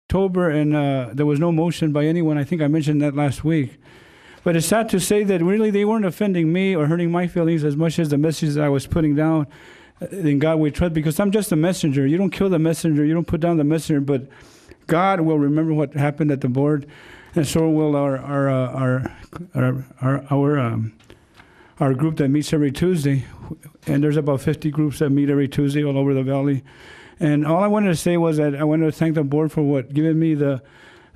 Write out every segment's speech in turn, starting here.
October, and there was no motion by anyone. I think I mentioned that last week. But it's sad to say that really they weren't offending me or hurting my feelings as much as the message that I was putting down. In God we trust, because I'm just a messenger. You don't kill the messenger. You don't put down the messenger, but God will remember what happened at the board, and so will our group that meets every Tuesday. And there's about 50 groups that meet every Tuesday all over the valley. And all I wanted to say was that I wanted to thank the board for giving me the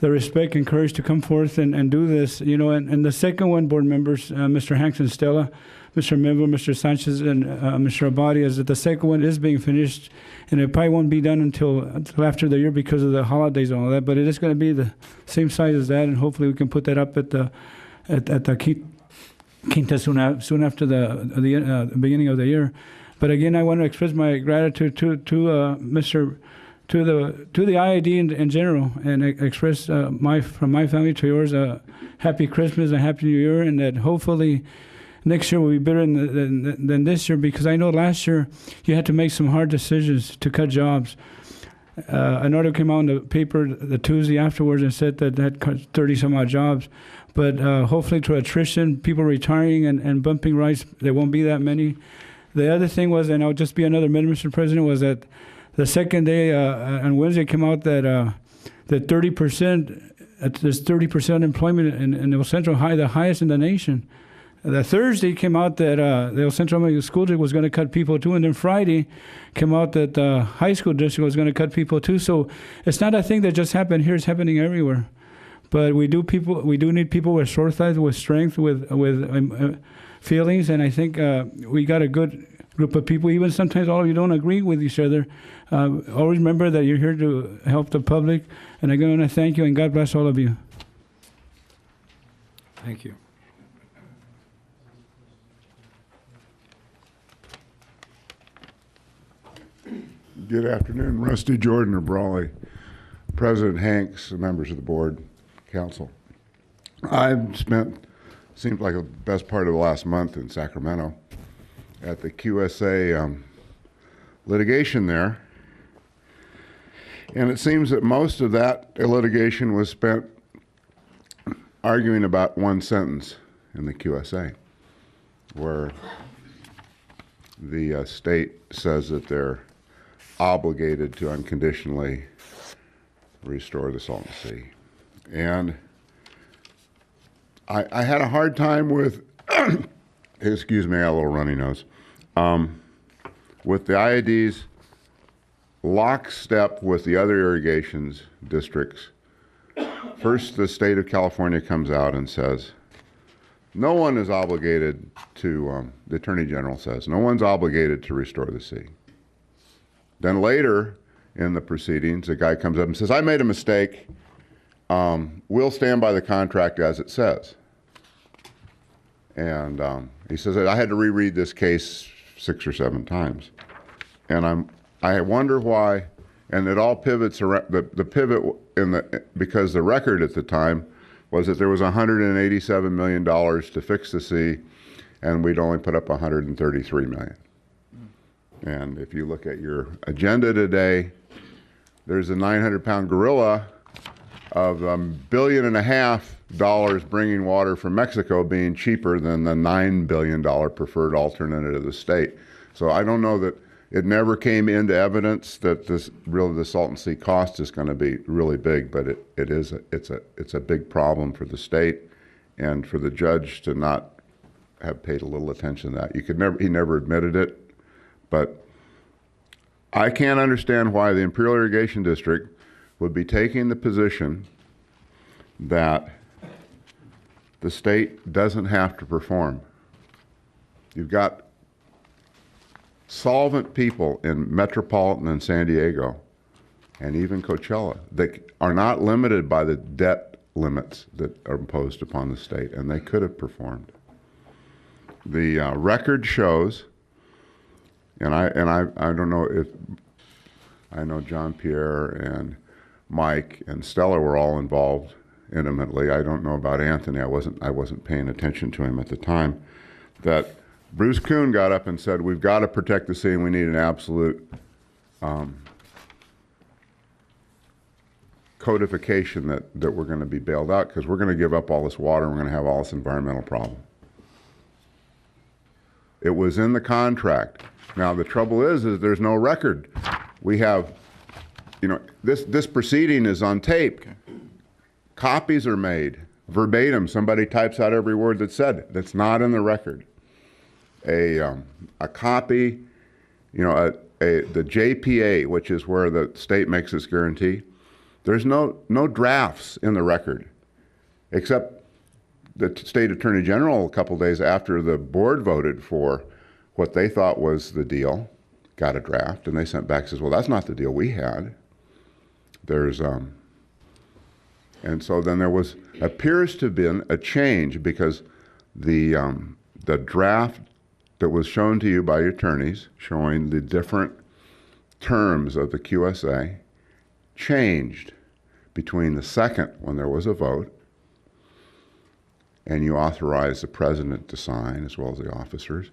respect and courage to come forth and do this. And the second one, board members, Mr. Hanks and Stella, Mr. Member, Mr. Sanchez, and Mr. Abadi, is that the second one is being finished, and it probably won't be done until after the year because of the holidays and all that. But it is going to be the same size as that, and hopefully we can put that up at the Quinta soon after the beginning of the year. But again, I want to express my gratitude to the IID in general, and express from my family to yours a happy Christmas and happy New Year, and that hopefully next year will be better than this year, because I know last year you had to make some hard decisions to cut jobs. An article came out in the paper the Tuesday afterwards and said that cut 30 some odd jobs. But hopefully through attrition, people retiring and bumping rights, there won't be that many. The other thing was, and I'll just be another amendment, Mr. President, was that the second day on Wednesday came out that 30%, there's 30% employment in El Centro High, the highest in the nation. The Thursday came out that the El Centro School District was going to cut people too, and then Friday came out that the high school district was going to cut people too. So it's not a thing that just happened here; it's happening everywhere. But we do need people with foresight, with strength, with feelings, and I think we got a good group of people. Even sometimes all of you don't agree with each other. Always remember that you're here to help the public, and I'm going to thank you, and God bless all of you. Thank you. Good afternoon, Rusty, Jordan, or Brawley, President Hanks, members of the board, council. I've spent, seems like the best part of the last month in Sacramento at the QSA litigation there. And it seems that most of that litigation was spent arguing about one sentence in the QSA, where the state says that they're obligated to unconditionally restore the Salton Sea. And I had a hard time with, excuse me, I got a little runny nose, with the IID's lockstep with the other irrigations districts. First, the state of California comes out and says, no one is obligated to, the Attorney General says, no one's obligated to restore the sea. Then later in the proceedings, a guy comes up and says, I made a mistake. We'll stand by the contract as it says. And he says, I had to reread this case 6 or 7 times. And I wonder why, and it all pivots around, the pivot because the record at the time was that there was $187 million to fix the sea, and we'd only put up $133 million. And if you look at your agenda today, there's a 900-pound gorilla of $1.5 billion bringing water from Mexico being cheaper than the $9 billion preferred alternative of the state. So I don't know that it never came into evidence that the Salton Sea cost is going to be really big, but it's a big problem for the state, and for the judge to not have paid a little attention to that. He never admitted it. But I can't understand why the Imperial Irrigation District would be taking the position that the state doesn't have to perform. You've got solvent people in Metropolitan and San Diego, and even Coachella, that are not limited by the debt limits that are imposed upon the state, and they could have performed. The record shows, and I don't know if, I know John Pierre and Mike and Stella were all involved intimately. I don't know about Anthony. I wasn't paying attention to him at the time. That Bruce Kuhn got up and said, we've got to protect the sea and we need an absolute codification that we're going to be bailed out because we're going to give up all this water and we're going to have all this environmental problem. It was in the contract. Now, the trouble is there's no record. We have, you know, this proceeding is on tape. Okay. Copies are made, verbatim. Somebody types out every word that's said. That's not in the record. A copy, you know, the JPA, which is where the state makes its guarantee, there's no drafts in the record, except the state attorney general a couple days after the board voted for what they thought was the deal, got a draft, and they sent back and says, well, that's not the deal we had. There's, and so then there appears to have been a change because the draft that was shown to you by your attorneys showing the different terms of the QSA changed between the second when there was a vote and you authorized the president to sign as well as the officers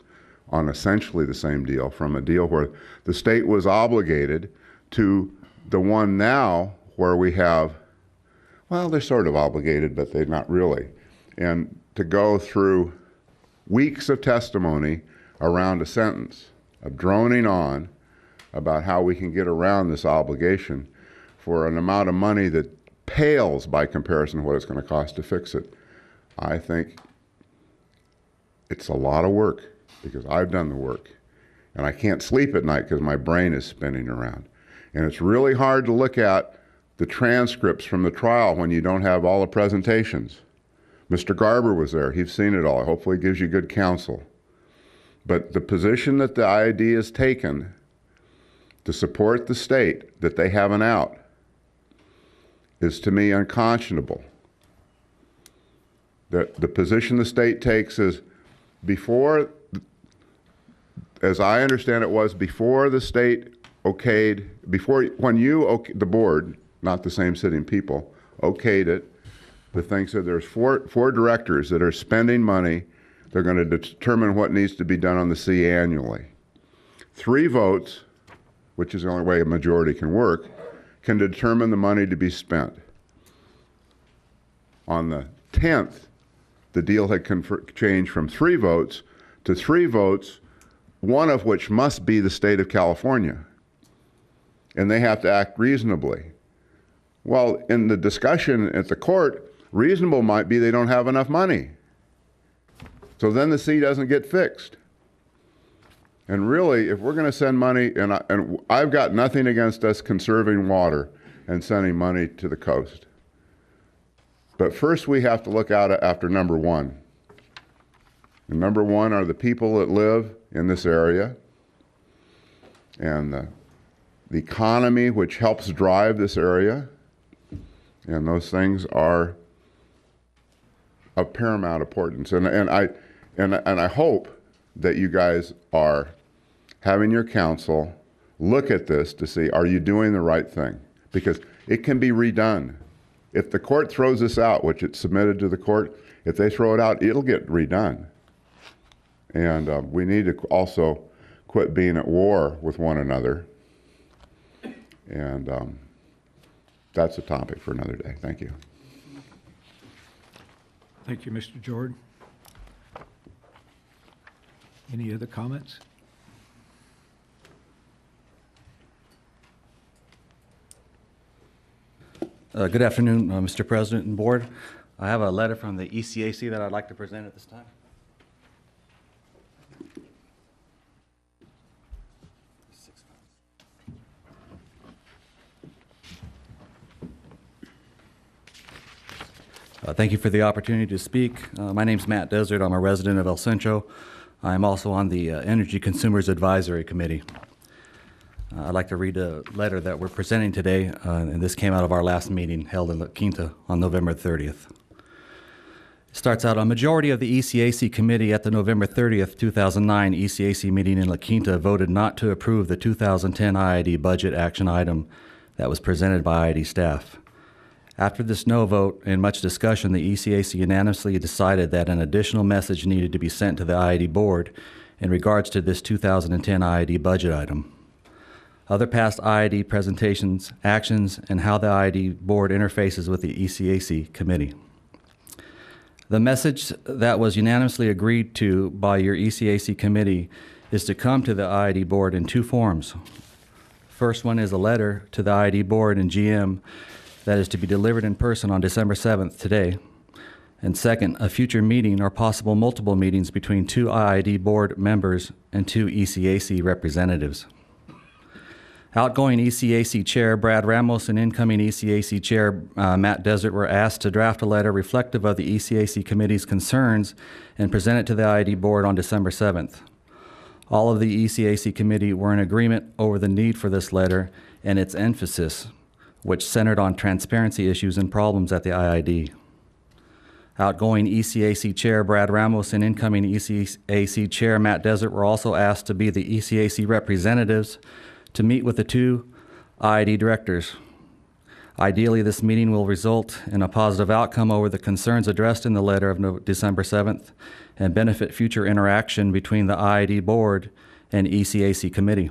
on essentially the same deal from a deal where the state was obligated to the one now where we have, well, they're sort of obligated, but they're not really. And to go through weeks of testimony around a sentence of droning on about how we can get around this obligation for an amount of money that pales by comparison to what it's going to cost to fix it. I think it's a lot of work because I've done the work and I can't sleep at night because my brain is spinning around. And it's really hard to look at the transcripts from the trial when you don't have all the presentations. Mr. Garber was there. He's seen it all. Hopefully he gives you good counsel. But the position that the IID has taken to support the state that they have an out is to me unconscionable. The position the state takes is before, as I understand it was, before the state okayed, when you, the board, not the same sitting people, okayed it, the thing said there's four directors that are spending money. They're going to determine what needs to be done on the C annually. 3 votes, which is the only way a majority can work, can determine the money to be spent. On the 10th, the deal had changed from 3 votes to 3 votes, one of which must be the state of California. And they have to act reasonably. Well, in the discussion at the court, reasonable might be they don't have enough money. So then the C doesn't get fixed. And really, if we're going to send money, and I've got nothing against us conserving water and sending money to the coast. But first we have to look out after number 1. And number 1 are the people that live in this area and the economy which helps drive this area. And those things are of paramount importance. And I hope that you guys are having your counsel look at this to see, are you doing the right thing? Because it can be redone. If the court throws this out, which it's submitted to the court, if they throw it out, it'll get redone. And we need to also quit being at war with one another. And that's a topic for another day. Thank you. Thank you, Mr. Jordan. Any other comments? Good afternoon, Mr. President and Board. I have a letter from the ECAC that I'd like to present at this time. Thank you for the opportunity to speak. My name's Matt Desert. I'm a resident of El Centro. I'm also on the Energy Consumers Advisory Committee. I'd like to read a letter that we're presenting today, and this came out of our last meeting held in La Quinta on November 30th. It starts out, a majority of the ECAC committee at the November 30th, 2009 ECAC meeting in La Quinta voted not to approve the 2010 IID budget action item that was presented by IID staff. After this no vote and much discussion, the ECAC unanimously decided that an additional message needed to be sent to the IID board in regards to this 2010 IID budget item. other past IID presentations, actions, and how the IID board interfaces with the ECAC committee. The message that was unanimously agreed to by your ECAC committee is to come to the IID board in two forms. First one is a letter to the IID board and GM that is to be delivered in person on December 7th, today. And second, a future meeting or possible multiple meetings between two IID board members and two ECAC representatives. Outgoing ECAC Chair Brad Ramos and incoming ECAC Chair Matt Desert were asked to draft a letter reflective of the ECAC Committee's concerns and present it to the IID Board on December 7th. All of the ECAC Committee were in agreement over the need for this letter and its emphasis, which centered on transparency issues and problems at the IID. Outgoing ECAC Chair Brad Ramos and incoming ECAC Chair Matt Desert were also asked to be the ECAC representatives to meet with the two IID directors. Ideally, this meeting will result in a positive outcome over the concerns addressed in the letter of December 7th and benefit future interaction between the IID board and ECAC committee.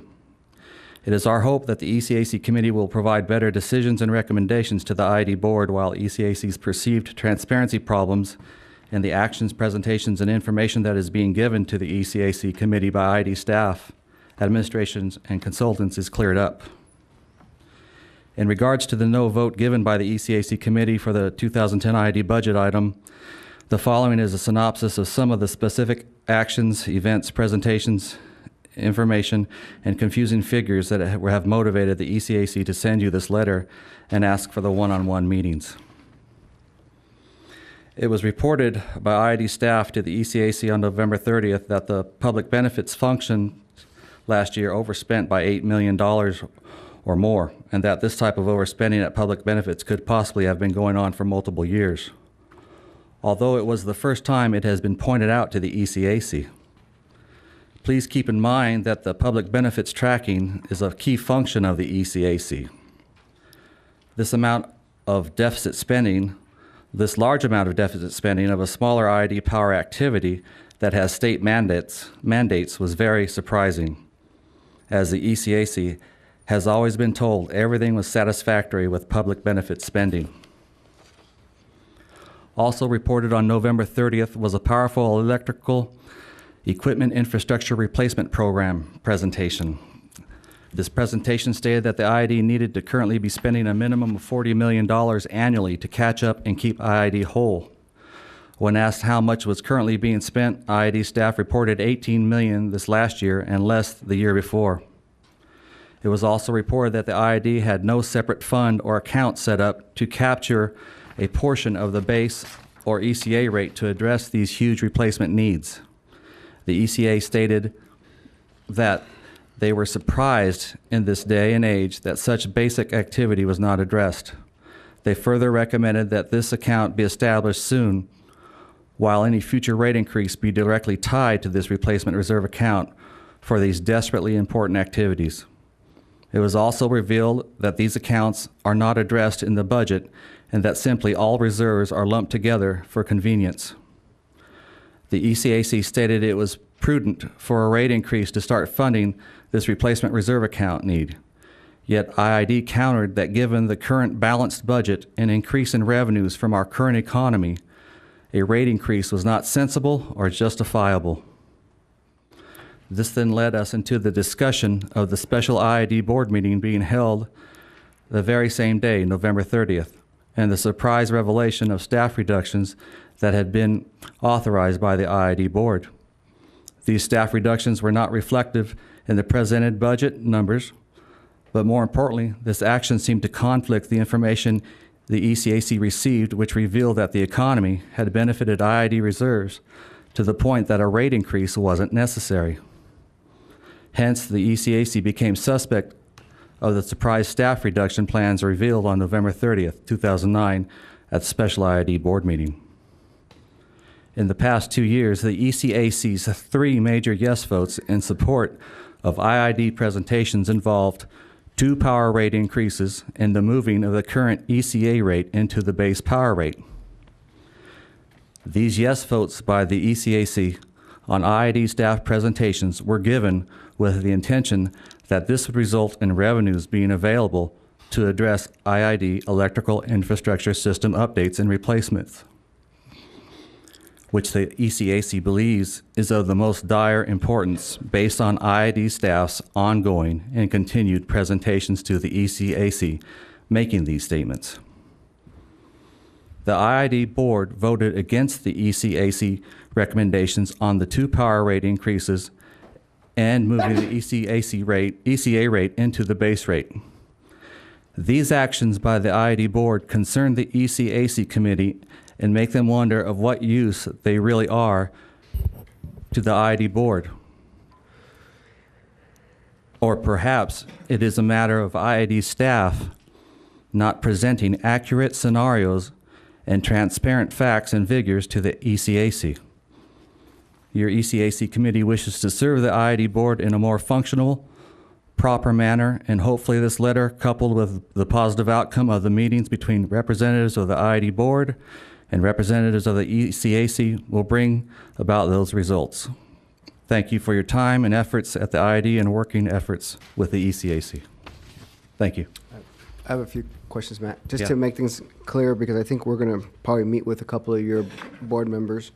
It is our hope that the ECAC committee will provide better decisions and recommendations to the IID board while ECAC's perceived transparency problems and the actions, presentations, and information that is being given to the ECAC committee by IID staff, administrations, and consultants is cleared up. In regards to the no vote given by the ECAC committee for the 2010 IID budget item, the following is a synopsis of some of the specific actions, events, presentations, information, and confusing figures that have motivated the ECAC to send you this letter and ask for the one-on-one meetings. It was reported by IID staff to the ECAC on November 30th that the public benefits function last year overspent by $8 million or more, and that this type of overspending at public benefits could possibly have been going on for multiple years, although it was the first time it has been pointed out to the ECAC. Please keep in mind that the public benefits tracking is a key function of the ECAC. This amount of deficit spending, this large amount of deficit spending of a smaller IID power activity that has state mandates was very surprising, as the ECAC has always been told everything was satisfactory with public benefit spending. Also reported on November 30th was a powerful electrical equipment infrastructure replacement program presentation. This presentation stated that the IID needed to currently be spending a minimum of $40 million annually to catch up and keep IID whole. When asked how much was currently being spent, IID staff reported $18 million this last year and less the year before. It was also reported that the IID had no separate fund or account set up to capture a portion of the base or ECA rate to address these huge replacement needs. The ECA stated that they were surprised in this day and age that such basic activity was not addressed. They further recommended that this account be established soon, while any future rate increase be directly tied to this replacement reserve account for these desperately important activities. It was also revealed that these accounts are not addressed in the budget and that simply all reserves are lumped together for convenience. The ECAC stated it was prudent for a rate increase to start funding this replacement reserve account need. Yet IID countered that given the current balanced budget and increase in revenues from our current economy, a rate increase was not sensible or justifiable. This then led us into the discussion of the special IID board meeting being held the very same day, November 30th, and the surprise revelation of staff reductions that had been authorized by the IID board. These staff reductions were not reflective in the presented budget numbers, but more importantly, this action seemed to conflict the information the ECAC received, which revealed that the economy had benefited IID reserves to the point that a rate increase wasn't necessary. Hence, the ECAC became suspect of the surprise staff reduction plans revealed on November 30th, 2009 at the special IID board meeting. In the past 2 years, the ECAC's 3 major yes votes in support of IID presentations involved 2 power rate increases and the moving of the current ECA rate into the base power rate. These yes votes by the ECAC on IID staff presentations were given with the intention that this would result in revenues being available to address IID electrical infrastructure system updates and replacements, which the ECAC believes is of the most dire importance based on IID staff's ongoing and continued presentations to the ECAC making these statements. The IID board voted against the ECAC recommendations on the 2 power rate increases and moving the ECA rate into the base rate. These actions by the IID board concern the ECAC committee and make them wonder of what use they really are to the IID board. Or perhaps it is a matter of IID staff not presenting accurate scenarios and transparent facts and figures to the ECAC. Your ECAC committee wishes to serve the IID board in a more functional, proper manner, and hopefully this letter, coupled with the positive outcome of the meetings between representatives of the IID board and representatives of the ECAC, will bring about those results. Thank you for your time and efforts at the IID and working efforts with the ECAC. Thank you. I have a few questions, Matt, just Yeah. to make things clear, because I think we're going to probably meet with a couple of your board members.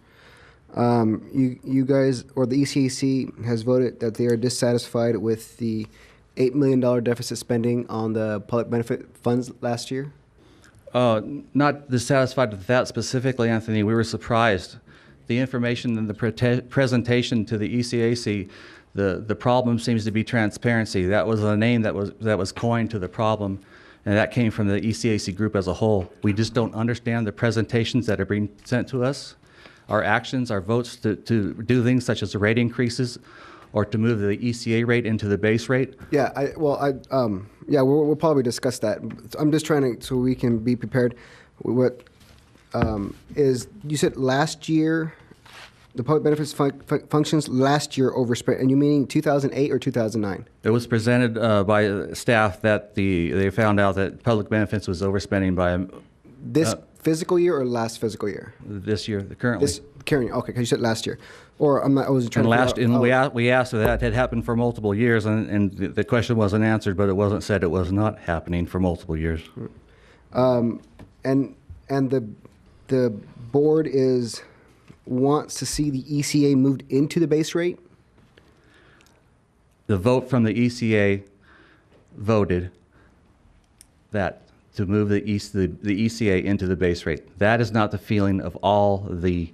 You guys, or the ECAC has voted that they are dissatisfied with the $8 million deficit spending on the public benefit funds last year? Not dissatisfied with that specifically, Anthony. We were surprised. The information in the presentation to the ECAC, the problem seems to be transparency. That was a name that was coined to the problem, and that came from the ECAC group as a whole. We just don't understand the presentations that are being sent to us, our actions, our votes to do things such as the rate increases or to move the ECA rate into the base rate. Yeah, we'll probably discuss that. I'm just trying to, so we can be prepared. What is, you said last year, the public benefits functions last year overspent, and you meaning 2008 or 2009? It was presented by staff that they found out that public benefits was overspending by This fiscal year or last fiscal year? this year, currently. This current year, okay, because you said last year. Or I wasn't trying And to figure out- we asked if that had happened for multiple years, and the question wasn't answered, but it wasn't said it was not happening for multiple years. And the board wants to see the ECA moved into the base rate? The vote from the ECA voted that to move the ECA into the base rate. That is not the feeling of all the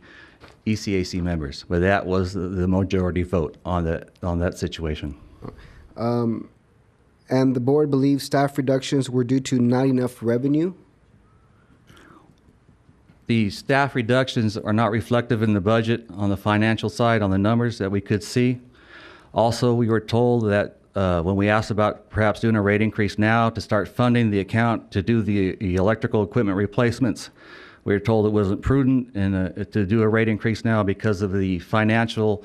ECAC members, but that was the majority vote on that situation. And the board believes staff reductions were due to not enough revenue? The staff reductions are not reflective in the budget on the financial side, on the numbers that we could see. Also, we were told that when we asked about perhaps doing a rate increase now to start funding the account to do the electrical equipment replacements, we were told it wasn't prudent to do a rate increase now because of the financial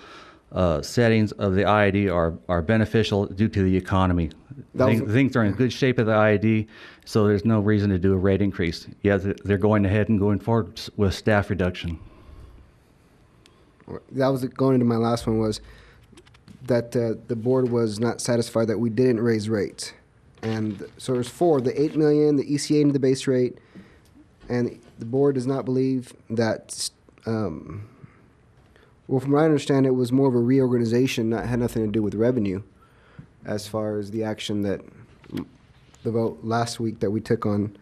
settings of the IID are beneficial due to the economy. Things are in good shape at the IID, so there's no reason to do a rate increase. Yeah, they're going ahead and going forward with staff reduction. That was going into my last one, was that the board was not satisfied that we didn't raise rates. And so there's four, the 8 million, the ECA into the base rate, and the board does not believe that, well, from what I understand, it was more of a reorganization, had nothing to do with revenue, as far as the action that the vote last week that we took on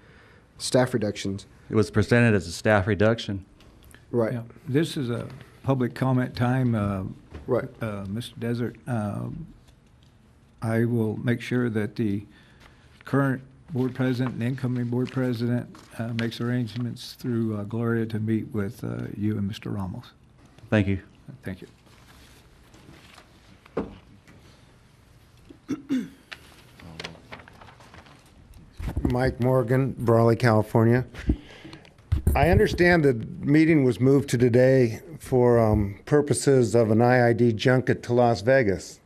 staff reductions. It was presented as a staff reduction. Right. Yeah, this is a public comment time. Right. Mr. Desert, I will make sure that the current board president and incoming board president makes arrangements through Gloria to meet with you and Mr. Ramos. Thank you. Thank you. Mike Morgan, Brawley, California. I understand the meeting was moved to today for purposes of an IID junket to Las Vegas.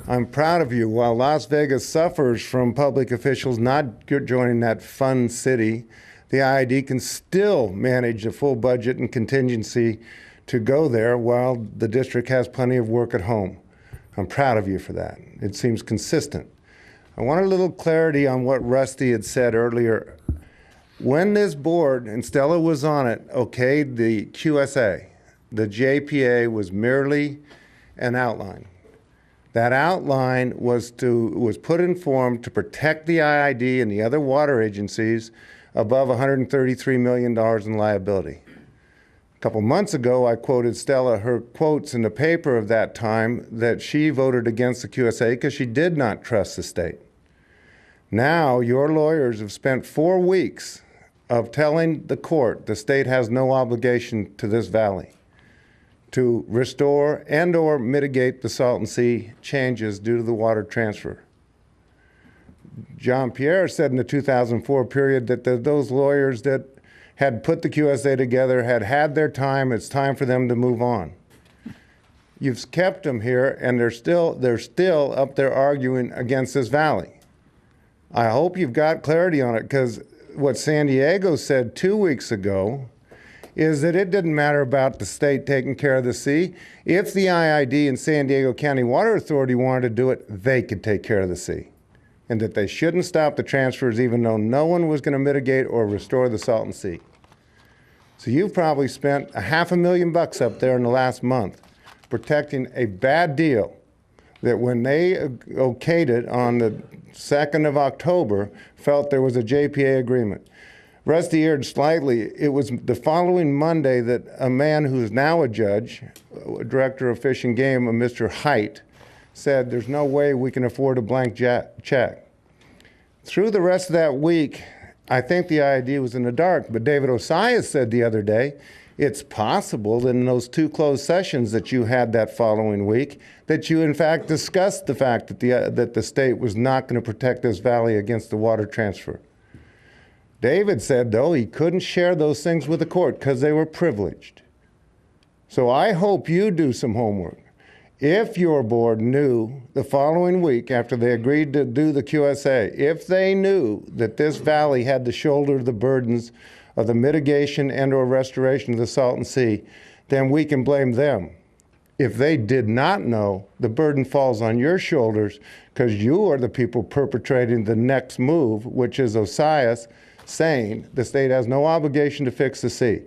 I'm proud of you. While Las Vegas suffers from public officials not joining that fun city, the IID can still manage a full budget and contingency to go there while the district has plenty of work at home. I'm proud of you for that. It seems consistent. I want a little clarity on what Rusty had said earlier. When this board, and Stella was on it, okayed the QSA, the JPA was merely an outline. That outline was put in form to protect the IID and the other water agencies above $133 million in liability. A couple months ago, I quoted Stella her quotes in the paper of that time that she voted against the QSA because she did not trust the state. Now, your lawyers have spent 4 weeks of telling the court the state has no obligation to this valley to restore and or mitigate the Salton Sea changes due to the water transfer. John Pierre said in the 2004 period that those lawyers that had put the QSA together had had their time. It's time for them to move on. You've kept them here, and they're still up there arguing against this valley. I hope you've got clarity on it, because what San Diego said 2 weeks ago is that it didn't matter about the state taking care of the sea. If the IID and San Diego County Water Authority wanted to do it, they could take care of the sea, and that they shouldn't stop the transfers even though no one was going to mitigate or restore the Salton Sea. So you've probably spent $500,000 up there in the last month protecting a bad deal that when they okayed it on the 2nd of October, felt there was a JPA agreement. Rusty erred slightly. It was the following Monday that a man who's now a judge, director of Fish and Game, Mr. Height, said there's no way we can afford a blank check. Through the rest of that week, I think the IID was in the dark, but David Osias said the other day, it's possible that in those 2 closed sessions that you had that following week, that you in fact discussed the fact that the state was not going to protect this valley against the water transfer. David said, though, he couldn't share those things with the court because they were privileged. So I hope you do some homework. If your board knew the following week after they agreed to do the QSA, if they knew that this valley had to shoulder the burdens of the mitigation and or restoration of the Salton Sea, then we can blame them. If they did not know, the burden falls on your shoulders because you are the people perpetrating the next move, which is Osias saying the state has no obligation to fix the sea.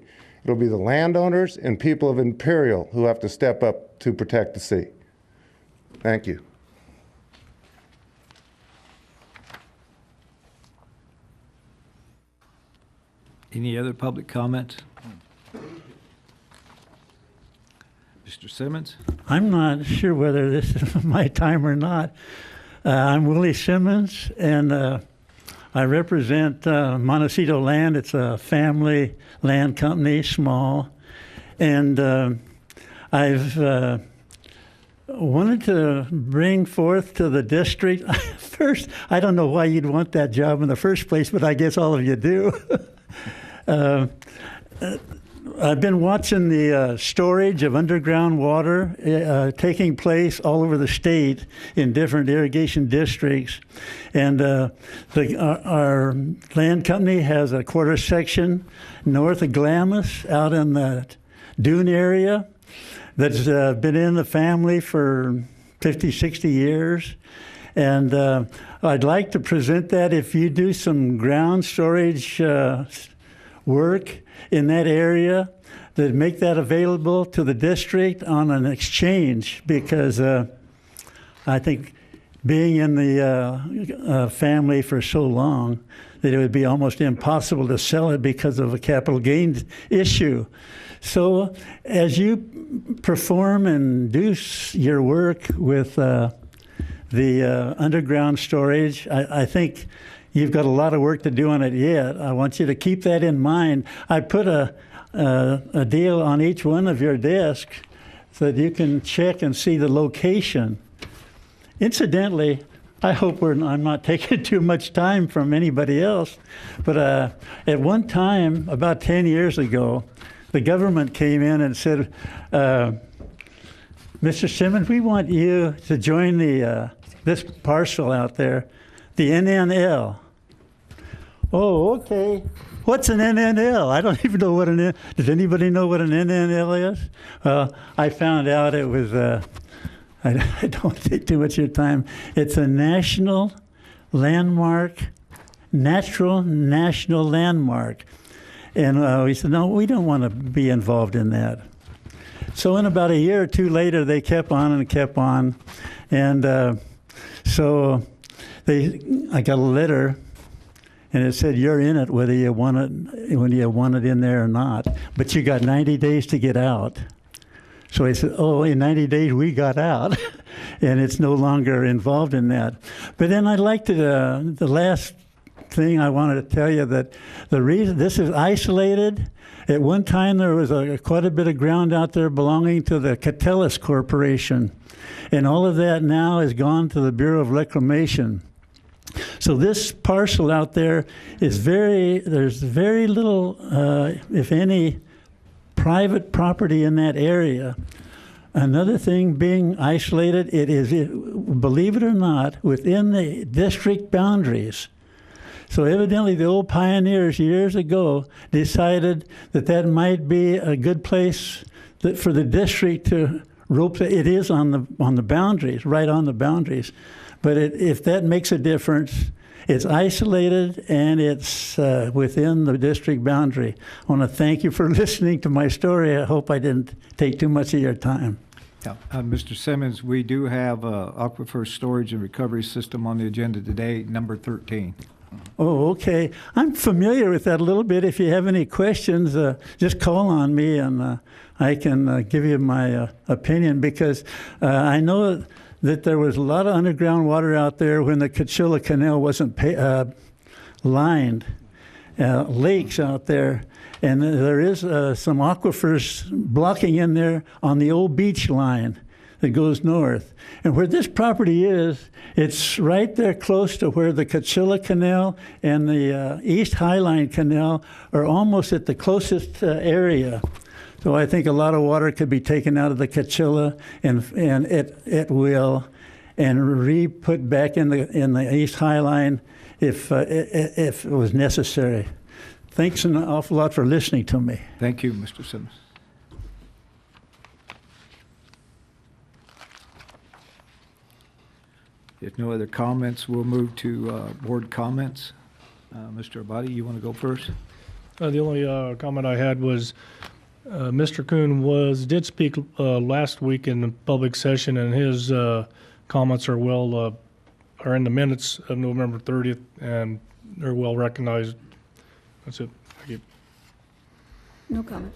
It'll be the landowners and people of Imperial who have to step up to protect the sea. Thank you. Any other public comment? Mr. Simmons? I'm not sure whether this is my time or not. I'm Willie Simmons, and I represent Montecito Land. It's a family land company, small. And I've wanted to bring forth to the district. First, I don't know why you'd want that job in the first place, but I guess all of you do. I've been watching the storage of underground water taking place all over the state in different irrigation districts. And our land company has a quarter section north of Glamis out in the Dune area that's been in the family for 50, 60 years. And I'd like to present that if you do some ground storage work in that area, that make that available to the district on an exchange, because I think being in the family for so long that it would be almost impossible to sell it because of a capital gains issue. So as you perform and do your work with the underground storage, I think you've got a lot of work to do on it yet. I want you to keep that in mind. I put a deal on each one of your desks so that you can check and see the location. Incidentally, I hope I'm not taking too much time from anybody else, but at one time, about 10 years ago, the government came in and said, Mr. Simmons, we want you to join this parcel out there, the NNL. Oh, okay. What's an NNL? I don't even know what does anybody know what an NNL is? I found out it was I don't take too much of your time. It's a national landmark, natural national landmark. And we said, no, we don't want to be involved in that. So in about a year or two later, they kept on and kept on. And so I got a letter, and it said, you're in it whether you want it in there or not. But you got 90 days to get out. So I said, oh, in 90 days we got out, and it's no longer involved in that. But then I'd like to, the last thing I wanted to tell you, that the reason this is isolated, at one time there was quite a bit of ground out there belonging to the Catellis Corporation, and all of that now has gone to the Bureau of Reclamation. So this parcel out there is there's very little, if any, private property in that area. Another thing, being isolated, it is, believe it or not, within the district boundaries. So evidently the old pioneers years ago decided that that might be a good place for the district to rope. It is on the boundaries, right on the boundaries. But if that makes a difference, it's isolated and it's within the district boundary. I want to thank you for listening to my story. I hope I didn't take too much of your time. Yeah. Mr. Simmons, we do have aquifer storage and recovery system on the agenda today, number 13. Oh, okay. I'm familiar with that a little bit. If you have any questions, just call on me and I can give you my opinion, because I know that there was a lot of underground water out there when the Coachella Canal wasn't lined, lakes out there. And there is some aquifers blocking in there on the old beach line that goes north. And where this property is, it's right there close to where the Coachella Canal and the East Highline Canal are almost at the closest area. So I think a lot of water could be taken out of the Coachella and it will, and re-put back in the East Highline if it was necessary. Thanks an awful lot for listening to me. Thank you, Mr. Simmons. If no other comments, we'll move to board comments. Mr. Abadi, you want to go first? The only comment I had was Mr. Kuhn did speak last week in the public session, and his comments are are in the minutes of November 30th, and they're well recognized. That's it. Thank you. No comment.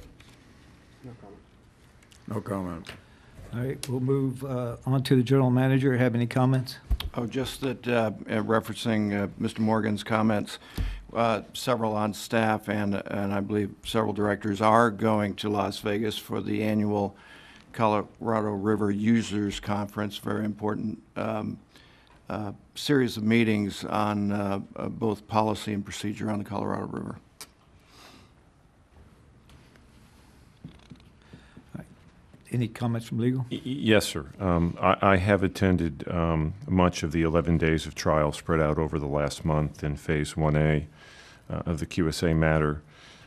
No comment. All right, we'll move on to the general manager. Have any comments? Oh, just that referencing Mr. Morgan's comments, several on staff and I believe several directors are going to Las Vegas for the annual Colorado River Users Conference. Very important series of meetings on both policy and procedure on the Colorado River. Any comments from legal? Yes, sir. I have attended much of the 11 days of trial spread out over the last month in Phase 1A of the QSA matter.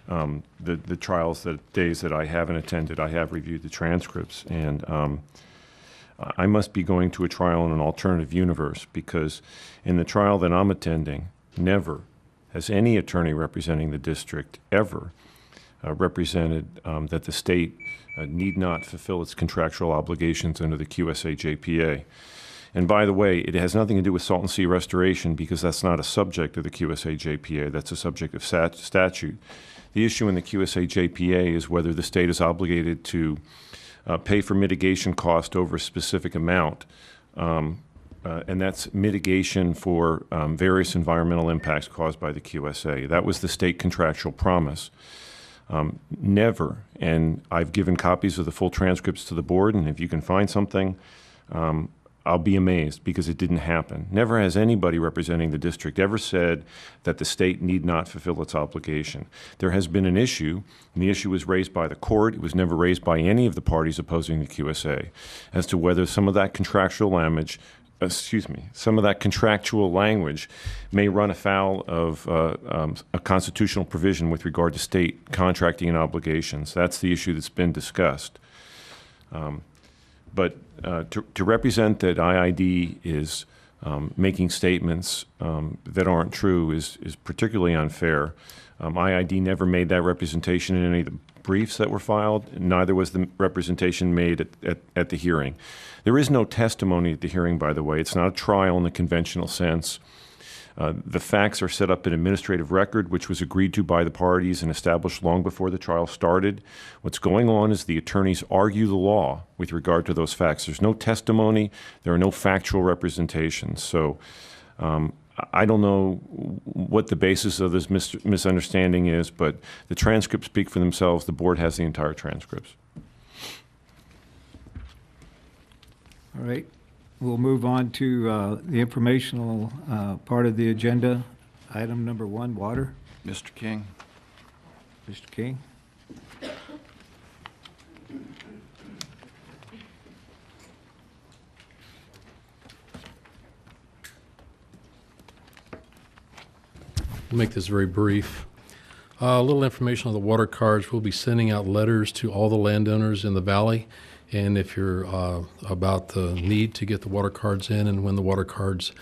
The trials, the days that I haven't attended, I have reviewed the transcripts, and I must be going to a trial in an alternative universe, because in the trial that I'm attending, never has any attorney representing the district ever represented that the state need not fulfill its contractual obligations under the QSA JPA. And by the way, it has nothing to do with salt and sea restoration, because that's not a subject of the QSA JPA. That's a subject of statute. The issue in the QSA JPA is whether the state is obligated to pay for mitigation cost over a specific amount, and that's mitigation for various environmental impacts caused by the QSA. That was the state contractual promise. Never, and I've given copies of the full transcripts to the board, and if you can find something, I'll be amazed, because it didn't happen. Never has anybody representing the district ever said that the state need not fulfill its obligation. There has been an issue, and the issue was raised by the court. It was never raised by any of the parties opposing the QSA, as to whether some of that contractual language may run afoul of a constitutional provision with regard to state contracting and obligations. That's the issue that's been discussed. But to represent that IID is making statements that aren't true is particularly unfair. IID never made that representation in any of the briefs that were filed. Neither was the representation made at the hearing. There is no testimony at the hearing, by the way. It's not a trial in the conventional sense. The facts are set up in administrative record, which was agreed to by the parties and established long before the trial started. What's going on is the attorneys argue the law with regard to those facts. There's no testimony. There are no factual representations. So I don't know what the basis of this misunderstanding is, but the transcripts speak for themselves. The board has the entire transcripts. All right. We'll move on to the informational part of the agenda. Item number 1, water. Mr. King. Mr. King. I'll make this very brief. A little information on the water cards. We'll be sending out letters to all the landowners in the valley. And if you're about the need to get the water cards in and when the water cards,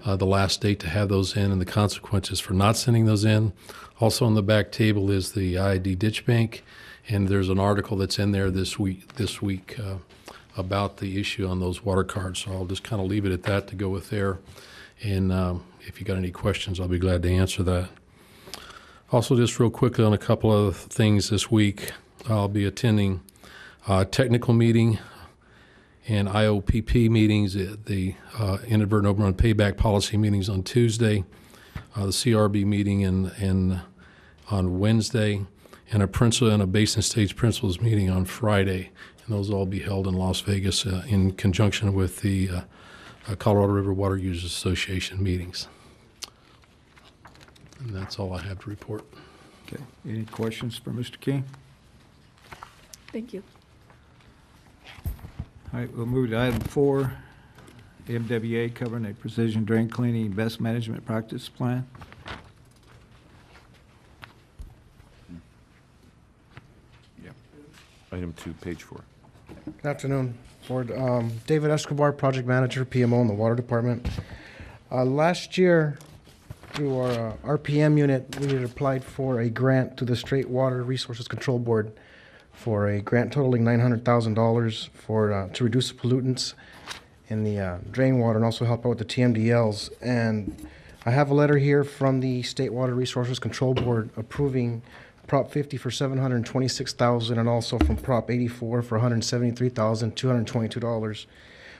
the last date to have those in and the consequences for not sending those in. Also on the back table is the IID Ditch Bank, and there's an article that's in there this week about the issue on those water cards. So I'll just kind of leave it at that to go with there. And if you got any questions, I'll be glad to answer that. Also, just real quickly on a couple of things this week, I'll be attending technical meeting and IOPP meetings, the inadvertent overrun payback policy meetings on Tuesday, the CRB meeting on Wednesday, and a Basin Stage Principals meeting on Friday. And those will all be held in Las Vegas in conjunction with the Colorado River Water Users Association meetings. And that's all I have to report. Okay. Any questions for Mr. King? Thank you. All right, we'll move to item 4, MWA covering a precision drain cleaning best management practice plan. Item 2, page 4. Good afternoon, Board. David Escobar, Project Manager, PMO in the Water Department. Last year, through our RPM unit, we had applied for a grant to the State Water Resources Control Board for a grant totaling $900,000 to reduce the pollutants in the drain water and also help out with the TMDLs. And I have a letter here from the State Water Resources Control Board approving Prop 50 for $726,000 and also from Prop 84 for $173,222,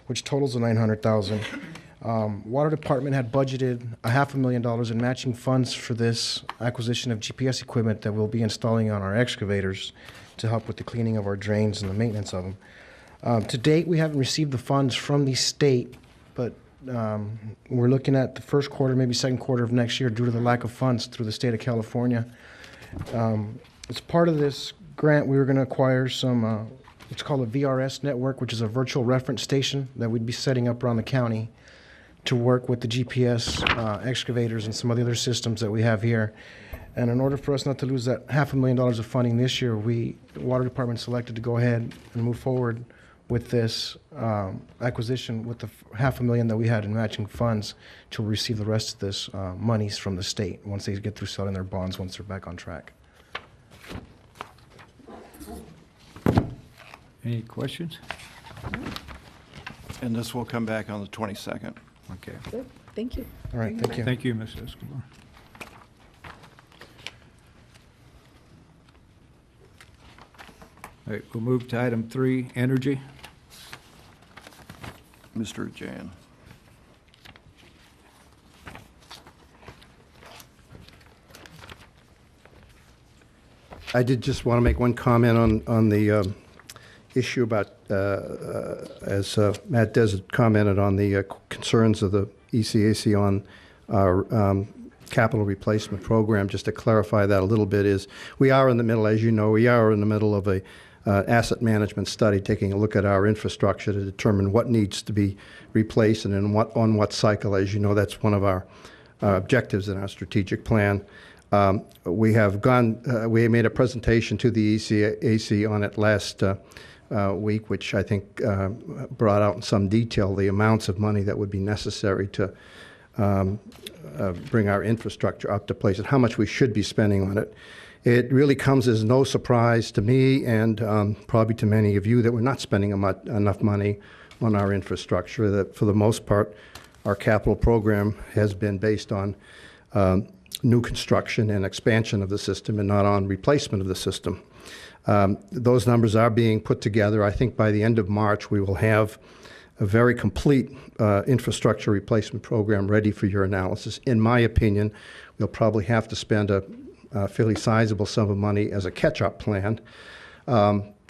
which totals the $900,000. Water Department had budgeted $500,000 in matching funds for this acquisition of GPS equipment that we'll be installing on our excavators to help with the cleaning of our drains and the maintenance of them. To date, we haven't received the funds from the state, but we're looking at the first quarter, maybe second quarter of next year due to the lack of funds through the state of California. As part of this grant, we were going to acquire some, it's called a VRS network, which is a virtual reference station that we'd be setting up around the county to work with the GPS excavators and some of the other systems that we have here. And in order for us not to lose that $500,000 of funding this year, the Water Department selected to go ahead and move forward with this acquisition with the $500,000 that we had in matching funds to receive the rest of this monies from the state once they get through selling their bonds, once they're back on track. Any questions? And this will come back on the 22nd. Okay. Good. Thank you. All right, thank you. Thank you, Mr. Escobar. All right, we'll move to item 3, energy. Mr. Jan. I did just want to make one comment on the issue about, as Matt Desert commented on the concerns of the ECAC on our capital replacement program. Just to clarify that a little bit is we are in the middle, as you know, we are in the middle of a asset management study, taking a look at our infrastructure to determine what needs to be replaced and on what cycle. As you know, that's one of our objectives in our strategic plan. We have we made a presentation to the ECAC on it last week, which I think brought out in some detail the amounts of money that would be necessary to bring our infrastructure up to place and how much we should be spending on it. It really comes as no surprise to me and probably to many of you that we're not spending enough money on our infrastructure, that for the most part, our capital program has been based on new construction and expansion of the system and not on replacement of the system. Those numbers are being put together. I think by the end of March, we will have a very complete infrastructure replacement program ready for your analysis. In my opinion, we'll probably have to spend a fairly sizable sum of money as a catch-up plan.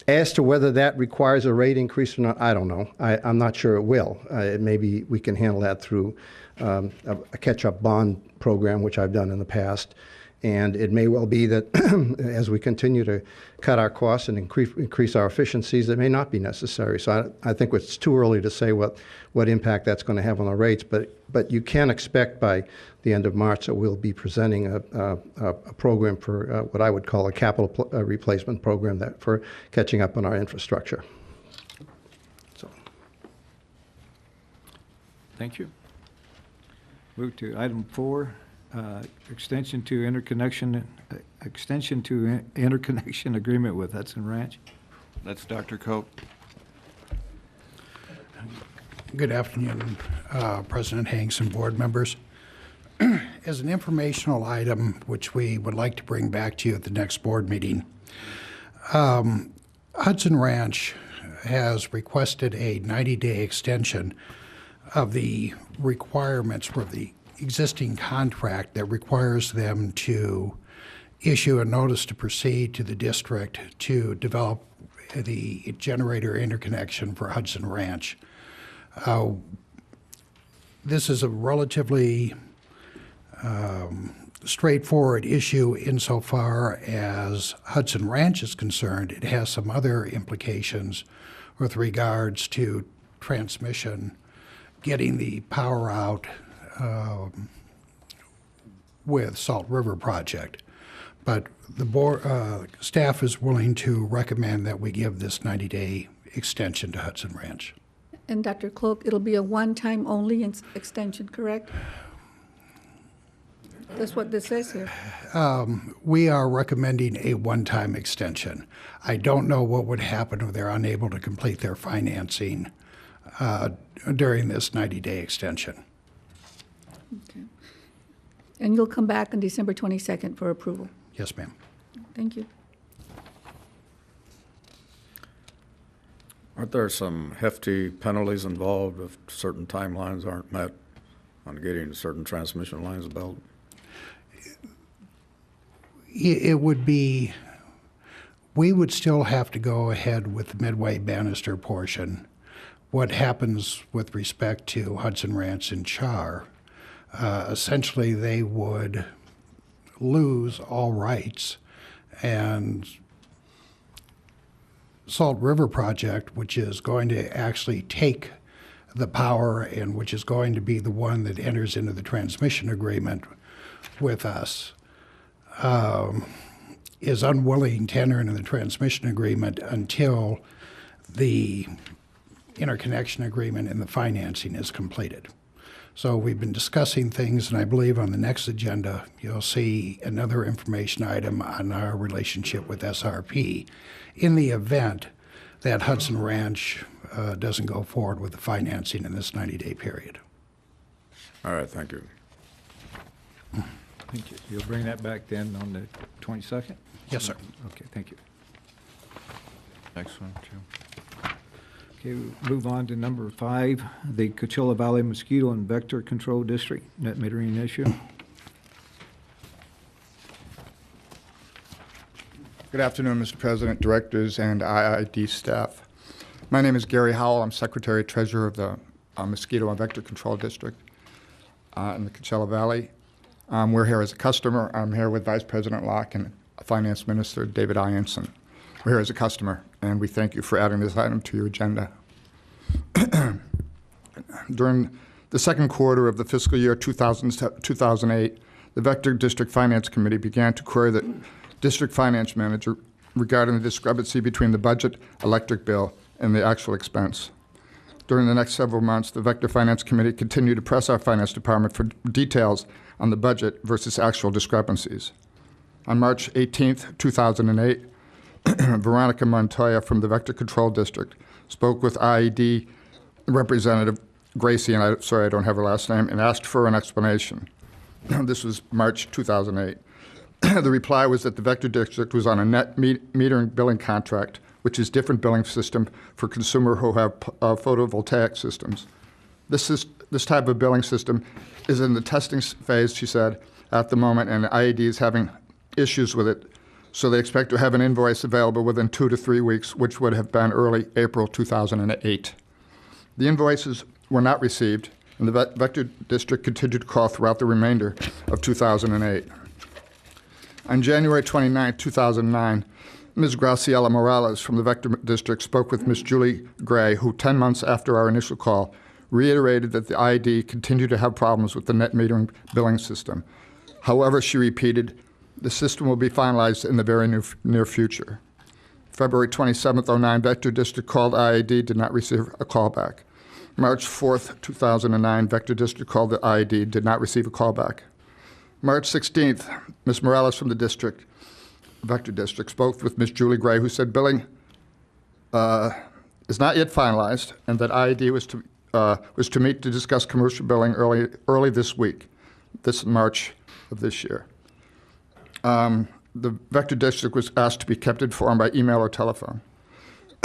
As to whether that requires a rate increase or not, I don't know. I'm not sure it will. Maybe we can handle that through a catch-up bond program, which I've done in the past. And it may well be that as we continue to cut our costs and increase our efficiencies, it may not be necessary. So I think it's too early to say what impact that's going to have on the rates. But you can expect by the end of March that we'll be presenting a program for what I would call a capital replacement program that for catching up on our infrastructure. So. Thank you. Move to item 4. Extension to interconnection agreement with Hudson Ranch. That's Dr. Cope. Good afternoon, President Hanks and board members. As an informational item, which we would like to bring back to you at the next board meeting, Hudson Ranch has requested a 90-day extension of the requirements for the existing contract that requires them to issue a notice to proceed to the district to develop the generator interconnection for Hudson Ranch. This is a relatively straightforward issue insofar as Hudson Ranch is concerned. It has some other implications with regards to transmission, getting the power out with Salt River Project. But the board, staff is willing to recommend that we give this 90-day extension to Hudson Ranch. And Dr. Cloak, it'll be a one-time only extension, correct? That's what this says here. We are recommending a one-time extension. I don't know what would happen if they're unable to complete their financing during this 90-day extension. Okay. And you'll come back on December 22nd for approval? Yes, ma'am. Thank you. Aren't there some hefty penalties involved if certain timelines aren't met on getting certain transmission lines built? It would be, we would still have to go ahead with the Midway Bannister portion. What happens with respect to Hudson Ranch and Char, essentially they would lose all rights, and Salt River Project, which is going to actually take the power and which is going to be the one that enters into the transmission agreement with us, is unwilling to enter into the transmission agreement until the interconnection agreement and the financing is completed. So we've been discussing things, and I believe on the next agenda, you'll see another information item on our relationship with SRP in the event that Hudson Ranch doesn't go forward with the financing in this 90-day period. All right, thank you. Thank you. You'll bring that back then on the 22nd? Yes, sir. Okay, thank you. Next one, Jim. Okay, we'll move on to number 5, the Coachella Valley Mosquito and Vector Control District net metering issue. Good afternoon, Mr. President, directors, and IID staff. My name is Gary Howell. I'm Secretary Treasurer of the Mosquito and Vector Control District in the Coachella Valley. We're here as a customer. I'm here with Vice President Locke and Finance Minister David Ianson. We're here as a customer, and we thank you for adding this item to your agenda. During the second quarter of the fiscal year 2008, the Vector District Finance Committee began to query the District Finance Manager regarding the discrepancy between the budget electric bill and the actual expense. During the next several months, the Vector Finance Committee continued to press our Finance Department for details on the budget versus actual discrepancies. On March 18th, 2008, Veronica Montoya from the Vector Control District spoke with IID Representative Gracie, and I don't have her last name, and asked for an explanation. This was March 2008. The reply was that the Vector District was on a net metering billing contract, which is different billing system for consumer who have photovoltaic systems. This type of billing system is in the testing phase, she said, at the moment, and IID is having issues with it. So they expect to have an invoice available within 2 to 3 weeks, which would have been early April 2008. The invoices were not received, and the Vector District continued to call throughout the remainder of 2008. On January 29, 2009, Ms. Graciela Morales from the Vector District spoke with Ms. Julie Gray, who 10 months after our initial call reiterated that the IID continued to have problems with the net metering billing system. However, she repeated, the system will be finalized in the very near future. February 27, 2009, Vector District called IID, did not receive a callback. March 4, 2009, Vector District called the IID, did not receive a callback. March 16th, Ms. Morales from the Vector District spoke with Ms. Julie Gray, who said billing is not yet finalized, and that IID was to meet to discuss commercial billing early this week, this March of this year. The Vector District was asked to be kept informed by email or telephone.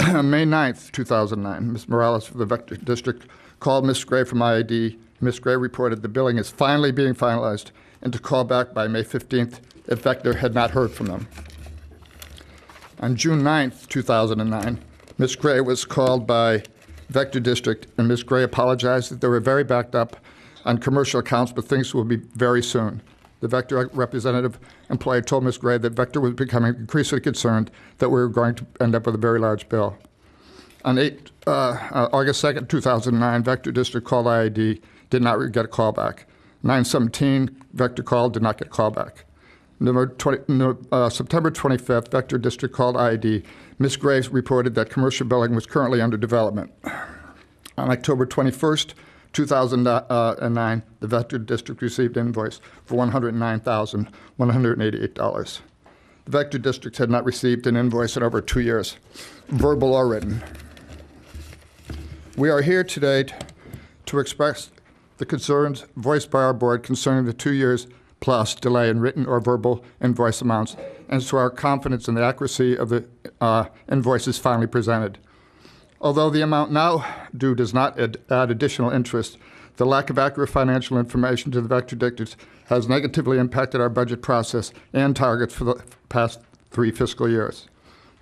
May 9th, 2009, Ms. Morales from the Vector District called Ms. Gray from IID. Ms. Gray reported the billing is finally being finalized and to call back by May 15th if Vector had not heard from them. On June 9th, 2009, Ms. Gray was called by Vector District, and Ms. Gray apologized that they were very backed up on commercial accounts, but things will be very soon. The Vector representative employee told Ms. Gray that Vector was becoming increasingly concerned that we were going to end up with a very large bill. On August 2nd, 2009, Vector District called IID, did not get a callback. 9/17, Vector called, did not get a callback. September 25th, Vector District called IID. Ms. Gray reported that commercial billing was currently under development. On October 21st, 2009, the Vector District received an invoice for $109,188. The Vector District had not received an invoice in over 2 years, verbal or written. We are here today to express the concerns voiced by our board concerning the 2 years plus delay in written or verbal invoice amounts, and to our confidence in the accuracy of the invoices finally presented. Although the amount now due does not add additional interest, the lack of accurate financial information to the Vector Districts has negatively impacted our budget process and targets for the past 3 fiscal years.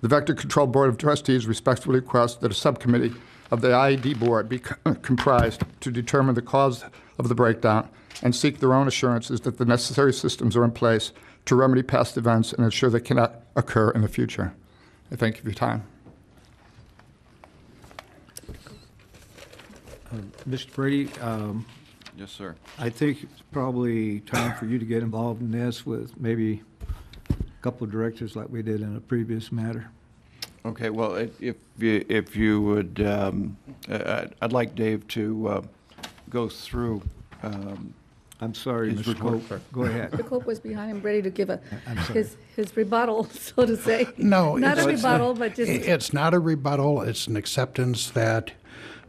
The Vector Control Board of Trustees respectfully request that a subcommittee of the IID Board be comprised to determine the cause of the breakdown and seek their own assurances that the necessary systems are in place to remedy past events and ensure they cannot occur in the future. I thank you for your time. Mr. Brady, yes, sir. I think it's probably time for you to get involved in this with maybe a couple of directors like we did in a previous matter. Okay, well, if you would, I'd like Dave to go through. I'm sorry, Mr. Cope. Go ahead. Mr. Cope was behind him, ready to give his rebuttal, so to say. No, not a rebuttal, but just. It's not a rebuttal. It's an acceptance that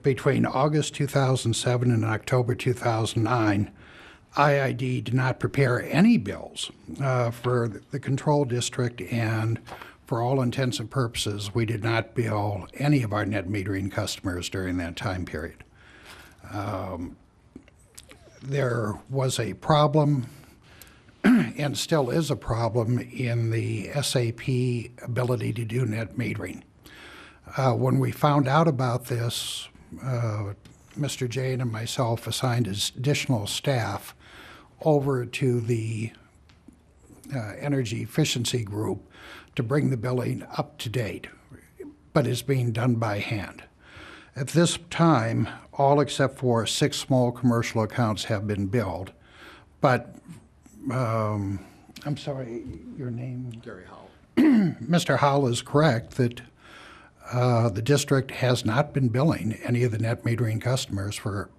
between August 2007 and October 2009, IID did not prepare any bills for the control district, and for all intents and purposes, we did not bill any of our net metering customers during that time period. There was a problem, and still is a problem, in the SAP ability to do net metering. When we found out about this, Mr. Jane and myself assigned additional staff over to the energy efficiency group to bring the billing up to date, but it's being done by hand. At this time, all except for 6 small commercial accounts have been billed, but I'm sorry, your name? Gary Howell. Mr. Howell is correct that the district has not been billing any of the net metering customers for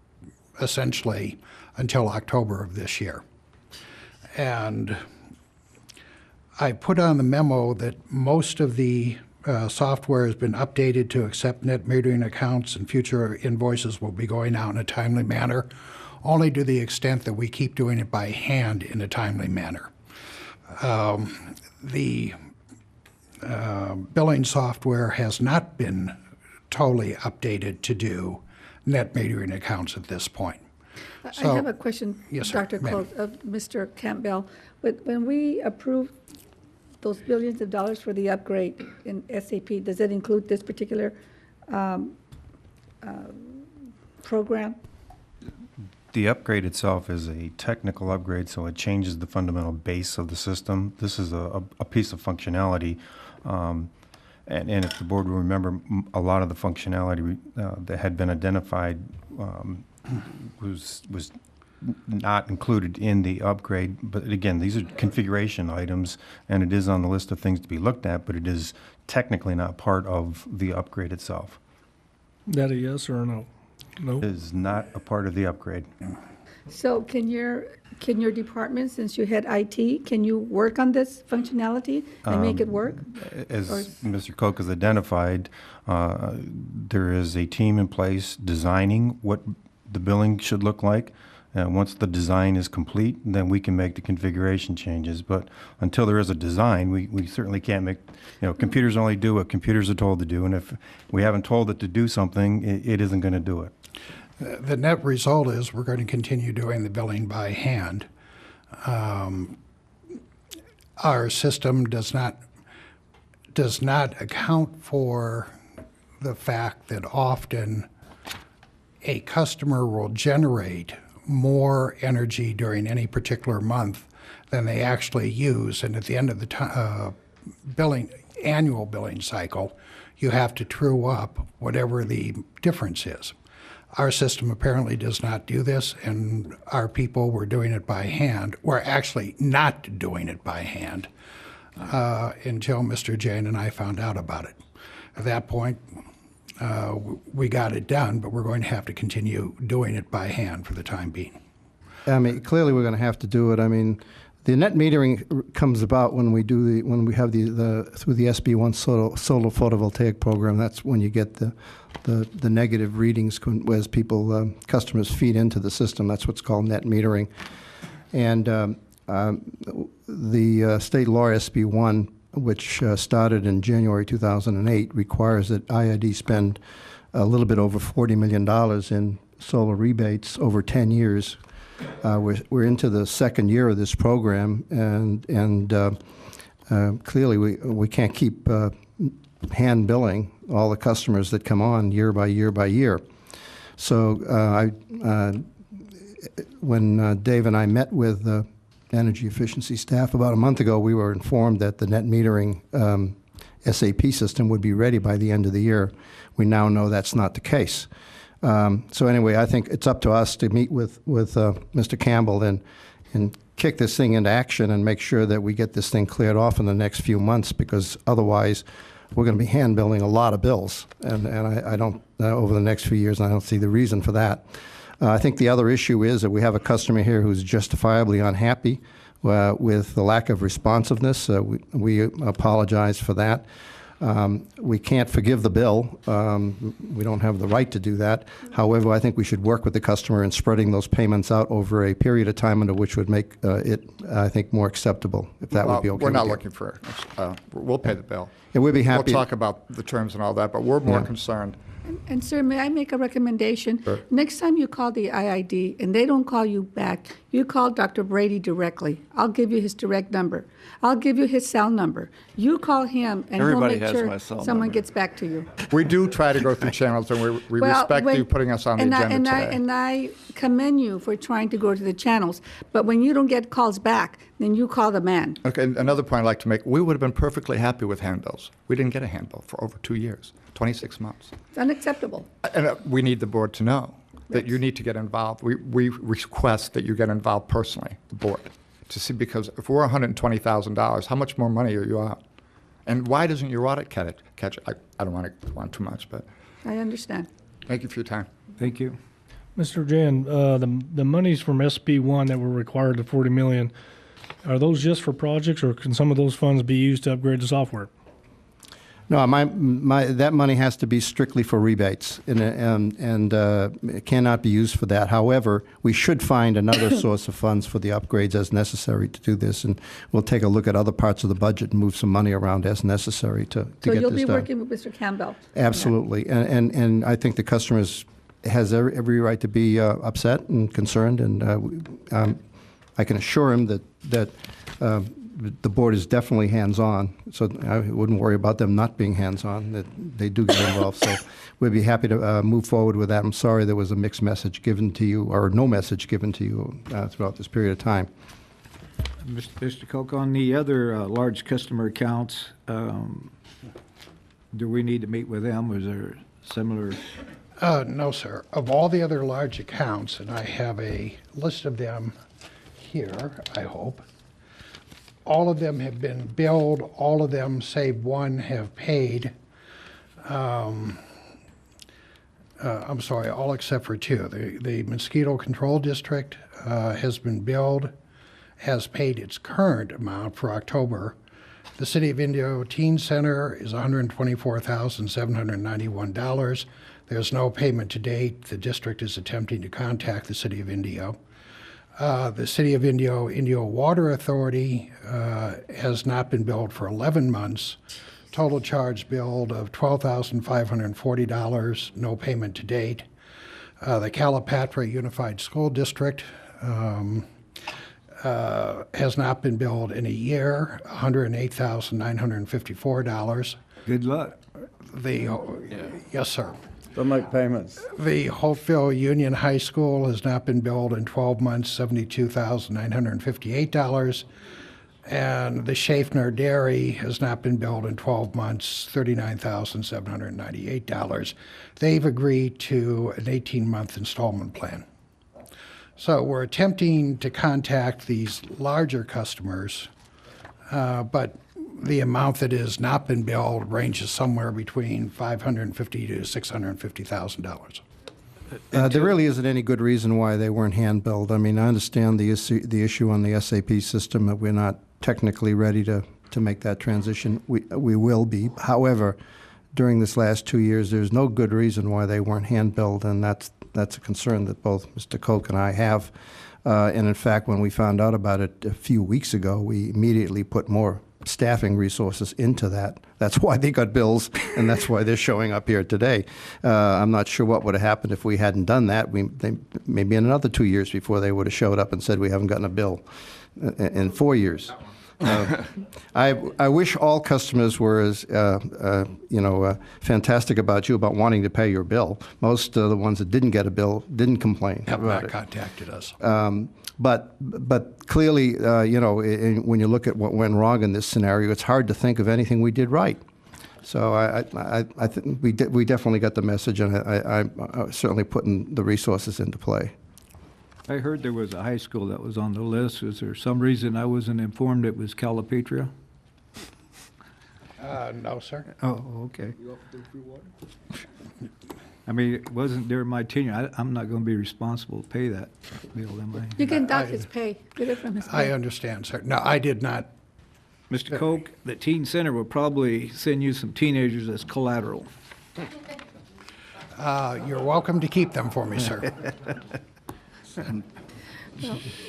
essentially until October of this year. And I put on the memo that most of the software has been updated to accept net metering accounts, and future invoices will be going out in a timely manner, only to the extent that we keep doing it by hand in a timely manner. The billing software has not been totally updated to do net metering accounts at this point. I have a question, Yes, sir, Dr. ma'am. Close, of Mr. Campbell. When we approve those billions of dollars for the upgrade in SAP, does that include this particular program? The upgrade itself is a technical upgrade, so it changes the fundamental base of the system. This is a piece of functionality, and if the board will remember, a lot of the functionality that had been identified was not included in the upgrade. But again, these are configuration items, and it is on the list of things to be looked at, but it is technically not part of the upgrade itself. That a yes or a no? No. It is not a part of the upgrade. So can your department, since you had IT, can you work on this functionality and make it work? As Or- Mr. Koch has identified, there is a team in place designing what the billing should look like. Once the design is complete, then we can make the configuration changes. But until there is a design, we certainly can't make, computers only do what computers are told to do. And if we haven't told it to do something, it isn't going to do it. The net result is we're going to continue doing the billing by hand. Our system does not account for the fact that often a customer will generate more energy during any particular month than they actually use, and at the end of the annual billing cycle, you have to true up whatever the difference is. Our system apparently does not do this, and our people were doing it by hand. We're actually not doing it by hand until Mr. Jane and I found out about it. At that point, we got it done, but we're going to have to continue doing it by hand for the time being. I mean, clearly we're going to have to do it. I mean, the net metering comes about when we have through the SB1 solar photovoltaic program. That's when you get the negative readings as people customers feed into the system. That's what's called net metering. And the state law SB1, which started in January 2008, requires that IID spend a little bit over $40 million in solar rebates over 10 years. We're into the second year of this program, and clearly we can't keep hand billing all the customers that come on year by year by year. So when Dave and I met with the energy efficiency staff about a month ago, we were informed that the net metering SAP system would be ready by the end of the year. We now know that's not the case. So anyway, I think it's up to us to meet with Mr. Campbell and kick this thing into action and make sure that we get this thing cleared off in the next few months, because otherwise we're going to be hand billing a lot of bills, and I don't over the next few years, and I don't see the reason for that. I think the other issue is that we have a customer here who's justifiably unhappy with the lack of responsiveness. We apologize for that. We can't forgive the bill. We don't have the right to do that. However, I think we should work with the customer in spreading those payments out over a period of time under which would make it, I think, more acceptable, if that would be okay. We're not with you. looking for, we'll pay the bill. Yeah, we'd be happy. We'll talk about the terms and all that, but we're more Yeah. concerned. And sir, may I make a recommendation? Sure. Next time you call the IID and they don't call you back, you call Dr. Brady directly. I'll give you his direct number. I'll give you his cell number. You call him and Everybody he'll has make my sure cell someone number. gets back to you. We do try to go through channels, and we respect you putting us on the agenda today. And I commend you for trying to go to the channels. But when you don't get calls back, then you call the man. Okay, another point I'd like to make, we would have been perfectly happy with handbills. We didn't get a handbill for over 2 years, 26 months. It's unacceptable. And we need the board to know that you need to get involved. We request that you get involved personally, the board, to see, because if we're $120,000, how much more money are you out? And why doesn't your audit catch it? I don't want too much, but I understand. thank you for your time. Thank you. Mr. Jan, the monies from SB1 that were required, the 40 million, are those just for projects, or can some of those funds be used to upgrade the software? No, that money has to be strictly for rebates, and it cannot be used for that. However, we should find another source of funds for the upgrades as necessary to do this, and we'll take a look at other parts of the budget and move some money around as necessary to get this done. So you'll be working with Mr. Campbell? Absolutely, and I think the customers has every right to be upset and concerned, and I can assure him that the board is definitely hands-on, so I wouldn't worry about them not being hands-on, that they do get involved. So we'd be happy to move forward with that. I'm sorry there was a mixed message given to you, or no message given to you throughout this period of time. Mr. Koch, on the other large customer accounts, do we need to meet with them? Was there similar? No, sir. Of all the other large accounts, and I have a list of them here, I hope, all of them have been billed, all of them, save one, have paid. I'm sorry, all except for two. The Mosquito Control District has been billed, has paid its current amount for October. The City of Indio Teen Center is $124,791. There's no payment to date. The district is attempting to contact the City of Indio. The City of Indio Water Authority has not been billed for 11 months. Total charge billed of $12,540, no payment to date. The Calipatra Unified School District has not been billed in a year, $108,954. Good luck. Yes, sir. They'll make payments. The Holtville Union High School has not been billed in 12 months, $72,958. And the Schaffner Dairy has not been billed in 12 months, $39,798. They've agreed to an 18-month installment plan. So we're attempting to contact these larger customers, but the amount that has not been billed ranges somewhere between $550,000 to $650,000. There really isn't any good reason why they weren't hand-billed. I mean, I understand the issue on the SAP system, that we're not technically ready to make that transition. We will be. However, during this last 2 years, there's no good reason why they weren't hand-billed, and that's a concern that both Mr. Koch and I have. And in fact, when we found out about it a few weeks ago, we immediately put more staffing resources into that. That's why they got bills, and that's why they're showing up here today. I'm not sure what would have happened if we hadn't done that. Maybe in another 2 years before they would have showed up and said we haven't gotten a bill in 4 years. I wish all customers were as fantastic about you about wanting to pay your bill. Most of the ones that didn't get a bill didn't complain. Have not contacted us. But clearly, when you look at what went wrong in this scenario, it's hard to think of anything we did right. So I think we definitely got the message, and I'm certainly putting the resources into play. I heard there was a high school that was on the list. Was there some reason I wasn't informed it was Calipatria? No, sir. Oh, okay. I mean, it wasn't during my tenure. I'm not going to be responsible to pay that bill, am I? You can dock his pay. Get it from his pay. I understand, sir. No, I did not. Mr. Koch, the teen center will probably send you some teenagers as collateral. You're welcome to keep them for me, sir.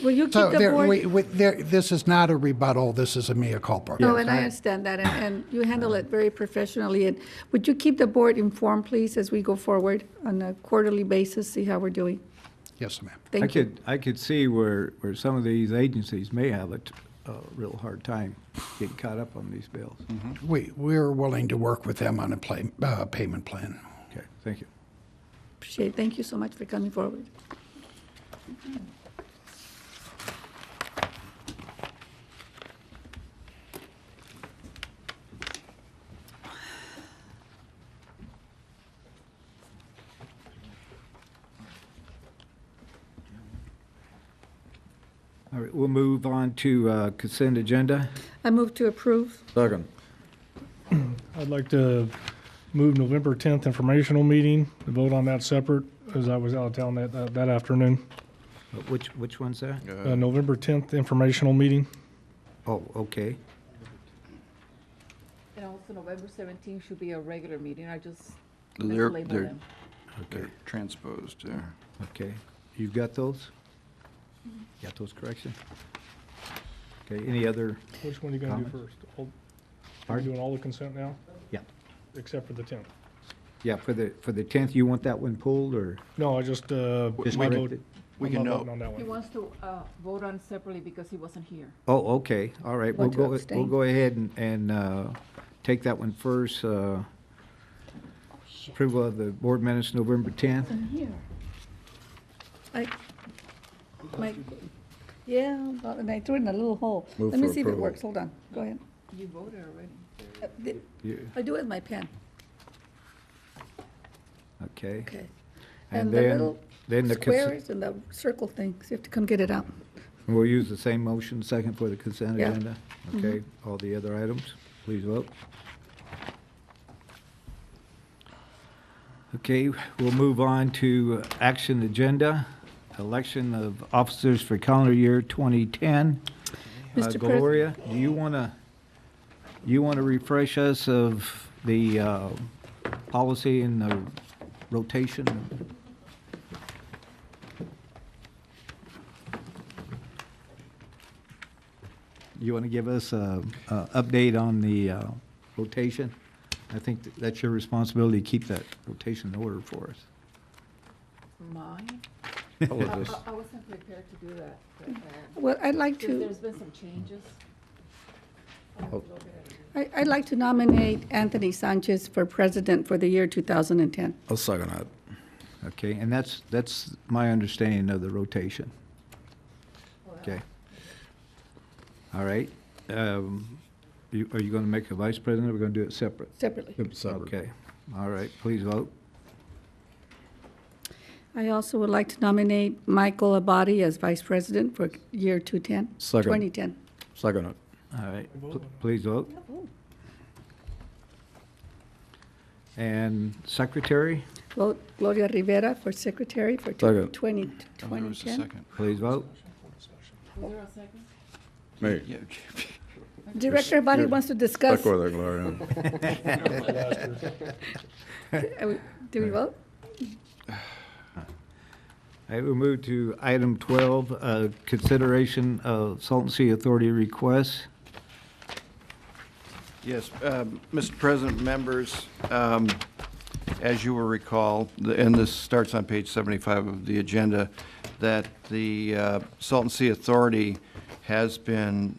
Will you keep the board? This is not a rebuttal. This is a mea culpa. No, and I understand that, and you handle it very professionally. And would you keep the board informed, please, as we go forward on a quarterly basis, see how we're doing? Yes, ma'am. Thank you. I could see where some of these agencies may have a real hard time getting caught up on these bills. Mm-hmm. We're willing to work with them on a payment plan. Okay, thank you. Appreciate it. Thank you so much for coming forward. All right, we'll move on to consent agenda. I move to approve. Second. I'd like to move November 10th informational meeting, to vote on that separate, as I was out of town that afternoon. Which one's that? November 10th informational meeting. Oh, okay. And also November 17th should be a regular meeting. I just They're mislabeled they're them. Okay. transposed there. Okay. You've got those? Got those corrections? Okay, any other? Which one are you going to do comments? first? Are you Pardon? doing all the consent now? Yeah. Except for the 10th? Yeah, for the 10th, you want that one pulled, or? No, I just, Just my correct vote. it? We I'm can not note. voting on that He one. wants to vote on separately because he wasn't here. Oh, okay, all right, we'll Want to go, we'll abstain? go ahead and take that one first. Approval of the board minutes, November 10th. I'm here. Mike, yeah, and I threw it in a little hole. Move Let me for see if it approval. works. Hold on. Go ahead. You voted already. Yeah, I do it with my pen. okay. Okay. And the little then the squares and the circle things, you have to come get it out. we'll use the same motion, second for the consent Yeah. agenda. Okay, all the other items, please vote. Okay, we'll move on to action agenda, election of officers for calendar year 2010. Mr. Pres- Gloria, do you want to refresh us of the policy and the rotation? You want to give us a update on the rotation? I think that's your responsibility to keep that rotation in order for us. Mine? All of us. I wasn't prepared to do that. Well, I'd like Because to, there's been some changes. Oh. I'd like to nominate Anthony Sanchez for president for the year 2010. I'll second that. Okay, and that's my understanding of the rotation. Okay. All right. Are you going to make a vice president, or we're going to do it separate? Separately. Okay. All right, please vote. I also would like to nominate Michael Abadi as vice president for year 2010. Second it. All right, please vote. And secretary, Vote Gloria Rivera for secretary for Second. 2010. Second. please vote. Was there a second? Me. Yeah. Director Abadi wants to discuss. Stuck with it, Gloria. Do we vote? I will move to item 12, consideration of Salton Sea Authority requests. Yes, Mr. President, members, as you will recall, and this starts on page 75 of the agenda, that the Salton Sea Authority has been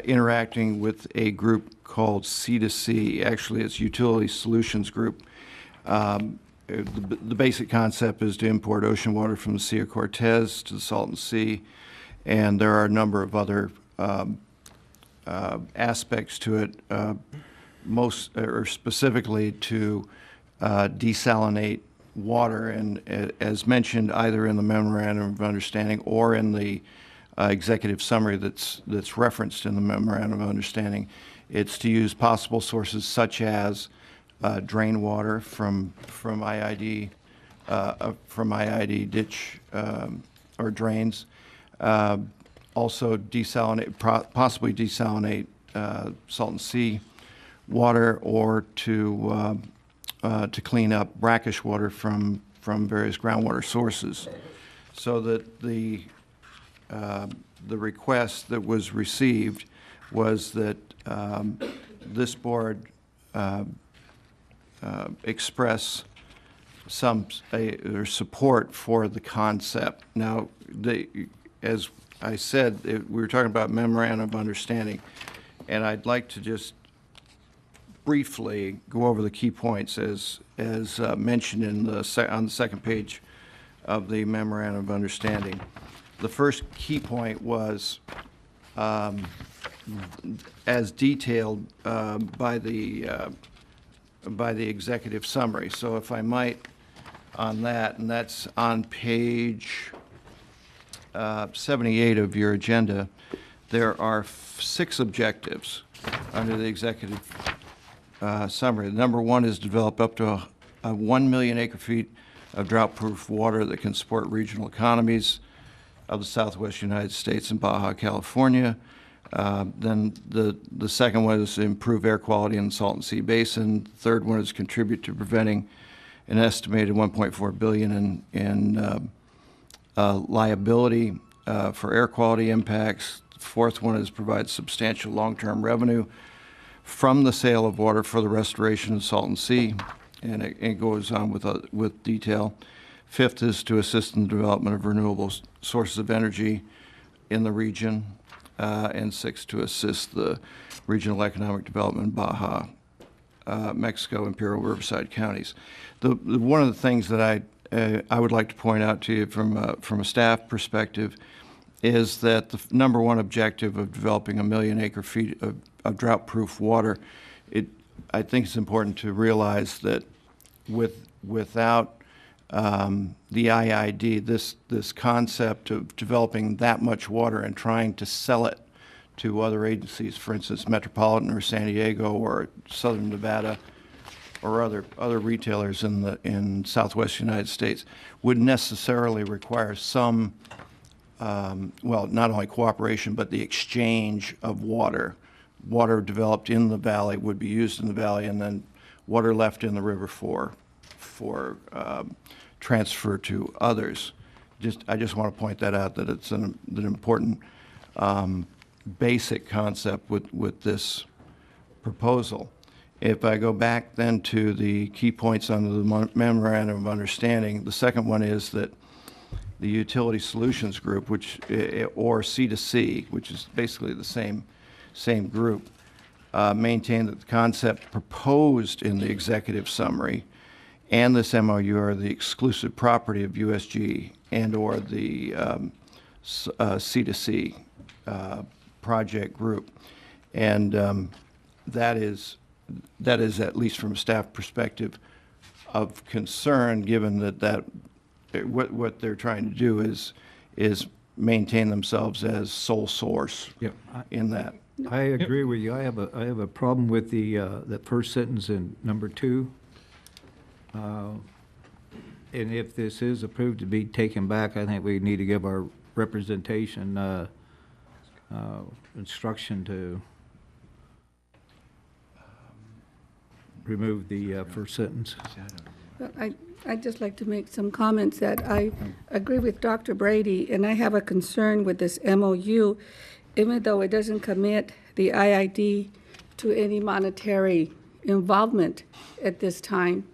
interacting with a group called C2C. Actually, it's Utility Solutions Group. The basic concept is to import ocean water from the Sea of Cortez to the Salton Sea, and there are a number of other aspects to it, most or specifically to desalinate water, and as mentioned either in the memorandum of understanding or in the executive summary that's referenced in the memorandum of understanding, it's to use possible sources such as drain water from IID ditch or drains. Also desalinate, possibly desalinate Salton Sea water, or to clean up brackish water from various groundwater sources. So that the request that was received was that this board express some or support for the concept. Now, as I said, we were talking about memorandum of understanding, and I'd like to just briefly go over the key points as mentioned in on the second page of the memorandum of understanding. The first key point was, as detailed by the executive summary. So if I might, on that, and that's on page 78 of your agenda, there are 6 objectives under the executive summary. Number one is develop up to a 1 million acre-feet of drought-proof water that can support regional economies of the Southwest United States and Baja California. Then the second one is to improve air quality in the Salton Sea Basin. The third one is contribute to preventing an estimated $1.4 billion in liability for air quality impacts. The fourth one is provide substantial long-term revenue from the sale of water for the restoration of the Salton Sea, and it goes on with detail. Fifth is to assist in the development of renewable sources of energy in the region, and sixth, to assist the regional economic development in Baja, Mexico, Imperial, Riverside counties. One of the things that I would like to point out to you from a staff perspective is that the number one objective of developing 1 million acre-feet of drought-proof water, I think it's important to realize that without the IID, this concept of developing that much water and trying to sell it to other agencies, for instance, Metropolitan or San Diego or Southern Nevada or other retailers in Southwest United States, would necessarily require some, well, not only cooperation, but the exchange of water. Water developed in the valley would be used in the valley, and then water left in the river for transfer to others. I just want to point that out, that it's an important basic concept with this proposal. If I go back then to the key points under the Memorandum of Understanding, the second one is that the Utility Solutions Group, which, or C2C, which is basically the same group, maintain that the concept proposed in the executive summary and this MOU are the exclusive property of USG and or the C2C project group. And that is, at least from a staff perspective, of concern, given that what they're trying to do is maintain themselves as sole source in that. I agree with you. I have a problem with the first sentence in number 2. And if this is approved to be taken back, I think we need to give our representation instruction to remove the first sentence. I'd just like to make some comments that I agree with Dr. Brady, and I have a concern with this MOU, even though it doesn't commit the IID to any monetary involvement at this time.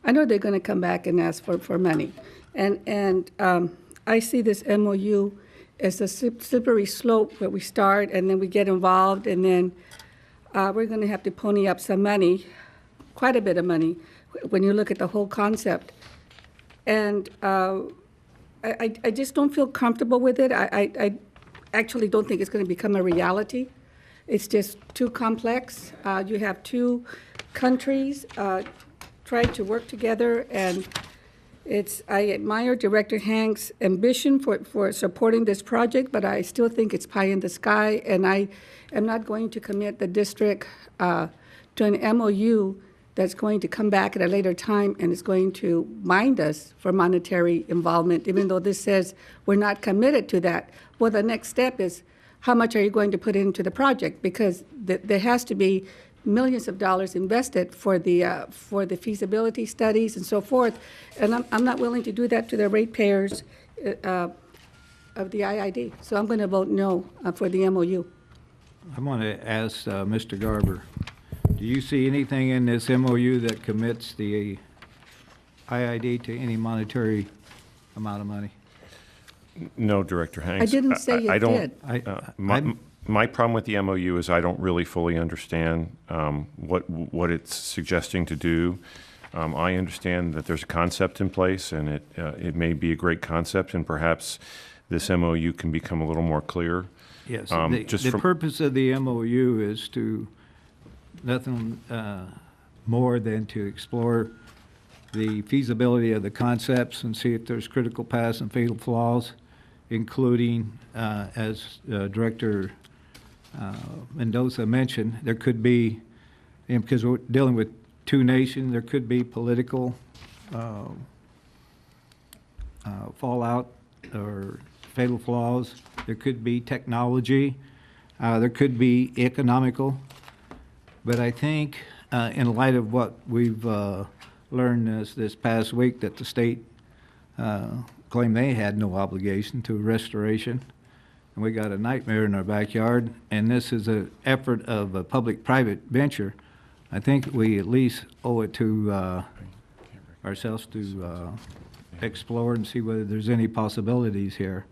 I know they're going to come back and ask for money. And I see this MOU as a slippery slope where we start and then we get involved, and then we're going to have to pony up some money, quite a bit of money, when you look at the whole concept. And I just don't feel comfortable with it. I actually don't think it's going to become a reality. It's just too complex. You have two countries trying to work together, and I admire Director Hank's ambition for supporting this project, but I still think it's pie in the sky, and I am not going to commit the district to an MOU that's going to come back at a later time and is going to bind us for monetary involvement, even though this says we're not committed to that. Well, the next step is, how much are you going to put into the project? Because there has to be millions of dollars invested for the feasibility studies and so forth, and I'm not willing to do that to the ratepayers of the IID. So I'm going to vote no for the MOU. I'm going to ask Mr. Garber, do you see anything in this MOU that commits the IID to any monetary amount of money? No, Director Hanks. I didn't say you did. My problem with the MOU is I don't really fully understand what it's suggesting to do. I understand that there's a concept in place, and it may be a great concept, and perhaps this MOU can become a little more clear. Yes. The purpose of the MOU is to nothing more than to explore the feasibility of the concepts and see if there's critical paths and fatal flaws, including, as Director Mendoza mentioned, there could be And because we're dealing with two nations, there could be political fallout or fatal flaws. There could be technology. There could be economical. But I think in light of what we've learned this past week, that the state claimed they had no obligation to restoration, and we got a nightmare in our backyard, and this is an effort of a public-private venture, I think we at least owe it to ourselves to explore and see whether there's any possibilities here.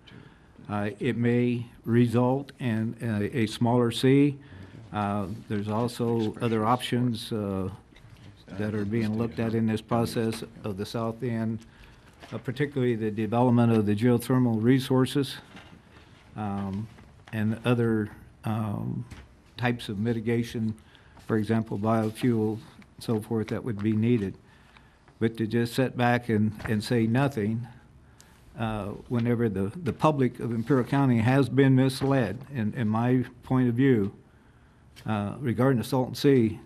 It may result in a smaller C. There's also other options that are being looked at in this process of the south end, particularly the development of the geothermal resources and other types of mitigation, for example, biofuel, so forth, that would be needed. But to just sit back and say nothing, whenever the public of Imperial County has been misled, in my point of view, regarding the Salton Sea,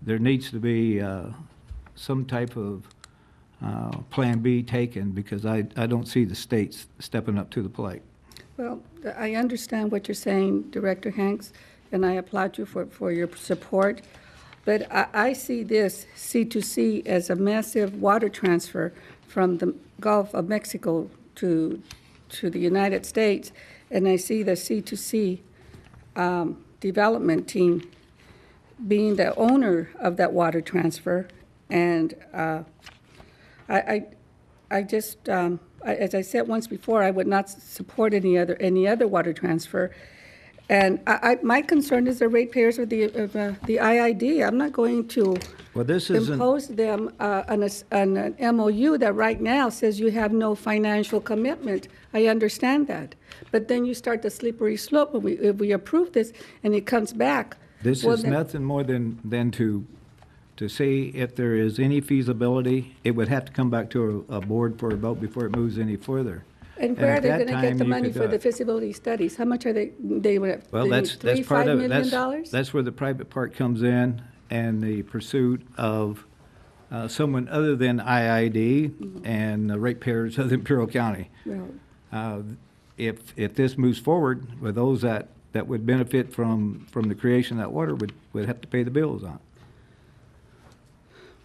there needs to be some type of Plan B taken, because I don't see the states stepping up to the plate. Well, I understand what you're saying, Director Hanks, and I applaud you for your support. But I see this C2C as a massive water transfer from the Gulf of Mexico to the United States, and I see the C2C development team being the owner of that water transfer, and I just, as I said once before, I would not support any other water transfer. And my concern is the ratepayers of the IID. I'm not going to impose them on an MOU that right now says you have no financial commitment. I understand that. But then you start the slippery slope if we approve this and it comes back. This is nothing more than to see if there is any feasibility. It would have to come back to a board for a vote before it moves any further. And where are they going to get the money for the feasibility studies? How much are they would have? Well, that's part of it. That's where the private part comes in, and the pursuit of someone other than IID and the ratepayers of Imperial County. Well, If this moves forward, with those that would benefit from the creation of that water would have to pay the bills on it.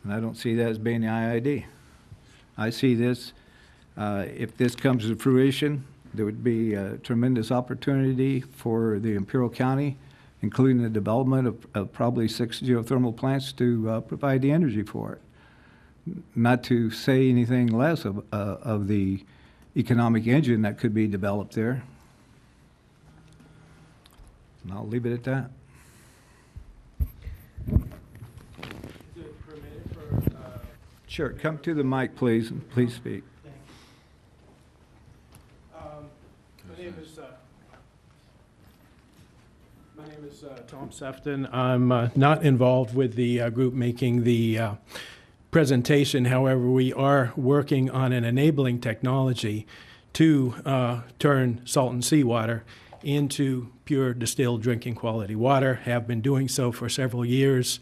And I don't see that as being the IID. I see this, if this comes to fruition, there would be a tremendous opportunity for the Imperial County, including the development of probably 6 geothermal plants to provide the energy for it. Not to say anything less of the economic engine that could be developed there. And I'll leave it at that. Sure, come to the mic, please, and please speak. My name is Tom Sefton. I'm not involved with the group making the presentation. However, we are working on an enabling technology to turn Salton seawater into pure distilled drinking quality water. Have been doing so for several years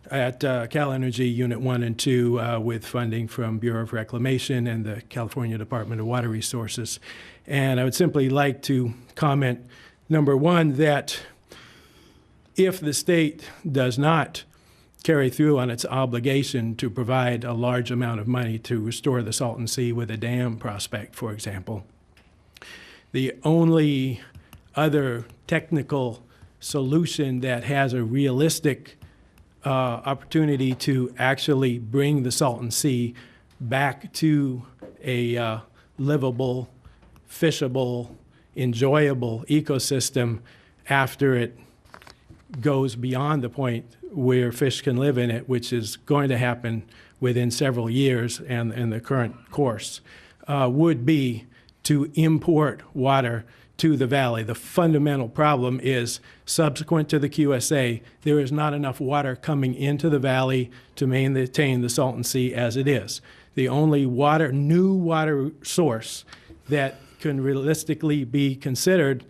at Cal Energy Unit 1 and 2 with funding from Bureau of Reclamation and the California Department of Water Resources. And I would simply like to comment, number one, that if the state does not carry through on its obligation to provide a large amount of money to restore the Salton Sea with a dam prospect, for example, the only other technical solution that has a realistic opportunity to actually bring the Salton Sea back to a livable, fishable, enjoyable ecosystem after it goes beyond the point where fish can live in it, which is going to happen within several years and in the current course, would be to import water to the valley. The fundamental problem is, subsequent to the QSA, there is not enough water coming into the valley to maintain the Salton Sea as it is. The only new water source that can realistically be considered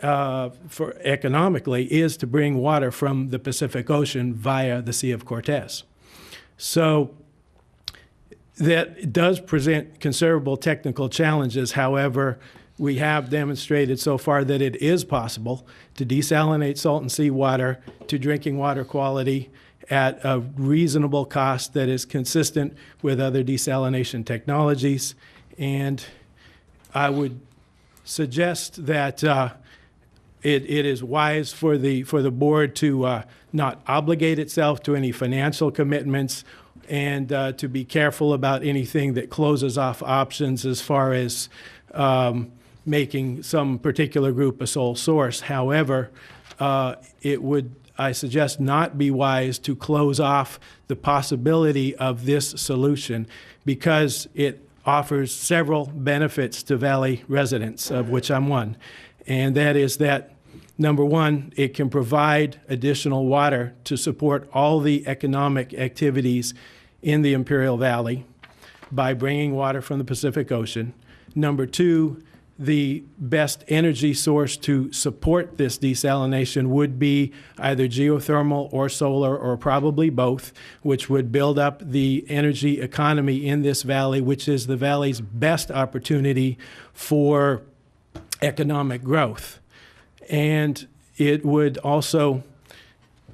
for economically is to bring water from the Pacific Ocean via the Sea of Cortez. So that does present considerable technical challenges. However, we have demonstrated so far that it is possible to desalinate salton sea water to drinking water quality at a reasonable cost that is consistent with other desalination technologies. And I would suggest that it is wise for the board to not obligate itself to any financial commitments, and to be careful about anything that closes off options as far as making some particular group a sole source. However, it would, I suggest, not be wise to close off the possibility of this solution, because it offers several benefits to Valley residents, of which I'm one. And that is that, number one, it can provide additional water to support all the economic activities in the Imperial Valley by bringing water from the Pacific Ocean. Number two, the best energy source to support this desalination would be either geothermal or solar, or probably both, which would build up the energy economy in this valley, which is the valley's best opportunity for economic growth. And it would also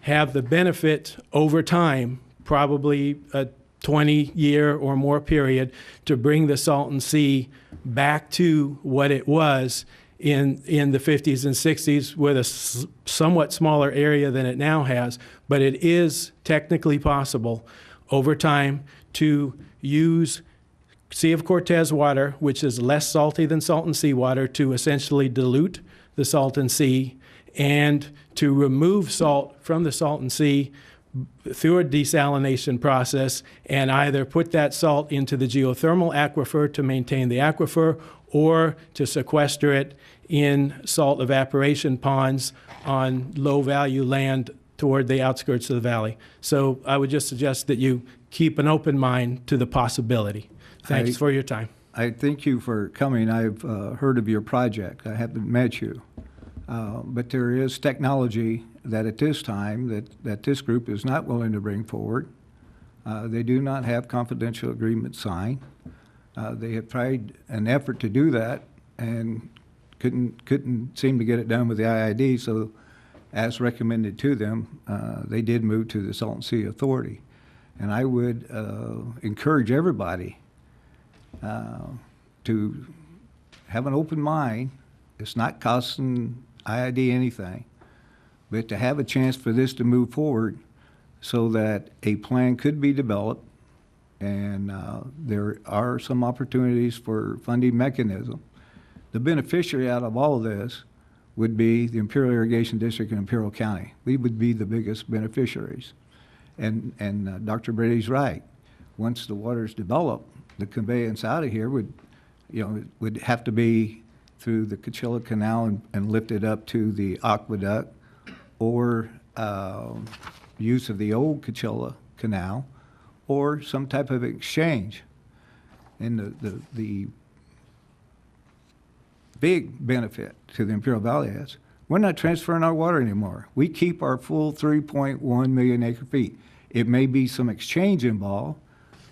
have the benefit over time, probably a 20-year or more period, to bring the Salton Sea back to what it was in the 50s and 60s, with a somewhat smaller area than it now has. But it is technically possible over time to use Sea of Cortez water, which is less salty than Salton Sea water, to essentially dilute the Salton Sea and to remove salt from the Salton Sea through a desalination process, and either put that salt into the geothermal aquifer to maintain the aquifer, or to sequester it in salt evaporation ponds on low-value land toward the outskirts of the valley. So I would just suggest that you keep an open mind to the possibility. Thanks for your time. I thank you for coming. I've heard of your project. I haven't met you. But there is technology that at this time that this group is not willing to bring forward. They do not have confidential agreements signed. They have tried an effort to do that and couldn't seem to get it done with the IID, so as recommended to them, they did move to the Salton Sea Authority. And I would encourage everybody to have an open mind. It's not costing IID anything, but to have a chance for this to move forward so that a plan could be developed, and there are some opportunities for funding mechanism. The beneficiary out of all of this would be the Imperial Irrigation District and Imperial County. We would be the biggest beneficiaries. And Dr. Brady's right. Once the water's developed, the conveyance out of here would have to be through the Coachella Canal and lifted up to the aqueduct, or use of the old Coachella Canal, or some type of exchange. And the big benefit to the Imperial Valley is we're not transferring our water anymore. We keep our full 3.1 million acre feet. It may be some exchange involved,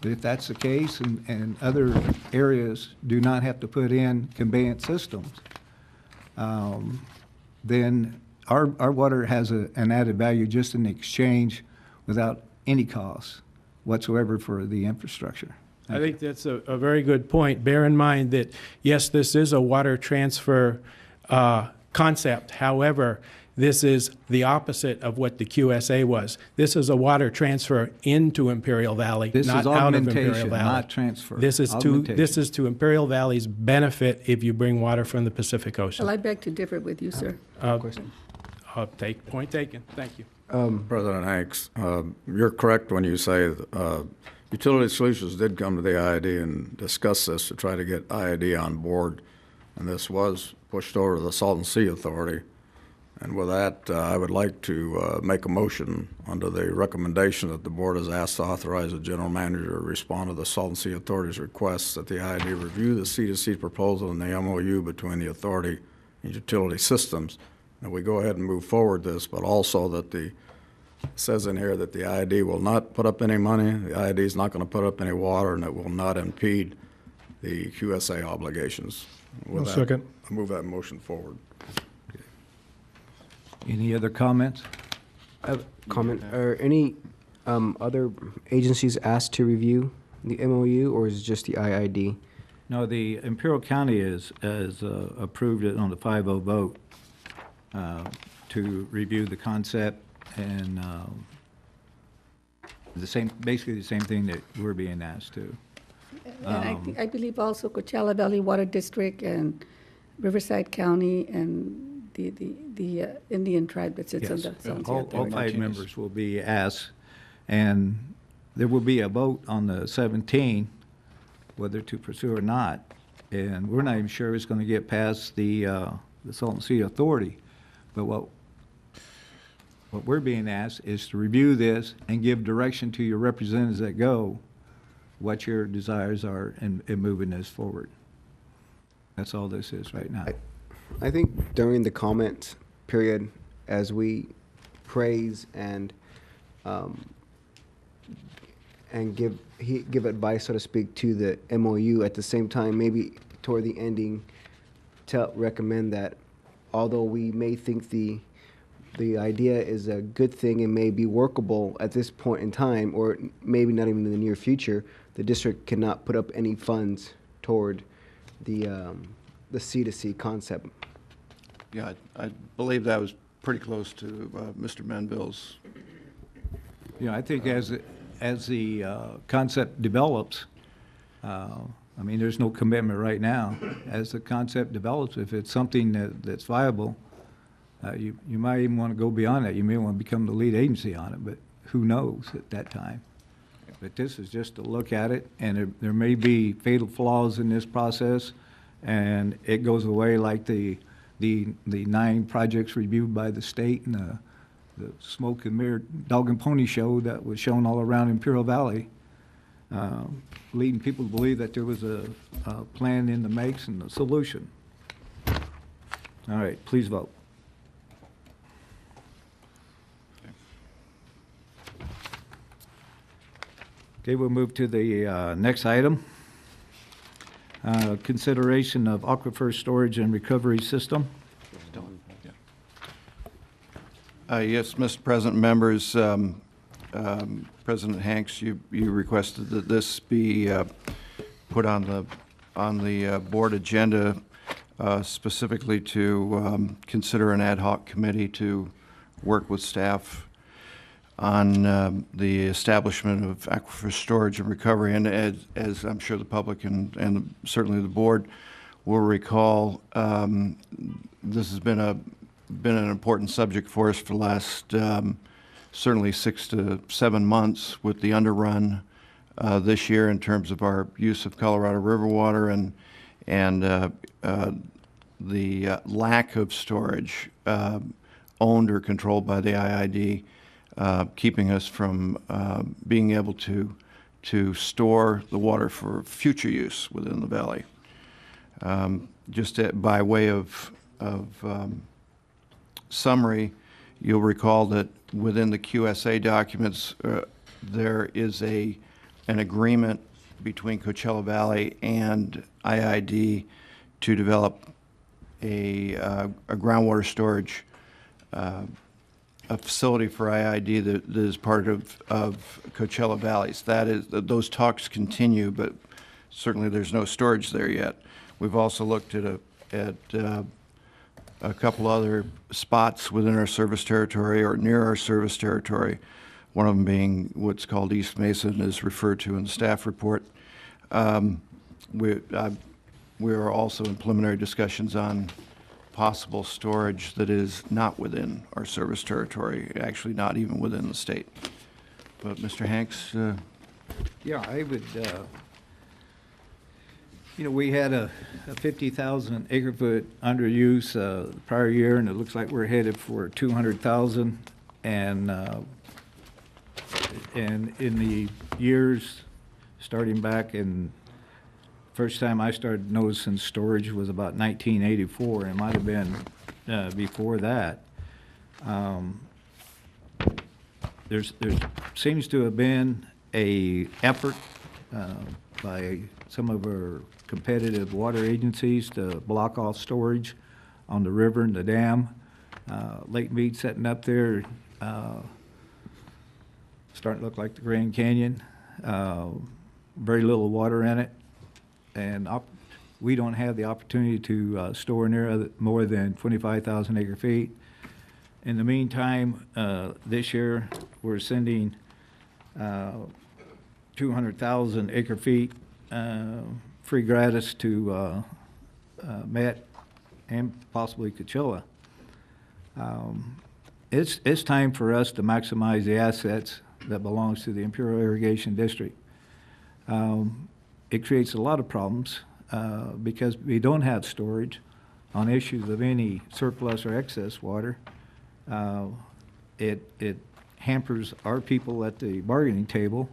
but if that's the case and other areas do not have to put in conveyance systems, then our water has an added value just in exchange without any cost whatsoever for the infrastructure. I think that's a very good point. Bear in mind that, yes, this is a water transfer concept. However, this is the opposite of what the QSA was. This is a water transfer into Imperial Valley, This not is out of Imperial augmentation, Valley. not transfer. This is to Imperial Valley's benefit if you bring water from the Pacific Ocean. Well, I beg to differ with you, sir. Point taken. Thank you. President Hanks, you're correct when you say Utility Solutions did come to the IID and discuss this to try to get IID on board, and this was pushed over to the Salton Sea Authority. And with that, I would like to make a motion under the recommendation that the board is asked to authorize the general manager to respond to the Salton Sea Authority's request that the IID review the C2C proposal and the MOU between the authority and utility systems, that we go ahead and move forward this, but also that it says in here that the IID will not put up any money, the IID is not going to put up any water, and it will not impede the QSA obligations. With that, second. I move that motion forward. Any other comments? Comment, are any other agencies asked to review the MOU, or is it just the IID? No, the Imperial County has approved it on the 5-0 vote to review the concept and basically the same thing that we're being asked to. And I believe also Coachella Valley Water District and Riverside County and the Indian tribe that sits on Yes, the Sound all 5 members will be asked, and there will be a vote on the 17th whether to pursue or not. And we're not even sure it's going to get past the Salton Sea Authority. But what we're being asked is to review this and give direction to your representatives that go what your desires are in moving this forward. That's all this is right now. I think during the comment period, as we praise and give advice, so to speak, to the MOU, at the same time, maybe toward the ending, recommend that although we may think the idea is a good thing and may be workable at this point in time, or maybe not even in the near future, the district cannot put up any funds toward the C2C concept. Yeah, I believe that was pretty close to Mr. Menville's. I think as the concept develops, I mean, there's no commitment right now. As the concept develops, if it's something that's viable, you might even want to go beyond that. You may want to become the lead agency on it, but who knows at that time. But this is just to look at it, and there may be fatal flaws in this process, and it goes away like the 9 projects reviewed by the state and the smoke and mirror dog and pony show that was shown all around Imperial Valley, leading people to believe that there was a plan in the makes and a solution. All right, please vote. Okay, we'll move to the next item. Consideration of aquifer storage and recovery system. Yes, Mr. President, members, President Hanks, you requested that this be put on the board agenda specifically to consider an ad hoc committee to work with staff on the establishment of aquifer storage and recovery. And as I'm sure the public and certainly the board will recall, this has been an important subject for us for the last certainly 6 to 7 months, with the underrun this year in terms of our use of Colorado River water and the lack of storage owned or controlled by the IID, keeping us from being able to store the water for future use within the valley. Just by way of summary, you'll recall that within the QSA documents, there is an agreement between Coachella Valley and IID to develop a groundwater storage a facility for IID that is part of Coachella Valley's. Those talks continue, but certainly there's no storage there yet. We've also looked at a couple other spots within our service territory or near our service territory, one of them being what's called East Mason, is referred to in the staff report. We are also in preliminary discussions on possible storage that is not within our service territory, actually not even within the state. But Mr. Hanks? Yeah, I would, we had a 50,000 acre foot under use the prior year, and it looks like we're headed for 200,000. And in the years starting back in first time I started noticing storage was about 1984, and it might have been before that. There's seems to have been a effort by some of our competitive water agencies to block off storage on the river and the dam. Lake Mead setting up there, starting to look like the Grand Canyon. Very little water in it, and we don't have the opportunity to store near more than 25,000 acre feet. In the meantime, this year we're sending 200,000 acre feet free gratis to Met and possibly Coachella. It's time for us to maximize the assets that belongs to the Imperial Irrigation District. It creates a lot of problems because we don't have storage on issues of any surplus or excess water. It hampers our people at the bargaining table.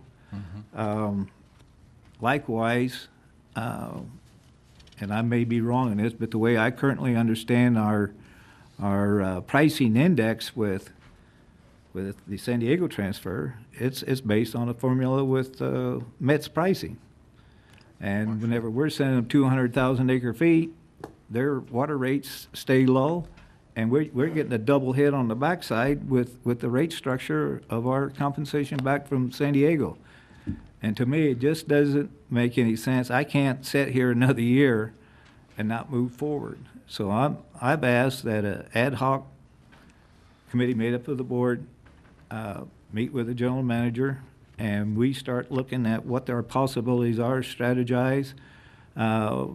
Likewise, and I may be wrong in this, but the way I currently understand our pricing index with the San Diego transfer, it's based on a formula with Met's pricing. And whenever we're sending them 200,000 acre feet, their water rates stay low, and we're getting a double hit on the backside with the rate structure of our compensation back from San Diego. And to me, it just doesn't make any sense. I can't sit here another year and not move forward. So I've asked that an ad hoc committee made up of the board meet with the general manager, and we start looking at what our possibilities are, strategize,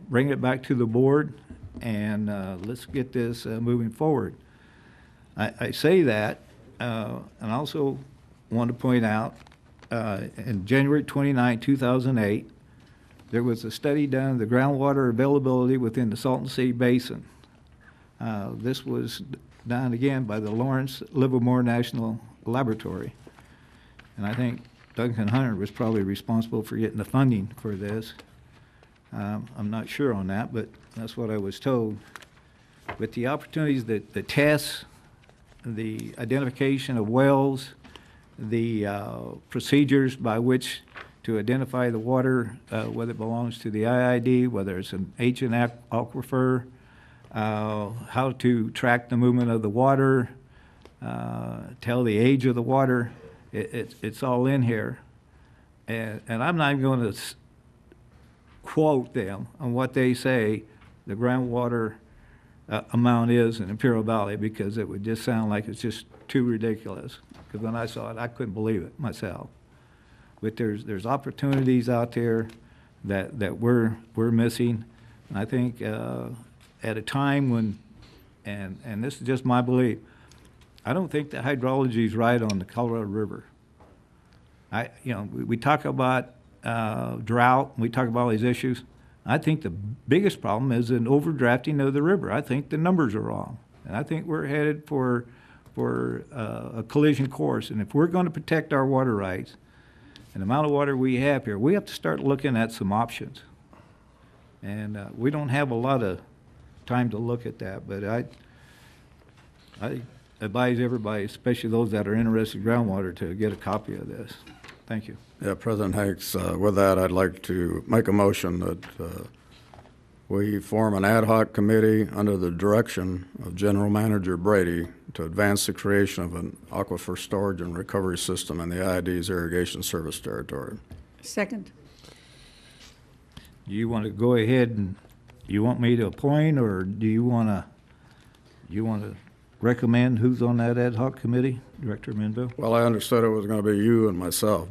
bring it back to the board, and let's get this moving forward. I say that, and I also want to point out, in January 29, 2008, there was a study done of the groundwater availability within the Salton Sea Basin. This was done again by the Lawrence Livermore National Laboratory. And I think Duncan Hunter was probably responsible for getting the funding for this. I'm not sure on that, but that's what I was told. With the opportunities, the tests, the identification of wells, the procedures by which to identify the water, whether it belongs to the IID, whether it's an ancient aquifer, how to track the movement of the water, tell the age of the water, it's all in here. And I'm not even going to quote them on what they say the groundwater amount is in Imperial Valley, because it would just sound like it's just too ridiculous. Because when I saw it, I couldn't believe it myself. But there's opportunities out there that we're missing. And I think at a time when, and this is just my belief, I don't think the hydrology is right on the Colorado River. We talk about drought, we talk about all these issues. I think the biggest problem is an overdrafting of the river. I think the numbers are wrong. And I think we're headed for a collision course. And if we're going to protect our water rights and the amount of water we have here, we have to start looking at some options. And we don't have a lot of time to look at that, but I advise everybody, especially those that are interested in groundwater, to get a copy of this. Thank you. Yeah, President Hanks, with that, I'd like to make a motion that we form an ad hoc committee under the direction of General Manager Brady to advance the creation of an aquifer storage and recovery system in the IID's irrigation service territory. Second. You want to go ahead and you want me to appoint, or do you want to recommend who's on that ad hoc committee, Director Minville? Well, I understood it was going to be you and myself.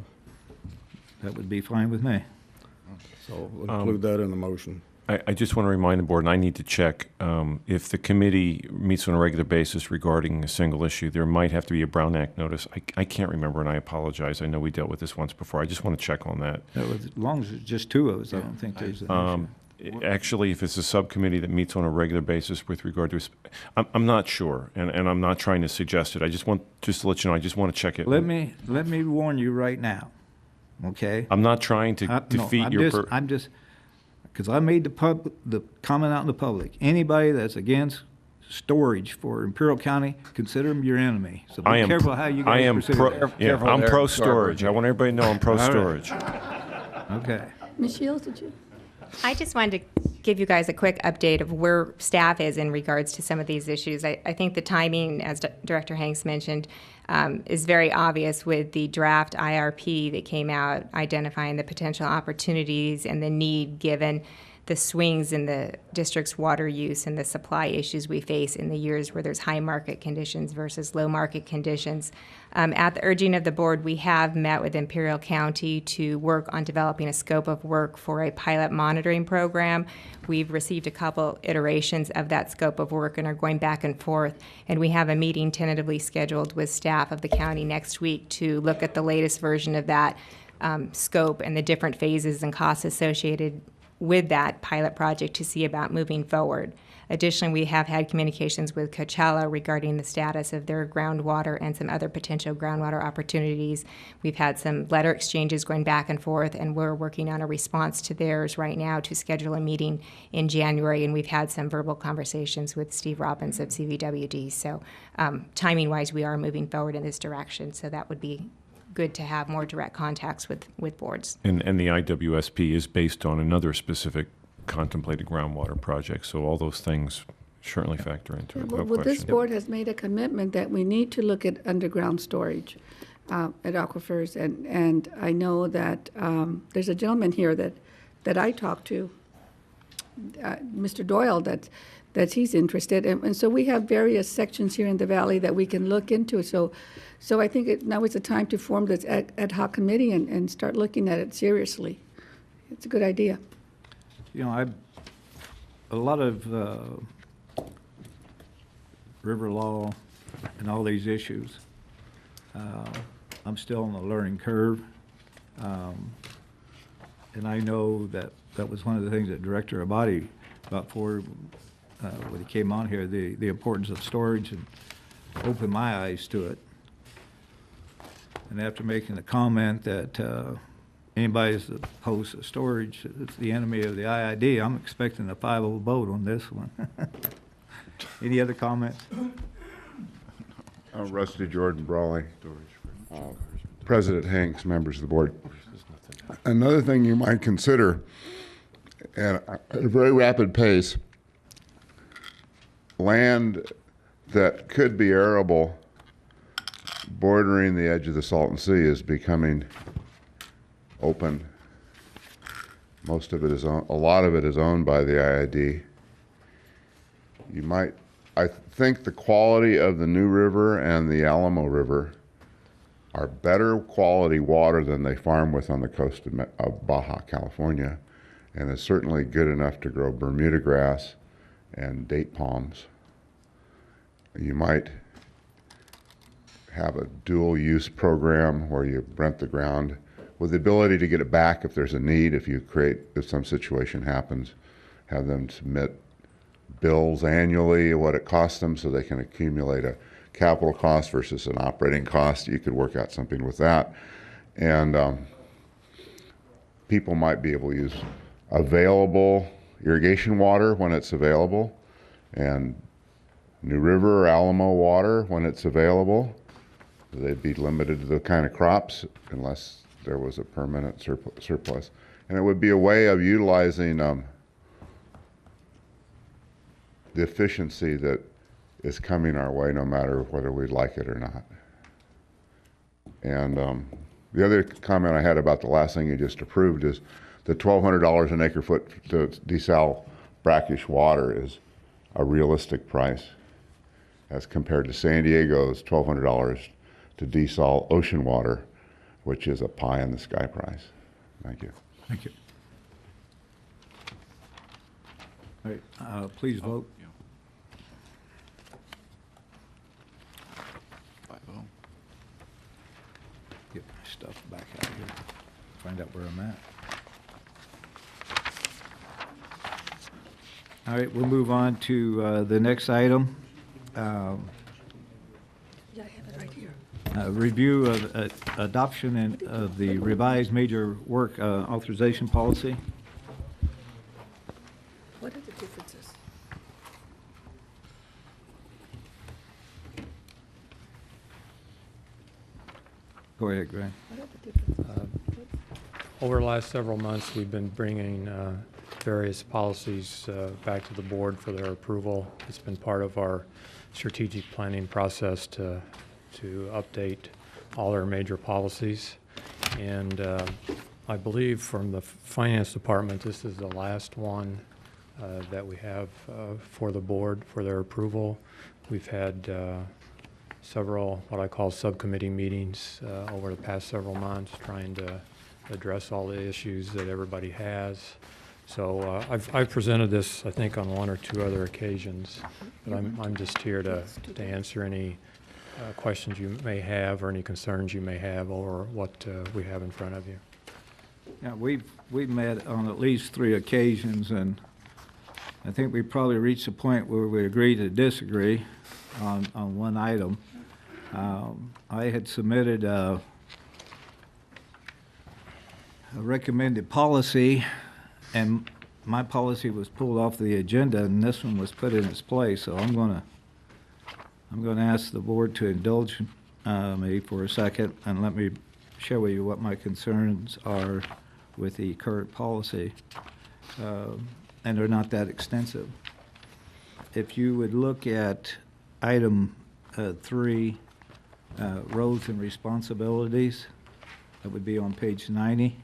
That would be fine with me. So we'll include that in the motion. I just want to remind the board, and I need to check, if the committee meets on a regular basis regarding a single issue, there might have to be a Brown Act notice. I can't remember, and I apologize. I know we dealt with this once before. I just want to check on that. As long as it's just two of us, I don't think there's an issue. Actually, if it's a subcommittee that meets on a regular basis with regard to, I'm not sure, and I'm not trying to suggest it. Just to let you know, I just want to check it. Let me warn you right now, okay? I'm not trying to defeat your. I'm just because I made the comment out in the public, anybody that's against storage for Imperial County, consider them your enemy. So be careful how you guys pursue that. I'm pro storage. I want everybody to know I'm pro storage. Okay. Ms. Shields, did you? I just wanted to give you guys a quick update of where staff is in regards to some of these issues. I think the timing, as Director Hanks mentioned, is very obvious with the draft IRP that came out identifying the potential opportunities and the need given the swings in the district's water use and the supply issues we face in the years where there's high market conditions versus low market conditions. At the urging of the board, we have met with Imperial County to work on developing a scope of work for a pilot monitoring program. We've received a couple iterations of that scope of work and are going back and forth. And we have a meeting tentatively scheduled with staff of the county next week to look at the latest version of that scope and the different phases and costs associated with that pilot project to see about moving forward. Additionally, we have had communications with Coachella regarding the status of their groundwater and some other potential groundwater opportunities. We've had some letter exchanges going back and forth, and we're working on a response to theirs right now to schedule a meeting in January, and we've had some verbal conversations with Steve Robbins of CVWD. So timing-wise, we are moving forward in this direction, so that would be good to have more direct contacts with boards. And the IWSP is based on another specific contemplated groundwater project, so all those things certainly factor into it. No Well, this question. board has made a commitment that we need to look at underground storage at aquifers, and I know that there's a gentleman here that I talked to, Mr. Doyle, that he's interested, and so we have various sections here in the valley that we can look into. So I think now is the time to form this ad hoc committee and start looking at it seriously. It's a good idea. You know, a lot of river law and all these issues, I'm still on the learning curve. And I know that was one of the things that Director Abadi brought forward when he came on here, the importance of storage, and opened my eyes to it. And after making the comment that anybody that's opposed to storage is the enemy of the IID, I'm expecting a 5-0 vote on this one. Any other comments? Rusty Jordan Brawley, President Hanks, members of the board. Another thing you might consider, at a very rapid pace, land that could be arable bordering the edge of the Salton Sea is becoming open. Most of it is a lot of it is owned by the IID. I think the quality of the New River and the Alamo River are better quality water than they farm with on the coast of Baja California, and is certainly good enough to grow Bermuda grass and date palms. You might have a dual use program where you rent the ground with the ability to get it back if there's a need, if some situation happens, have them submit bills annually, what it costs them, so they can accumulate a capital cost versus an operating cost. You could work out something with that. And people might be able to use available irrigation water when it's available, and New River or Alamo water when it's available. They'd be limited to the kind of crops unless there was a permanent surplus. And it would be a way of utilizing the efficiency that is coming our way, no matter whether we like it or not. And the other comment I had about the last thing you just approved is the $1,200 an acre foot to desal brackish water is a realistic price as compared to San Diego's $1,200 to desal ocean water, which is a pie in the sky price. Thank you. Thank you. All right, please vote. 5-0. Get my stuff back out here. Find out where I'm at. All right, we'll move on to the next item. Yeah, I have it right here. Review of adoption of the revised major work authorization policy. Go ahead, Greg. Over the last several months, we've been bringing various policies back to the board for their approval. It's been part of our strategic planning process to update all our major policies. And I believe from the finance department, this is the last one that we have for the board for their approval. We've had several what I call subcommittee meetings over the past several months trying to address all the issues that everybody has. So I've presented this, I think, on one or two other occasions, but I'm just here to answer any questions you may have or any concerns you may have over what we have in front of you. Yeah, we've met on at least 3 occasions, and I think we probably reached a point where we agree to disagree on one item. I had submitted a recommended policy, and my policy was pulled off the agenda, and this one was put in its place. So I'm going to ask the board to indulge me for a second and let me share with you what my concerns are with the current policy, and they're not that extensive. If you would look at item 3, roles and responsibilities, that would be on page 90.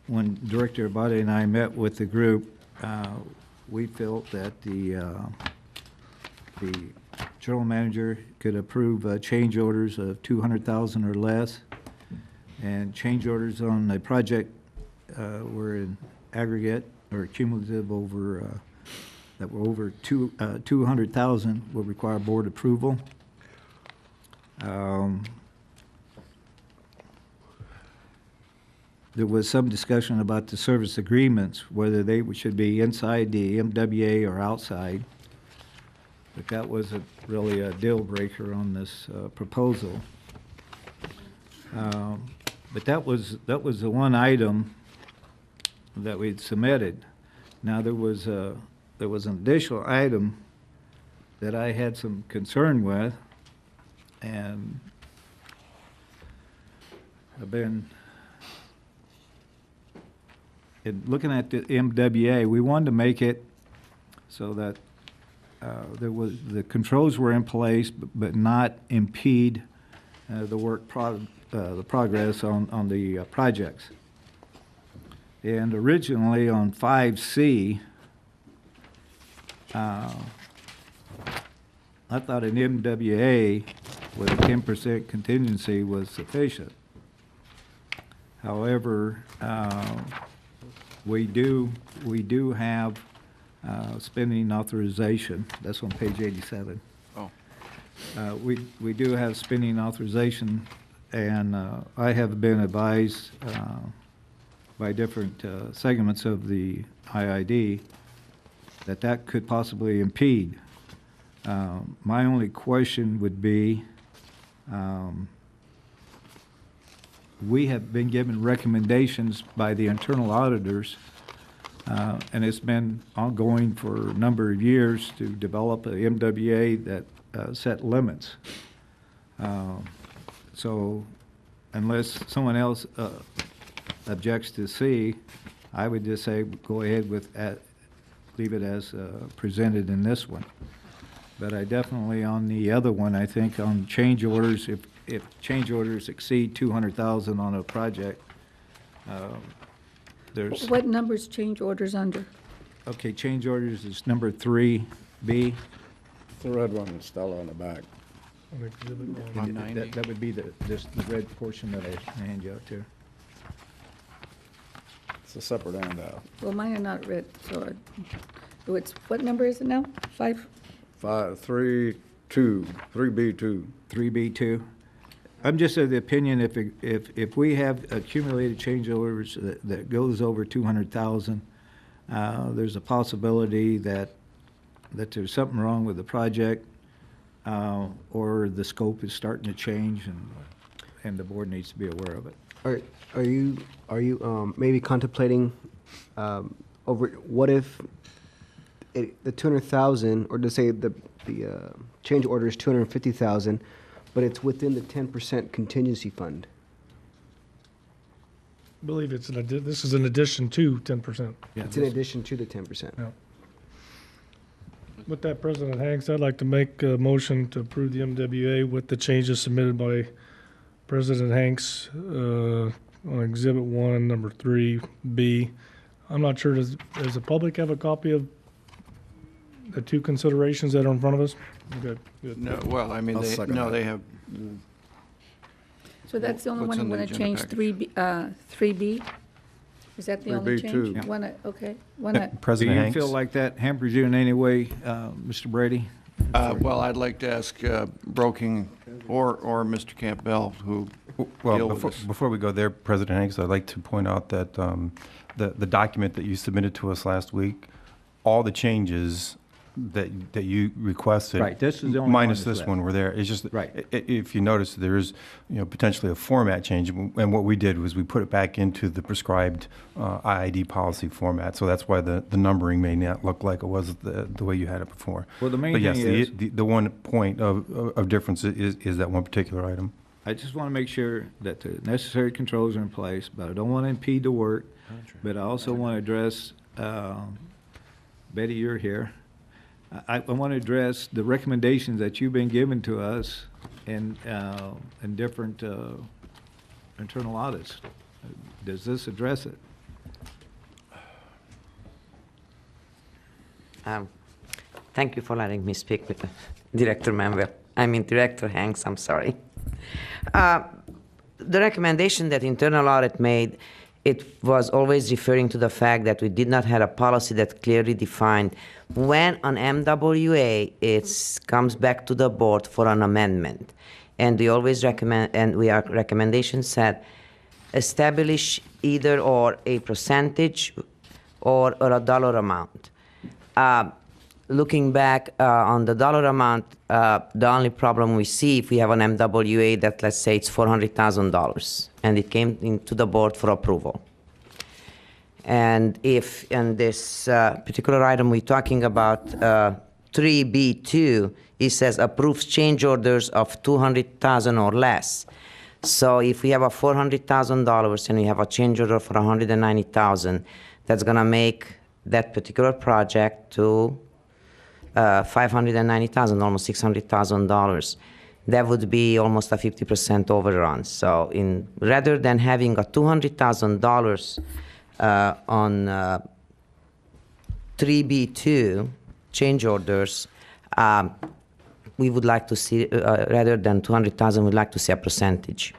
When Director Abate and I met with the group, we felt that the general manager could approve change orders of $200,000 or less, and change orders on a project were in aggregate or cumulative over that were over 200,000 will require board approval. There was some discussion about the service agreements, whether they should be inside the MWA or outside, but that wasn't really a deal breaker on this proposal. But that was the one item that we'd submitted. Now there was an additional item that I had some concern with, and I've been looking at the MWA. We wanted to make it so that the controls were in place, but not impede the progress on the projects. And originally on 5C, I thought an MWA with a 10% contingency was sufficient. However, we do have spending authorization. That's on page 87. Oh. We do have spending authorization, and I have been advised by different segments of the IID that could possibly impede. My only question would be, we have been given recommendations by the internal auditors, and it's been ongoing for a number of years to develop a MWA that set limits. So unless someone else objects to C, I would just say go ahead with leave it as presented in this one. But I definitely, on the other one, I think on change orders, if change orders exceed 200,000 on a project, there's... What number's change orders under? Okay, change orders is number 3B. The red one is still on the back. That would be the red portion that I hand you out there. It's a separate handout. Well, mine are not red, so it's, what number is it now? 5? 3B2. 3B2. I'm just of the opinion if we have accumulated change orders that goes over 200,000, there's a possibility that there's something wrong with the project, or the scope is starting to change, and the board needs to be aware of it. Are you maybe contemplating over what if the 200,000, or to say the change order is 250,000, but it's within the 10% contingency fund. I believe this is in addition to 10%. It's in addition to the 10%. Yeah. With that, President Hanks, I'd like to make a motion to approve the MWA with the changes submitted by President Hanks on Exhibit 1, number 3B. I'm not sure, does the public have a copy of the two considerations that are in front of us? Okay, good. No, well, I mean, they have. So that's the only What's one you in the want to agenda change, package? 3B? Is that the only 3B change? too. Yeah. Okay, wanna, Do President you Hanks? feel like that hampers you in any way, Mr. Brady? Well, I'd like to ask Broking or Mr. Campbell, who Well, deal with this. before we go there, President Hanks, I'd like to point out that the document that you submitted to us last week, all the changes that you requested. Right, this is the only one minus that's this left. one were there. It's just, Right. If you notice, there is, potentially a format change. And what we did was we put it back into the prescribed IID policy format. So that's why the numbering may not look like it was the way you had it before. Well, the main But yes, thing is, the one point of difference is that one particular item. I just want to make sure that the necessary controls are in place, but I don't want to impede the work. But I also want to address, Betty, you're here. I want to address the recommendations that you've been given to us in different internal audits. Does this address it? Thank you for letting me speak with Director Director Hanks, I'm sorry. The recommendation that internal audit made, it was always referring to the fact that we did not have a policy that clearly defined when an MWA comes back to the board for an amendment. And we always recommend, and our recommendation said, establish either or a percentage or a dollar amount. Looking back on the dollar amount, the only problem we see if we have an MWA that, let's say, it's $400,000, and it came into the board for approval. And if in this particular item we're talking about 3B2, it says approves change orders of $200,000 or less. So if we have a $400,000 and we have a change order for $190,000, that's going to make that particular project to $590,000, almost $600,000. That would be almost a 50% overrun. So rather than having a $200,000 on 3B2 change orders, we would like to see, rather than 200,000, we'd like to see a percentage.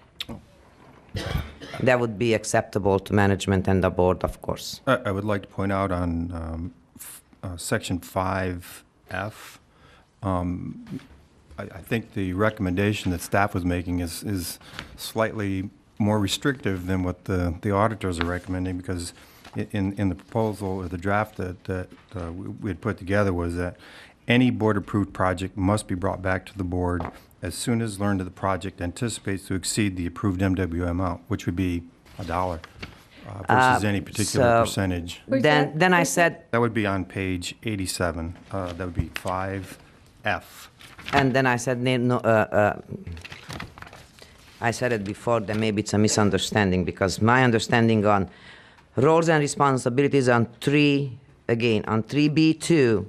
That would be acceptable to management and the board, of course. I would like to point out on Section 5F, I think the recommendation that staff was making is slightly more restrictive than what the auditors are recommending, because in the proposal or the draft that we had put together was that any board-approved project must be brought back to the board as soon as learned that the project anticipates to exceed the approved MWA amount, which would be $1 versus any particular percentage. Then I said... That would be on page 87. That would be 5F. And then I said, I said it before, that maybe it's a misunderstanding, because my understanding on roles and responsibilities on 3B2,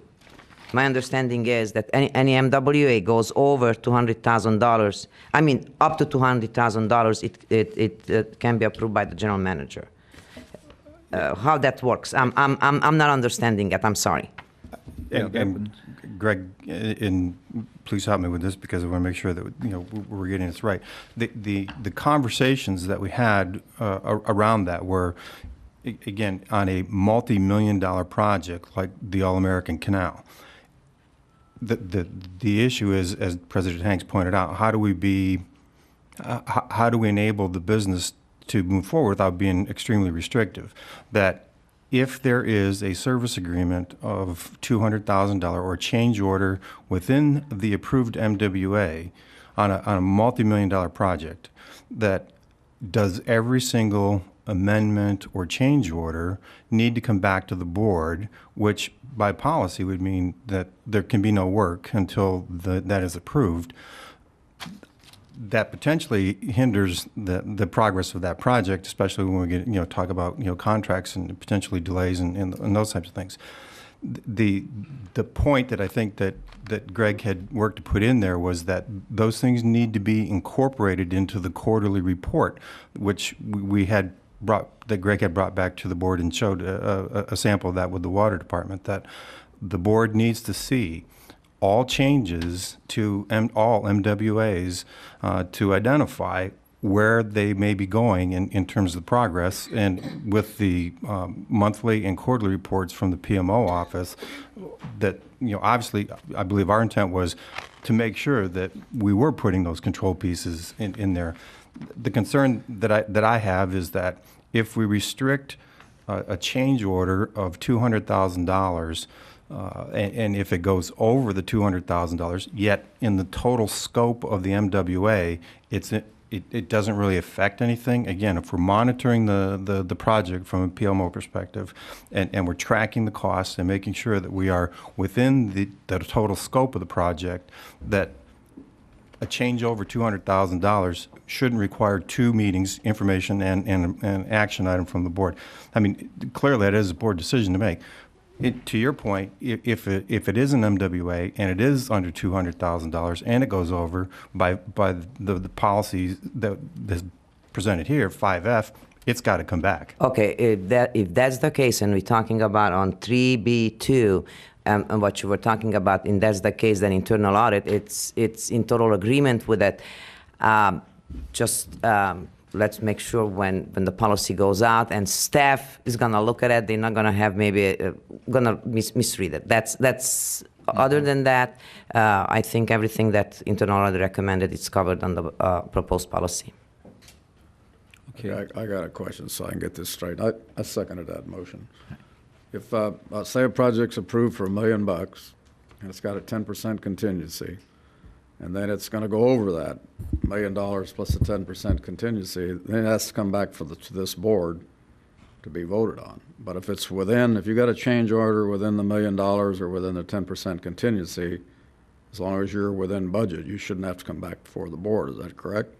my understanding is that any MWA goes over $200,000, I mean, up to $200,000, it can be approved by the general manager. How that works, I'm not understanding it, I'm sorry. And Greg, please help me with this, because I want to make sure that we're getting this right. The conversations that we had around that were, again, on a multi-million-dollar project like the All-American Canal. The issue is, as President Hanks pointed out, how do we enable the business to move forward without being extremely restrictive? That if there is a service agreement of $200,000 or a change order within the approved MWA on a multi-million-dollar project, that does every single amendment or change order need to come back to the board, which by policy would mean that there can be no work until that is approved. That potentially hinders the progress of that project, especially when we get, talk about, contracts and potentially delays and those types of things. The point that I think that Greg had worked to put in there was that those things need to be incorporated into the quarterly report, which that Greg had brought back to the board and showed a sample of that with the water department, that the board needs to see all changes to all MWAs to identify where they may be going in terms of the progress, and with the monthly and quarterly reports from the PMO office, that, obviously, I believe our intent was to make sure that we were putting those control pieces in there. The concern that I have is that if we restrict a change order of $200,000, and if it goes over the $200,000, yet in the total scope of the MWA, it doesn't really affect anything. Again, if we're monitoring the project from a PMO perspective, and we're tracking the costs and making sure that we are within the total scope of the project, that a change over $200,000 shouldn't require 2 meetings, information, and an action item from the board. I mean, clearly that is a board decision to make. To your point, if it is an MWA and it is under $200,000 and it goes over by the policies that is presented here, 5F, it's got to come back. Okay, if that's the case, and we're talking about on 3B2, and what you were talking about, and that's the case, then internal audit, it's in total agreement with that. Let's make sure when the policy goes out and staff is gonna look at it, they're not gonna have gonna misread it. That's other than that, I think everything that internal audit recommended is covered on the proposed policy. Okay, I got a question so I can get this straight. I seconded that motion. If, say a project's approved for $1 million and it's got a 10% contingency, and then it's going to go over that $1 million plus a 10% contingency, then it has to come back to this board to be voted on. But if it's if you got a change order within the $1 million or within the 10% contingency, as long as you're within budget, you shouldn't have to come back before the board. Is that correct?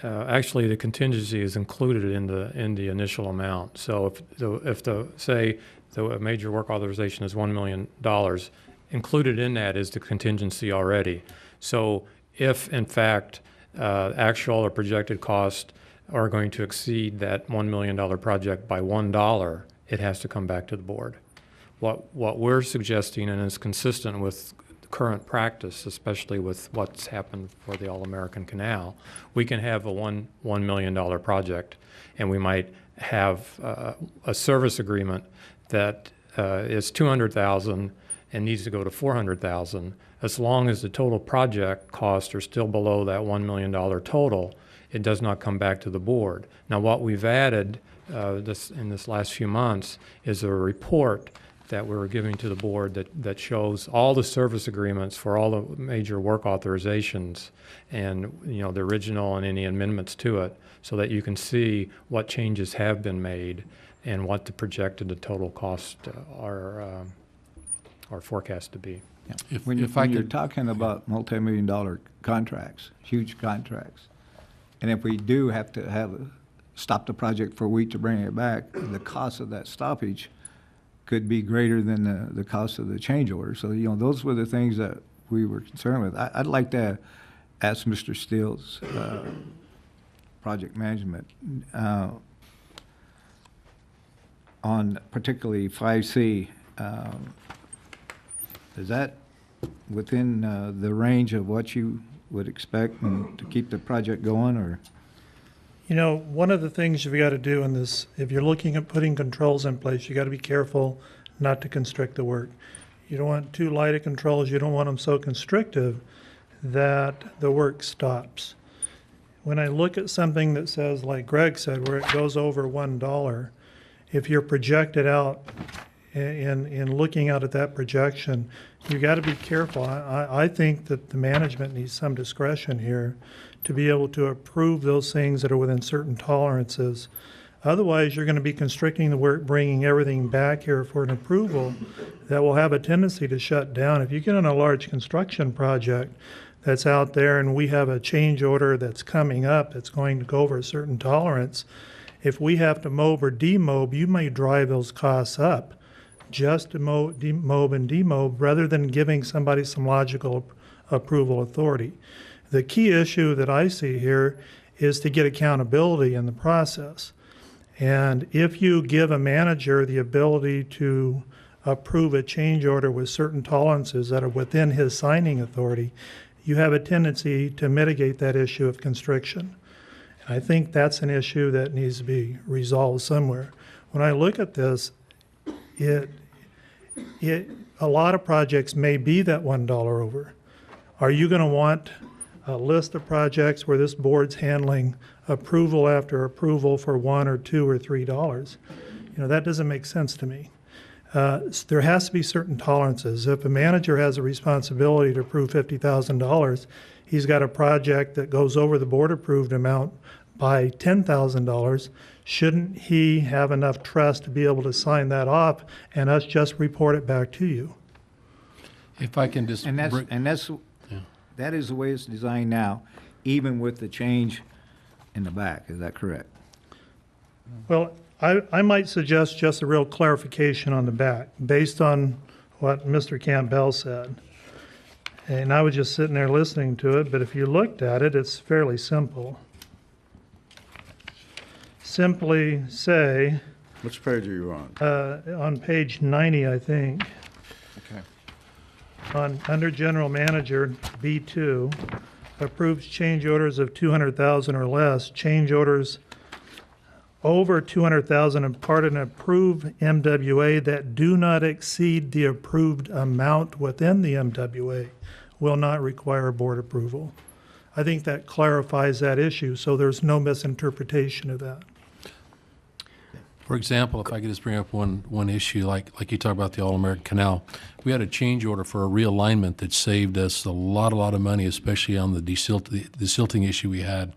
Actually, the contingency is included in the initial amount. So if the major work authorization is $1 million, included in that is the contingency already. So if, in fact, actual or projected costs are going to exceed that $1 million project by $1, it has to come back to the board. What we're suggesting, and is consistent with current practice, especially with what's happened for the All-American Canal, we can have a $1 million project, and we might have a service agreement that is $200,000 and needs to go to $400,000. As long as the total project costs are still below that $1 million total, it does not come back to the board. Now, what we've added in this last few months is a report that we're giving to the board that shows all the service agreements for all the major work authorizations, and the original and any amendments to it, so that you can see what changes have been made and what the projected total cost are forecast to be. Yeah. When you're talking about multi-million-dollar contracts, huge contracts, and if we do have to stop the project for a week to bring it back, the cost of that stoppage could be greater than the cost of the change order. So, those were the things that we were concerned with. I'd like to ask Mr. Steele's project management on particularly 5C. Is that within the range of what you would expect to keep the project going, or? One of the things you've got to do in this, if you're looking at putting controls in place, you got to be careful not to constrict the work. You don't want too light of controls. You don't want them so constrictive that the work stops. When I look at something that says, like Greg said, where it goes over $1, if you're projected out in looking out at that projection, you got to be careful. I think that the management needs some discretion here to be able to approve those things that are within certain tolerances. Otherwise, you're going to be constricting the work, bringing everything back here for an approval that will have a tendency to shut down. If you get on a large construction project that's out there and we have a change order that's coming up that's going to go over a certain tolerance, if we have to mob or demob, you may drive those costs up just to mob and demob rather than giving somebody some logical approval authority. The key issue that I see here is to get accountability in the process. And if you give a manager the ability to approve a change order with certain tolerances that are within his signing authority, you have a tendency to mitigate that issue of constriction. And I think that's an issue that needs to be resolved somewhere. When I look at this, a lot of projects may be that $1 over. Are you going to want a list of projects where this board's handling approval after approval for $1 or $2 or $3? That doesn't make sense to me. There has to be certain tolerances. If a manager has a responsibility to approve $50,000, he's got a project that goes over the board-approved amount by $10,000. Shouldn't he have enough trust to be able to sign that off and us just report it back to you? If I can just... That is the way it's designed now, even with the change in the back. Is that correct? Well, I might suggest just a real clarification on the back, based on what Mr. Campbell said. And I was just sitting there listening to it, but if you looked at it, it's fairly simple. Simply say... Which page are you on? On page 90, I think. Okay. Under General Manager, B2, approves change orders of $200,000 or less. Change orders over $200,000 and part of an approved MWA that do not exceed the approved amount within the MWA will not require board approval. I think that clarifies that issue, so there's no misinterpretation of that. For example, if I could just bring up one issue, like you talk about the All-American Canal, we had a change order for a realignment that saved us a lot of money, especially on the desilting issue we had.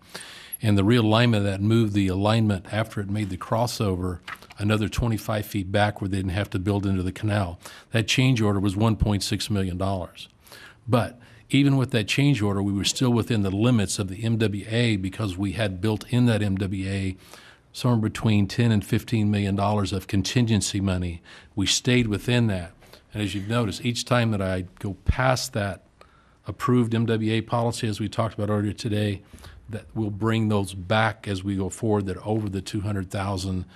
And the realignment that moved the alignment after it made the crossover another 25 feet back where they didn't have to build into the canal. That change order was $1.6 million. But even with that change order, we were still within the limits of the MWA because we had built in that MWA somewhere between $10 and $15 million of contingency money. We stayed within that. And as you've noticed, each time that I go past that approved MWA policy, as we talked about earlier today, that we'll bring those back as we go forward that over the 200,000.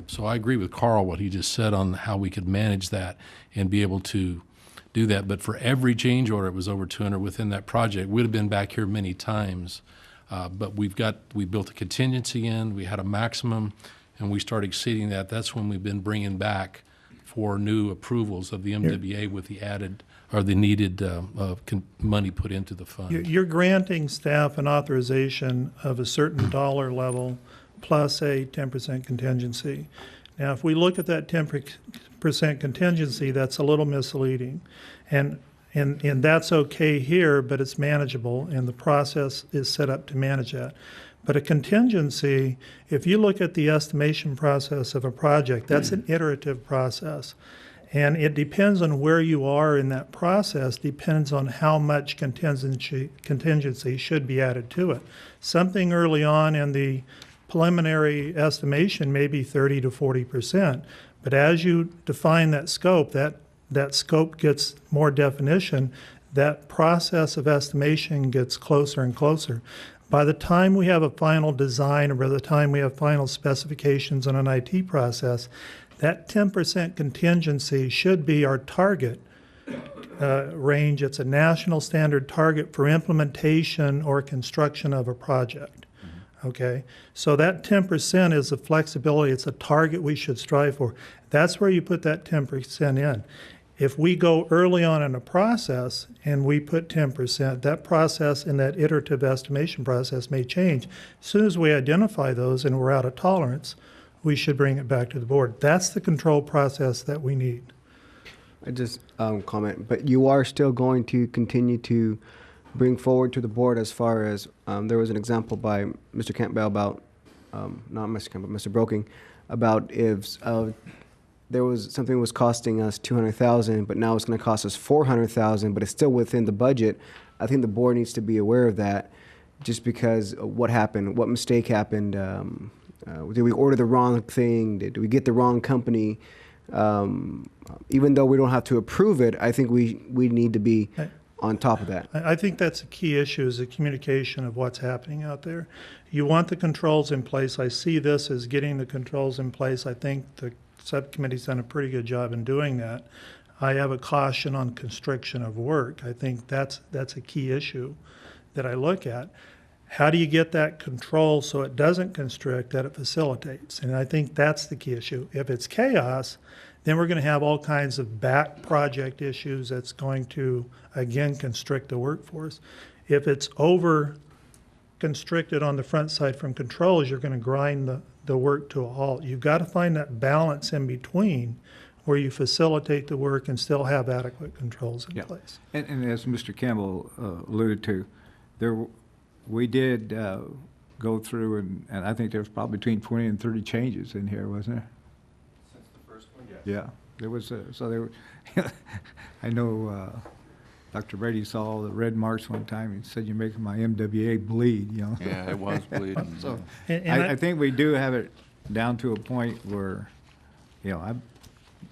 So I agree with Carl, what he just said on how we could manage that and be able to do that. But for every change order, it was over 200 within that project. We'd have been back here many times. But we built a contingency in, we had a maximum, and we started exceeding that. That's when we've been bringing back for new approvals of the MWA with the added or the needed money put into the fund. You're granting staff an authorization of a certain dollar level plus a 10% contingency. Now, if we look at that 10% contingency, that's a little misleading. And that's okay here, but it's manageable, and the process is set up to manage that. But a contingency, if you look at the estimation process of a project, that's an iterative process. And it depends on where you are in that process, depends on how much contingency should be added to it. Something early on in the preliminary estimation may be 30 to 40%. But as you define that scope, that scope gets more definition, that process of estimation gets closer and closer. By the time we have a final design or by the time we have final specifications on an IT process, that 10% contingency should be our target range. It's a national standard target for implementation or construction of a project. Okay, so that 10% is a flexibility. It's a target we should strive for. That's where you put that 10% in. If we go early on in a process and we put 10%, that process and that iterative estimation process may change. As soon as we identify those and we're out of tolerance, we should bring it back to the board. That's the control process that we need. I just comment, but you are still going to continue to bring forward to the board as far as, there was an example by Mr. Campbell about, not Mr. Campbell, Mr. Broking, about if there was something was costing us $200,000, but now it's going to cost us $400,000, but it's still within the budget. I think the board needs to be aware of that, just because what happened, what mistake happened. Did we order the wrong thing? Did we get the wrong company? Even though we don't have to approve it, I think we need to be on top of that. I think that's a key issue, is the communication of what's happening out there. You want the controls in place. I see this as getting the controls in place. I think the subcommittee's done a pretty good job in doing that. I have a caution on constriction of work. I think that's a key issue that I look at. How do you get that control so it doesn't constrict, that it facilitates? And I think that's the key issue. If it's chaos, then we're going to have all kinds of back project issues that's going to, again, constrict the workforce. If it's over constricted on the front side from controls, you're going to grind the work to a halt. You've got to find that balance in between where you facilitate the work and still have adequate controls in place. And as Mr. Campbell alluded to, we did go through, and I think there was probably between 20 and 30 changes in here, wasn't there? Since the first one, yes. Yeah, there was, so there were, I know Dr. Brady saw the red marks one time. He said, "You're making my MWA bleed," you know? Yeah, it was bleeding. So And I think we do have it down to a point where, you know,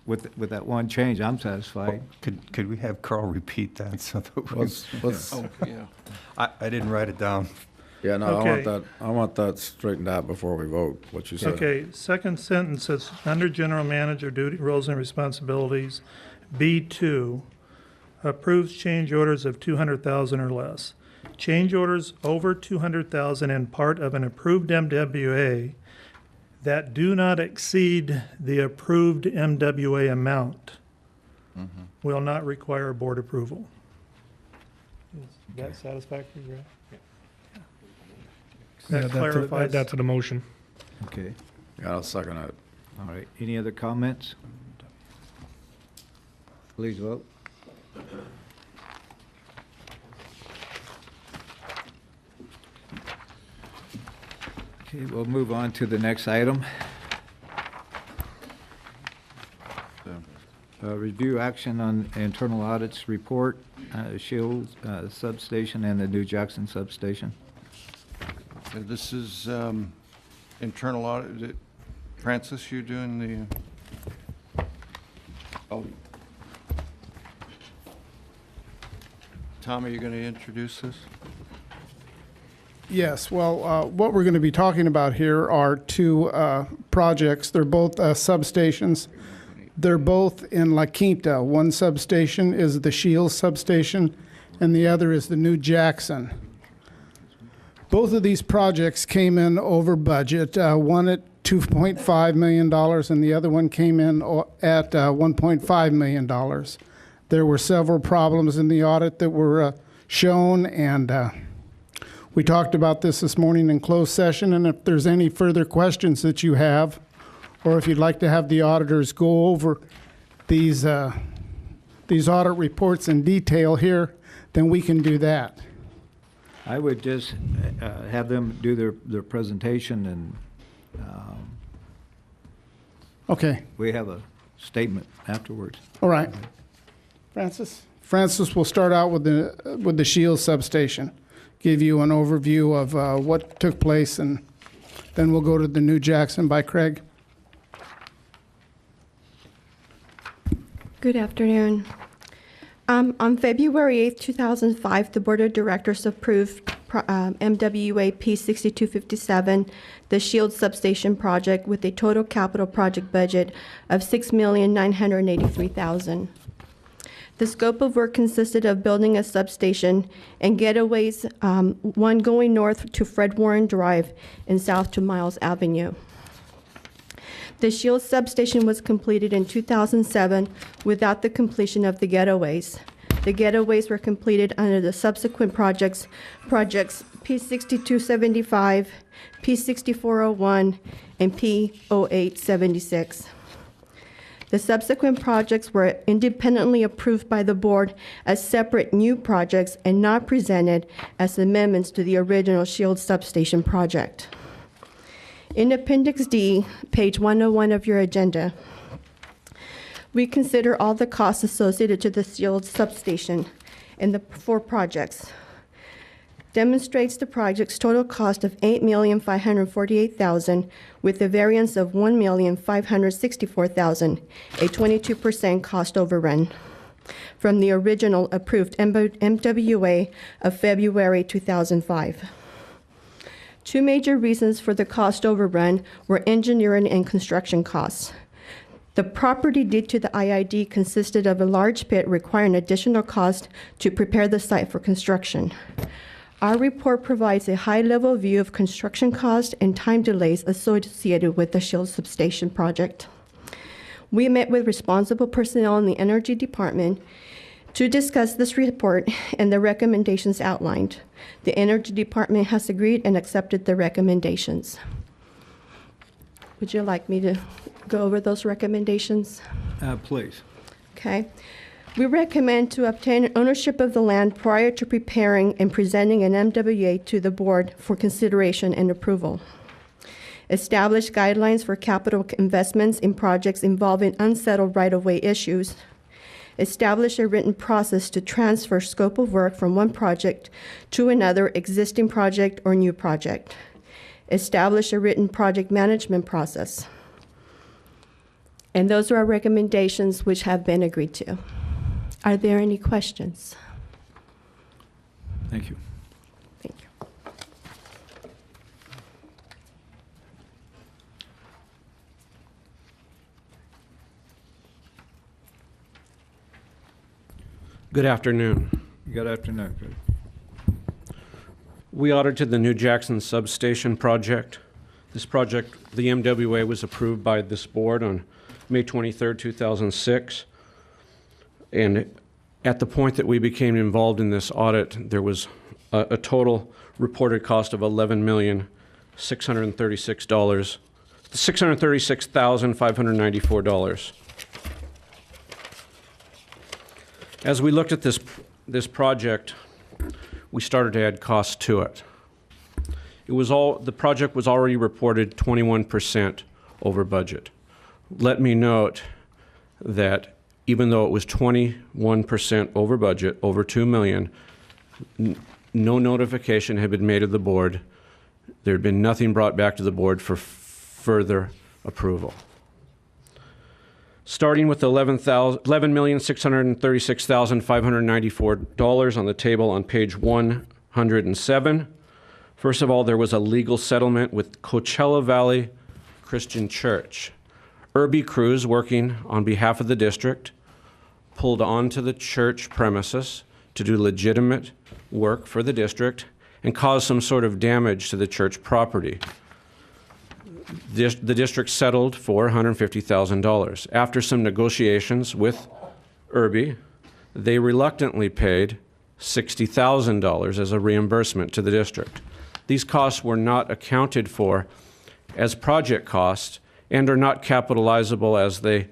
with that one change, I'm satisfied. Could we have Carl repeat that so that we... Oh, yeah. I didn't write it down. Yeah, no, Okay. I want that straightened out before we vote, what you said. Okay, second sentence says, under general manager duty, roles and responsibilities, B2, approves change orders of 200,000 or less. Change orders over 200,000 and part of an approved MWA that do not exceed the approved MWA amount will not require board approval. Is that satisfactory, Brad? That clarifies. That's the motion. Okay, Yeah, I'll second that. all right. Any other comments? Please vote. Okay, we'll move on to the next item. Review action on internal audits report, Shields substation and the New Jackson substation. This is internal audit. Francis, you doing the... Oh. Tom, are you going to introduce this? Yes, well, what we're going to be talking about here are two projects. They're both substations. They're both in La Quinta. One substation is the Shields substation, and the other is the New Jackson. Both of these projects came in over budget, one at $2.5 million, and the other one came in at $1.5 million. There were several problems in the audit that were shown, and we talked about this morning in closed session, and if there's any further questions that you have, or if you'd like to have the auditors go over these audit reports in detail here, then we can do that. I would just have them do their presentation, and Okay. we have a statement afterwards. All right. Francis? Francis will start out with the Shields substation, give you an overview of what took place, and then we'll go to the New Jackson by Craig. Good afternoon. On February 8th, 2005, the Board of Directors approved MWA P6257, the Shields substation project, with a total capital project budget of $6,983,000. The scope of work consisted of building a substation and getaways, one going north to Fred Warren Drive and south to Miles Avenue. The Shields substation was completed in 2007 without the completion of the getaways. The getaways were completed under the subsequent projects P6275, P6401, and P0876. The subsequent projects were independently approved by the board as separate new projects and not presented as amendments to the original Shield substation project. In Appendix D, page 101 of your agenda, we consider all the costs associated to the Shield substation and the 4 projects. Demonstrates the project's total cost of $8,548,000 with a variance of $1,564,000, a 22% cost overrun from the original approved MWA of February 2005. 2 major reasons for the cost overrun were engineering and construction costs. The property deed to the IID consisted of a large pit requiring additional cost to prepare the site for construction. Our report provides a high-level view of construction costs and time delays associated with the Shield substation project. We met with responsible personnel in the Energy Department to discuss this report and the recommendations outlined. The Energy Department has agreed and accepted the recommendations. Would you like me to go over those recommendations? Please. Okay. We recommend to obtain ownership of the land prior to preparing and presenting an MWA to the board for consideration and approval. Establish guidelines for capital investments in projects involving unsettled right-of-way issues. Establish a written process to transfer scope of work from one project to another existing project or new project. Establish a written project management process. And those are our recommendations which have been agreed to. Are there any questions? Thank you. Thank you. Good afternoon. Good afternoon. We audited the New Jackson Substation project. This project, the MWA, was approved by this board on May 23rd, 2006. And at the point that we became involved in this audit, there was a total reported cost of $636,594. As we looked at this project, we started to add costs to it. The project was already reported 21% over budget. Let me note that even though it was 21% over budget, over $2 million, no notification had been made of the board. There had been nothing brought back to the board for further approval. Starting with $11,636,594 on the table on page 107. First of all, there was a legal settlement with Coachella Valley Christian Church. Irby crews working on behalf of the district pulled onto the church premises to do legitimate work for the district and caused some sort of damage to the church property. The district settled for $150,000. After some negotiations with Irby, they reluctantly paid $60,000 as a reimbursement to the district. These costs were not accounted for as project costs and are not capitalizable, as they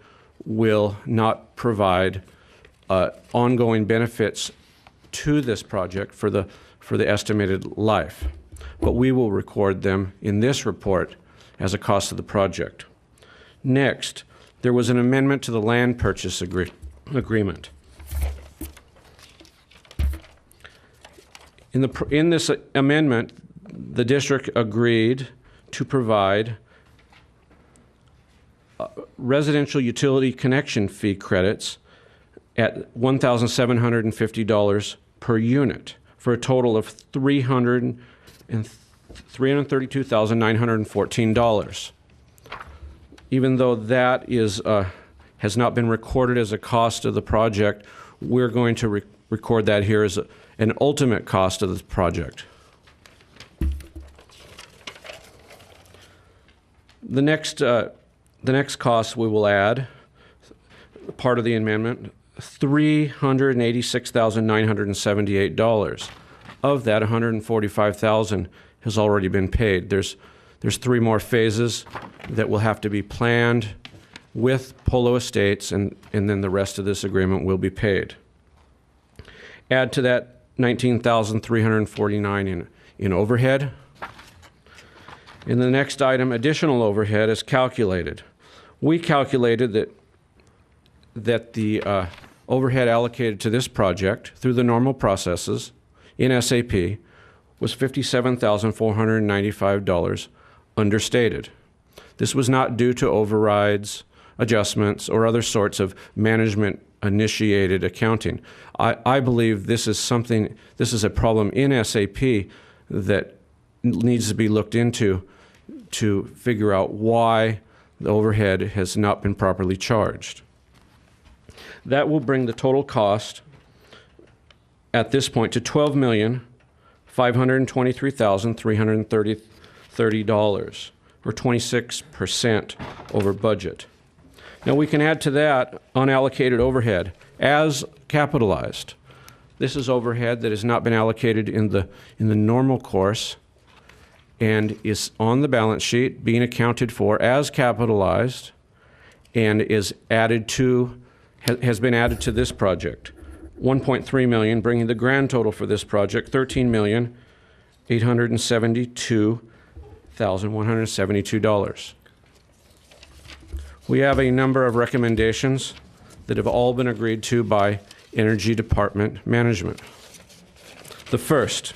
will not provide ongoing benefits to this project for the estimated life. But we will record them in this report as a cost of the project. Next, there was an amendment to the land purchase agreement. In this amendment, the district agreed to provide residential utility connection fee credits at $1,750 per unit for a total of $332,914. Even though that has not been recorded as a cost of the project, we're going to record that here as an ultimate cost of the project. The next cost we will add, part of the amendment, $386,978. Of that, $145,000 has already been paid. There's 3 more phases that will have to be planned with Polo Estates, and then the rest of this agreement will be paid. Add to that $19,349 in overhead. In the next item, additional overhead is calculated. We calculated that the overhead allocated to this project through the normal processes in SAP was $57,495 understated. This was not due to overrides, adjustments, or other sorts of management-initiated accounting. I believe this is a problem in SAP that needs to be looked into to figure out why the overhead has not been properly charged. That will bring the total cost at this point to $12,523,330, or 26% over budget. Now we can add to that unallocated overhead as capitalized. This is overhead that has not been allocated in the normal course and is on the balance sheet being accounted for as capitalized and is added to, has been added to this project. $1.3 million, bringing the grand total for this project $13,872,172. We have a number of recommendations that have all been agreed to by Energy Department management. The first,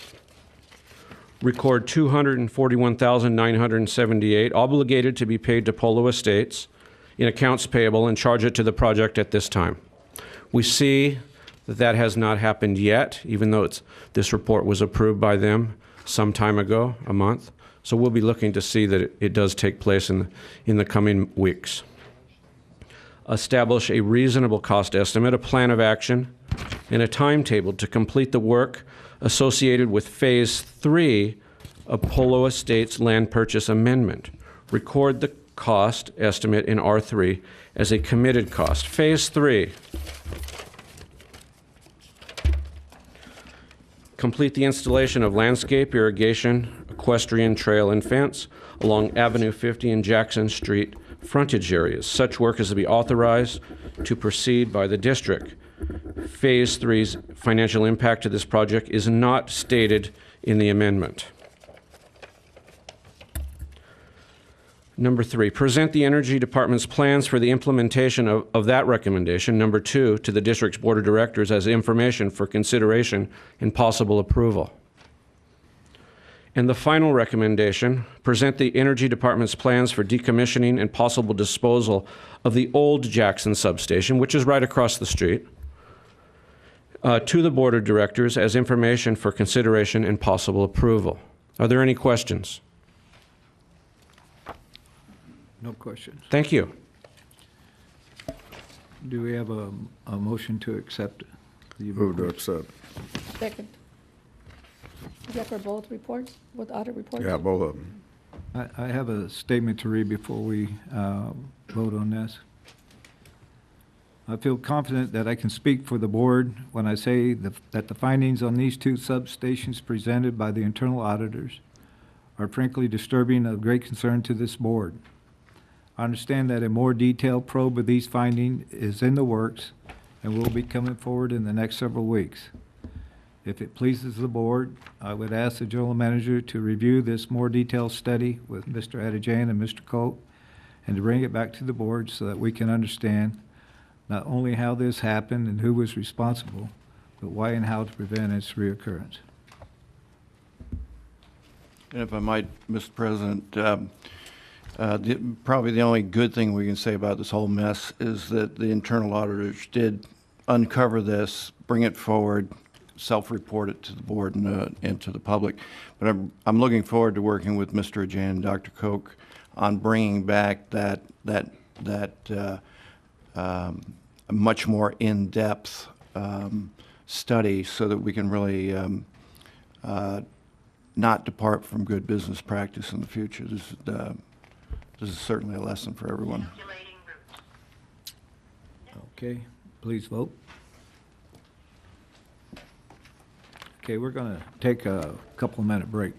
record $241,978 obligated to be paid to Polo Estates in accounts payable and charge it to the project at this time. We see that has not happened yet, even though this report was approved by them some time ago, a month. So we'll be looking to see that it does take place in the coming weeks. Establish a reasonable cost estimate, a plan of action, and a timetable to complete the work associated with Phase 3 of Polo Estates Land Purchase Amendment. Record the cost estimate in R3 as a committed cost. Phase 3. Complete the installation of landscape, irrigation, equestrian trail, and fence along Avenue 50 and Jackson Street frontage areas. Such work is to be authorized to proceed by the district. Phase 3's financial impact to this project is not stated in the amendment. Number 3, present the Energy Department's plans for the implementation of that recommendation, number 2, to the district's Board of Directors as information for consideration and possible approval. And the final recommendation, present the Energy Department's plans for decommissioning and possible disposal of the old Jackson substation, which is right across the street, to the Board of Directors as information for consideration and possible approval. Are there any questions? No questions. Thank you. Do we have a motion to accept? Move to accept. Second. Is that for both reports, both audit reports? Yeah, both of them. I have a statement to read before we vote on this. I feel confident that I can speak for the board when I say that the findings on these 2 substations presented by the internal auditors are frankly disturbing of great concern to this board. I understand that a more detailed probe of these findings is in the works and will be coming forward in the next several weeks. If it pleases the board, I would ask the general manager to review this more detailed study with Mr. Adijan and Mr. Colt and to bring it back to the board so that we can understand not only how this happened and who was responsible, but why and how to prevent its reoccurrence. And if I might, Mr. President, probably the only good thing we can say about this whole mess is that the internal auditors did uncover this, bring it forward, self-report it to the board and to the public. But I'm looking forward to working with Mr. Ajan and Dr. Koch on bringing back that much more in-depth study so that we can really not depart from good business practice in the future. This is certainly a lesson for everyone. Okay. Please vote. Okay, we're going to take a couple-minute break.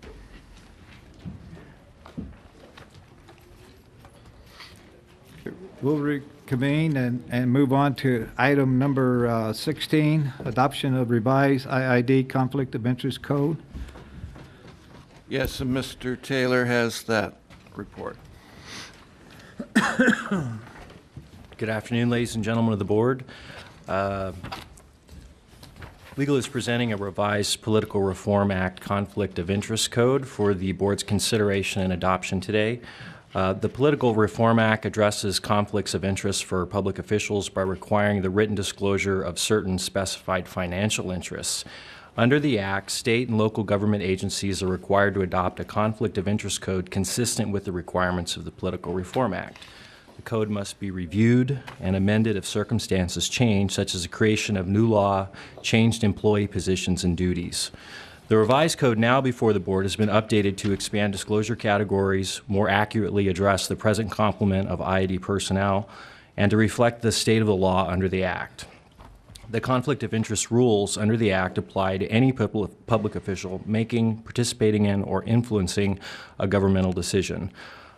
We'll reconvene and move on to item number 16, adoption of revised IID Conflict of Interest Code. Yes, and Mr. Taylor has that report. Good afternoon, ladies and gentlemen of the board. Legal is presenting a revised Political Reform Act Conflict of Interest Code for the board's consideration and adoption today. The Political Reform Act addresses conflicts of interest for public officials by requiring the written disclosure of certain specified financial interests. Under the Act, state and local government agencies are required to adopt a conflict of interest code consistent with the requirements of the Political Reform Act. The code must be reviewed and amended if circumstances change, such as the creation of new law, changed employee positions and duties. The revised code now before the board has been updated to expand disclosure categories, more accurately address the present complement of IID personnel, and to reflect the state of the law under the Act. The conflict of interest rules under the Act apply to any public official making, participating in, or influencing a governmental decision.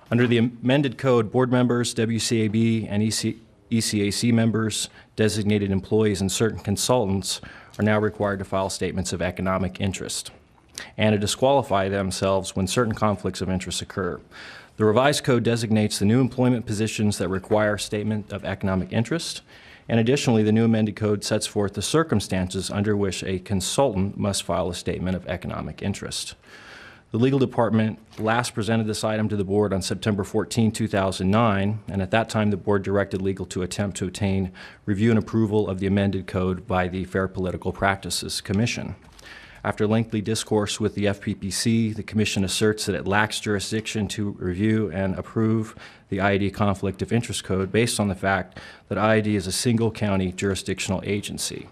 Under the amended code, board members, WCAB, and ECAC members, designated employees, and certain consultants are now required to file statements of economic interest and to disqualify themselves when certain conflicts of interest occur. The revised code designates the new employment positions that require statement of economic interest, and additionally, the new amended code sets forth the circumstances under which a consultant must file a statement of economic interest. The legal department last presented this item to the board on September 14, 2009, and at that time the board directed legal to attempt to obtain review and approval of the amended code by the Fair Political Practices Commission. After lengthy discourse with the FPPC, the commission asserts that it lacks jurisdiction to review and approve the IID Conflict of Interest Code based on the fact that IID is a single county jurisdictional agency.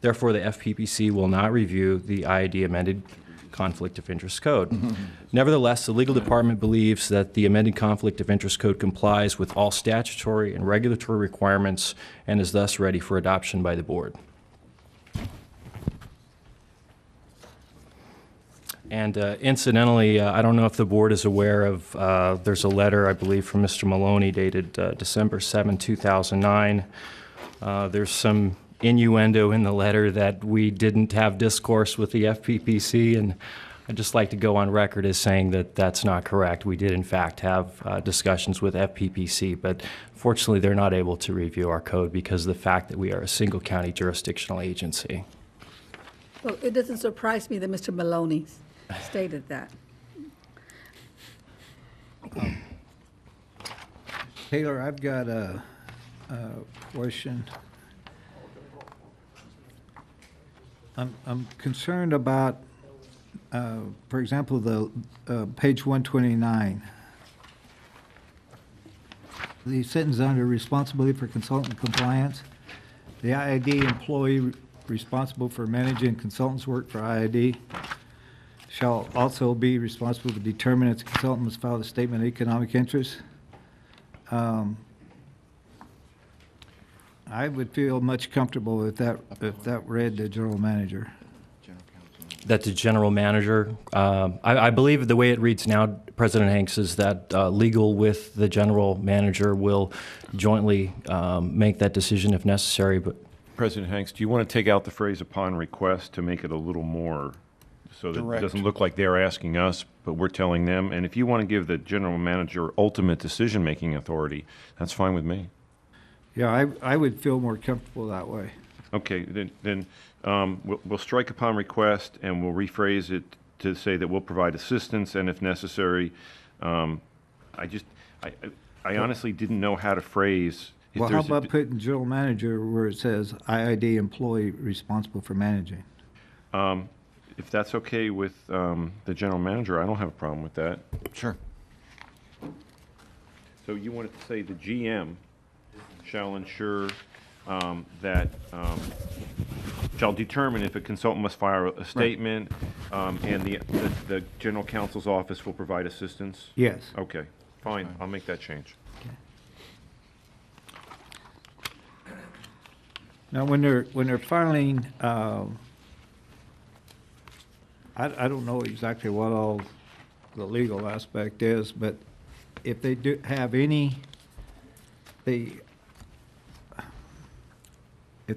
Therefore, the FPPC will not review the IID amended Conflict of Interest Code. Nevertheless, the legal department believes that the amended Conflict of Interest Code complies with all statutory and regulatory requirements and is thus ready for adoption by the board. And incidentally, I don't know if the board is aware of, there's a letter, I believe, from Mr. Maloney dated December 7, 2009. There's some innuendo in the letter that we didn't have discourse with the FPPC, and I'd just like to go on record as saying that that's not correct. We did, in fact, have discussions with FPPC, but fortunately they're not able to review our code because of the fact that we are a single county jurisdictional agency. Well, it doesn't surprise me that Mr. Maloney stated that. Taylor, I've got a question. I'm concerned about, for example, the page 129. The sentence under responsibility for consultant compliance. The IID employee responsible for managing consultants' work for IID shall also be responsible to determine if the consultant must file a statement of economic interest. I would feel much comfortable if that read the general manager. That the general manager, I believe the way it reads now, President Hanks, is that legal with the general manager will jointly make that decision if necessary. But President Hanks, do you want to take out the phrase upon request to make it a little more so that Direct. it doesn't look like they're asking us, but we're telling them? And if you want to give the general manager ultimate decision-making authority, that's fine with me. Yeah, I would feel more comfortable that way. Okay, then we'll strike upon request, and we'll rephrase it to say that we'll provide assistance, and if necessary, I honestly didn't know how to phrase. Well, how about putting general manager where it says IID employee responsible for managing? If that's okay with the general manager, I don't have a problem with that. Sure. So you wanted to say the GM shall ensure that shall determine if a consultant must file a statement, and the general counsel's office will provide assistance? Yes. Okay, fine, I'll make that change. Now, when they're filing, I don't know exactly what all the legal aspect is, but if they do have any, if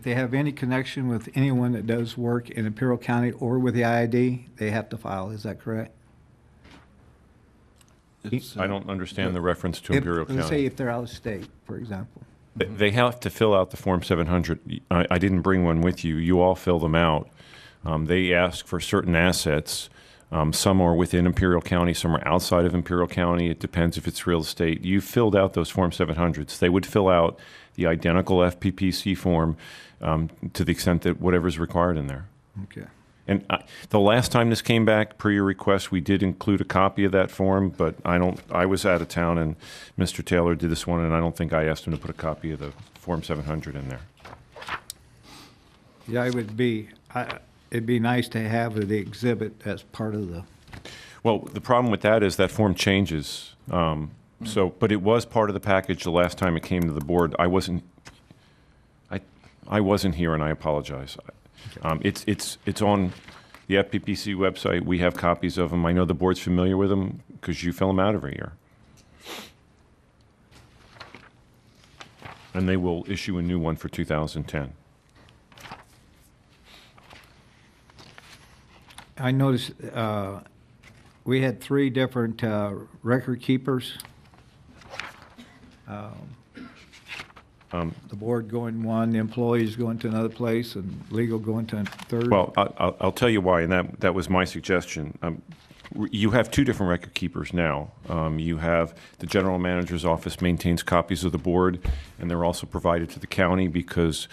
they have any connection with anyone that does work in Imperial County or with the IID, they have to file. Is that correct? I don't understand the reference to If- Imperial Let's say County. if they're out of state, for example. They have to fill out the Form 700. I didn't bring one with you. You all fill them out. They ask for certain assets. Some are within Imperial County, some are outside of Imperial County. It depends if it's real estate. You filled out those Form 700s. They would fill out the identical FPPC form to the extent that whatever's required in there. Okay. And the last time this came back, per your request, we did include a copy of that form, but I was out of town and Mr. Taylor did this one, and I don't think I asked him to put a copy of the Form 700 in there. Yeah, it'd be nice to have the exhibit as part of the. Well, the problem with that is that form changes. But it was part of the package the last time it came to the board. I wasn't here, and I apologize. It's on the FPPC website. We have copies of them. I know the board's familiar with them because you fill them out every year. And they will issue a new one for 2010. I noticed we had 3 different record keepers. The board going one, the employees going to another place, and legal going to a third. Well, I'll tell you why, and that was my suggestion. You have 2 different record keepers now. You have the general manager's office maintains copies of the board, and they're also provided to the county because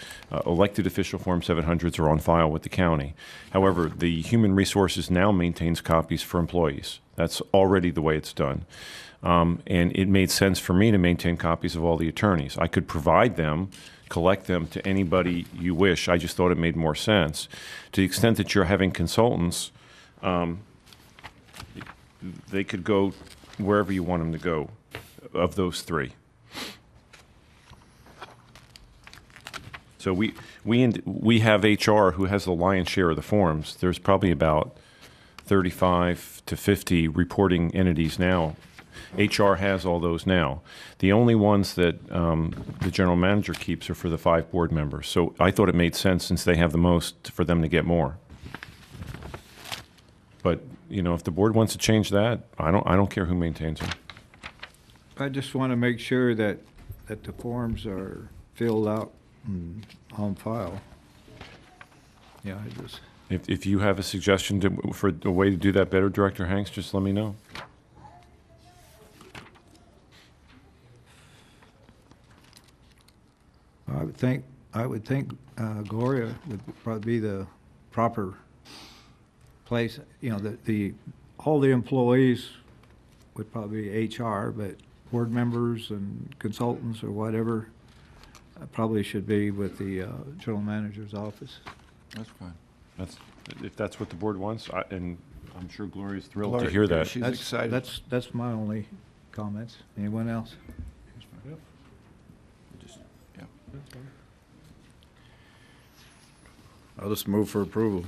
elected official Form 700s are on file with the county. However, the human resources now maintains copies for employees. That's already the way it's done. And it made sense for me to maintain copies of all the attorneys. I could provide them, collect them to anybody you wish. I just thought it made more sense. To the extent that you're having consultants, they could go wherever you want them to go of those 3. So we have HR who has the lion's share of the forms. There's probably about 35 to 50 reporting entities now. HR has all those now. The only ones that the general manager keeps are for the 5 board members. So I thought it made sense, since they have the most, for them to get more. But if the board wants to change that, I don't care who maintains them. I just want to make sure that the forms are filled out and on file. Yeah, I just. If you have a suggestion for a way to do that better, Director Hanks, just let me know. I would think Gloria would probably be the proper place. All the employees would probably be HR, but board members and consultants or whatever probably should be with the general manager's office. That's fine. If that's what the board wants, and I'm sure Gloria's thrilled Gloria, to hear that. she's excited. That's my only comments. Anyone else? I'll just move for approval.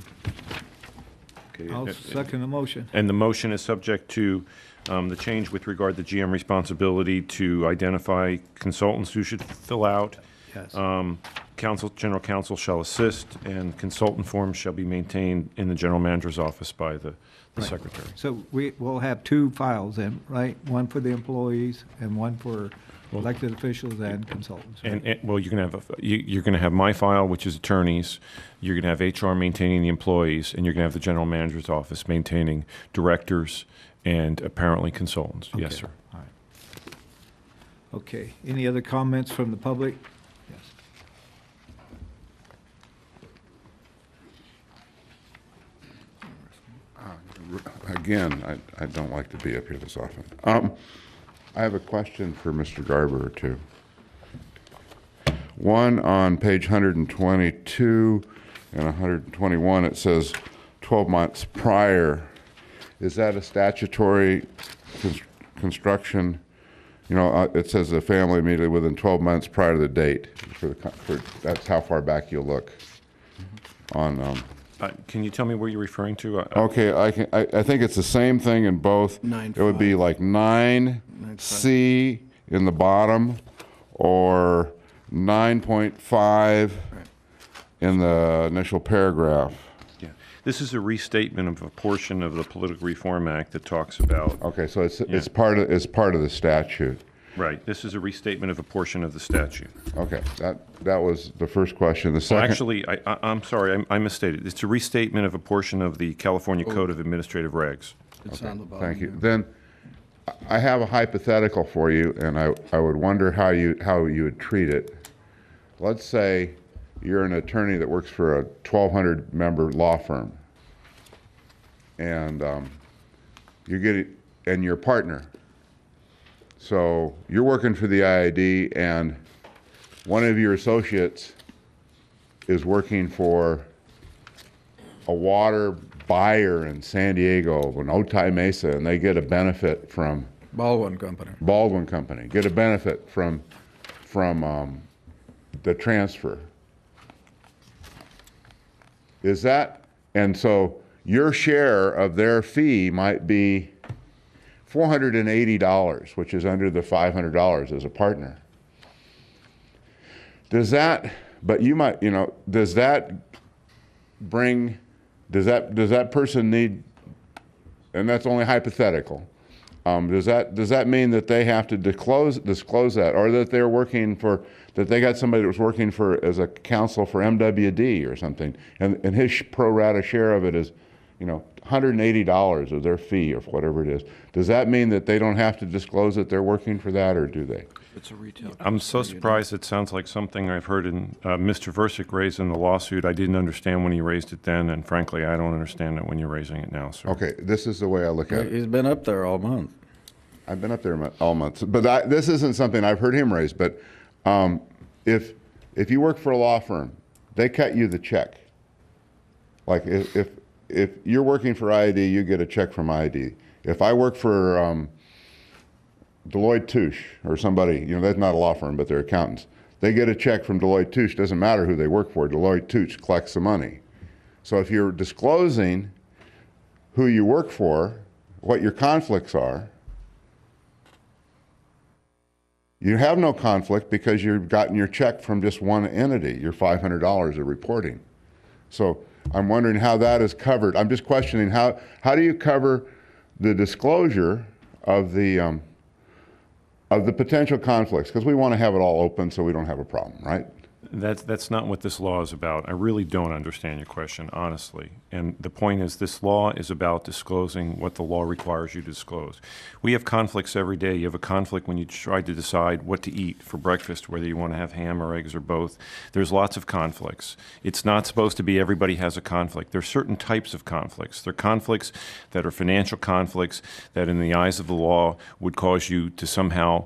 Okay. I'll second the motion. And the motion is subject to the change with regard to GM responsibility to identify consultants who should fill out. Yes. General counsel shall assist, and consultant forms shall be maintained in the general manager's office by the secretary. So we'll have 2 files then, right? One for the employees and one for elected officials and consultants. Right? And well, you're going to have my file, which is attorneys. You're going to have HR maintaining the employees, and you're going to have the general manager's office maintaining directors and apparently consultants. Okay. Yes, sir. All right. Okay. Any other comments from the public? Yes. Again, I don't like to be up here this often. I have a question for Mr. Garber or 2. One on page 122 and 121, it says 12 months prior. Is that a statutory construction it says the family immediately within 12 months prior to the date. That's how far back you look on. Can you tell me what you're referring to? Okay, I think it's the same thing in both. It would be like 9C in the bottom or 9.5 in the initial paragraph. Yeah. This is a restatement of a portion of the Political Reform Act that talks about. Okay, so it's part of the statute. Right. This is a restatement of a portion of the statute. Okay, that was the first question. The second. Actually, I'm sorry, I misstated. It's a restatement of a portion of the California Code of Administrative Regs. It's on the bottom. Thank you. Then I have a hypothetical for you, and I would wonder how you would treat it. Let's say you're an attorney that works for a 1,200 member law firm, and and your partner. So you're working for the IID, and one of your associates is working for a water buyer in San Diego, in Otay Mesa, and they get a benefit from Baldwin Company. Baldwin Company, get a benefit from the transfer. Is that, and so your share of their fee might be $480, which is under the $500 as a partner. Does that, but you might, does that bring, does that person need, and that's only hypothetical, does that mean that they have to disclose that, or that they're working for, that they got somebody that was working for as a counsel for MWD or something, and his pro rata share of it is, $180 of their fee or whatever it is. Does that mean that they don't have to disclose that they're working for that, or do they? It's a retail. I'm so surprised. It sounds like something I've heard in Mr. Versick raised in the lawsuit. I didn't understand when he raised it then, and frankly, I don't understand it when you're raising it now, sir. Okay, this is the way I look at it. He's been up there all month. I've been up there all month, but this isn't something I've heard him raise. But if you work for a law firm, they cut you the check. Like if you're working for IID, you get a check from IID. If I work for Deloitte Touche or somebody, that's not a law firm, but they're accountants, they get a check from Deloitte Touche. Doesn't matter who they work for. Deloitte Touche collects the money. So if you're disclosing who you work for, what your conflicts are, you have no conflict because you've gotten your check from just one entity, your $500 of reporting. So I'm wondering how that is covered. I'm just questioning how do you cover the disclosure of the potential conflicts? Because we want to have it all open so we don't have a problem, right? That's not what this law is about. I really don't understand your question, honestly. And the point is, this law is about disclosing what the law requires you to disclose. We have conflicts every day. You have a conflict when you try to decide what to eat for breakfast, whether you want to have ham or eggs or both. There's lots of conflicts. It's not supposed to be everybody has a conflict. There are certain types of conflicts. There are conflicts that are financial conflicts that in the eyes of the law would cause you to somehow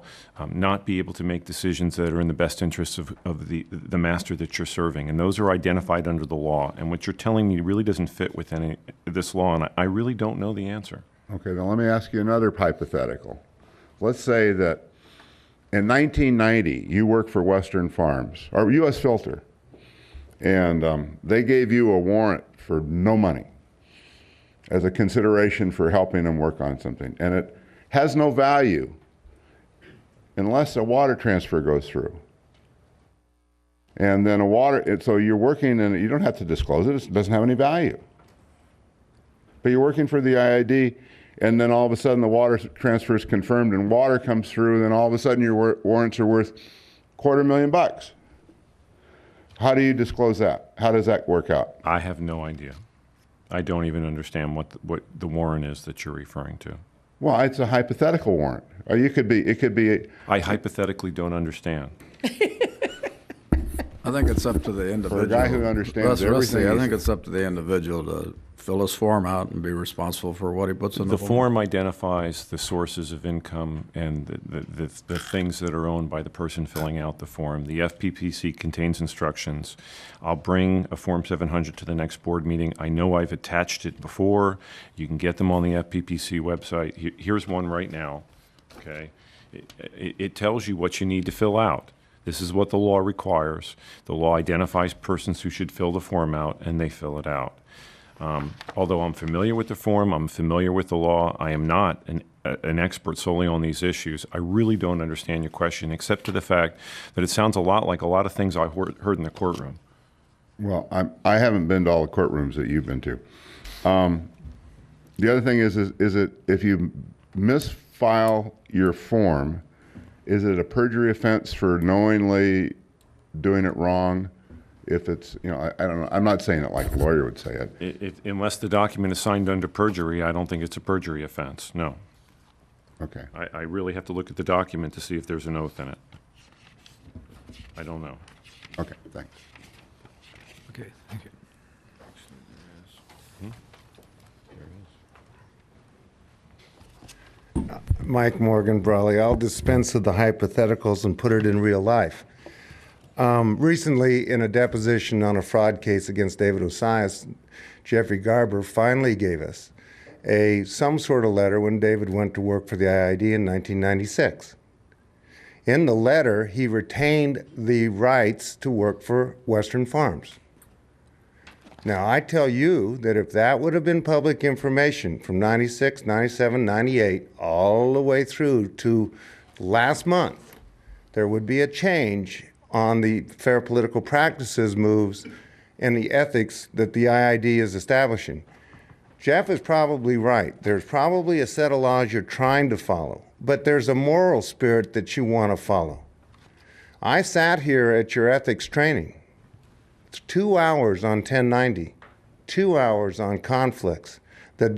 not be able to make decisions that are in the best interests of the master that you're serving. And those are identified under the law. And what you're telling me really doesn't fit with any this law, and I really don't know the answer. Okay, then let me ask you another hypothetical. Let's say that in 1990, you work for Western Farms, or U.S. Filter, and they gave you a warrant for no money as a consideration for helping them work on something. And it has no value unless a water transfer goes through. And then so you're working, and you don't have to disclose it. It doesn't have any value. But you're working for the IID, and then all of a sudden the water transfer is confirmed, and water comes through, and then all of a sudden your warrants are worth $250,000. How do you disclose that? How does that work out? I have no idea. I don't even understand what the warrant is that you're referring to. Well, it's a hypothetical warrant. Or it could be. I hypothetically don't understand. I think it's up to the individual. For a guy who understands everything. I think it's up to the individual to fill his form out and be responsible for what he puts in the form. The form identifies the sources of income and the things that are owned by the person filling out the form. The FPPC contains instructions. I'll bring a Form 700 to the next board meeting. I know I've attached it before. You can get them on the FPPC website. Here's one right now. Okay. it tells you what you need to fill out. This is what the law requires. The law identifies persons who should fill the form out, and they fill it out. Although I'm familiar with the form, I'm familiar with the law, I am not an expert solely on these issues. I really don't understand your question, except to the fact that it sounds a lot like a lot of things I heard in the courtroom. Well, I haven't been to all the courtrooms that you've been to. The other thing is it if you misfile your form, is it a perjury offense for knowingly doing it wrong? If it's, I don't know. I'm not saying it like a lawyer would say it. Unless the document is signed under perjury, I don't think it's a perjury offense, no. Okay. I really have to look at the document to see if there's an oath in it. I don't know. Okay, thanks. Okay, thank you. Mike Morgan, Brawley. I'll dispense with the hypotheticals and put it in real life. Recently, in a deposition on a fraud case against David Osias, Jeffrey Garber finally gave us some sort of letter when David went to work for the IID in 1996. In the letter, he retained the rights to work for Western Farms. Now, I tell you that if that would have been public information from 96, 97, 98, all the way through to last month, there would be a change on the fair political practices moves and the ethics that the IID is establishing. Jeff is probably right. There's probably a set of laws you're trying to follow, but there's a moral spirit that you want to follow. I sat here at your ethics training. It's 2 hours on 1090, 2 hours on conflicts. The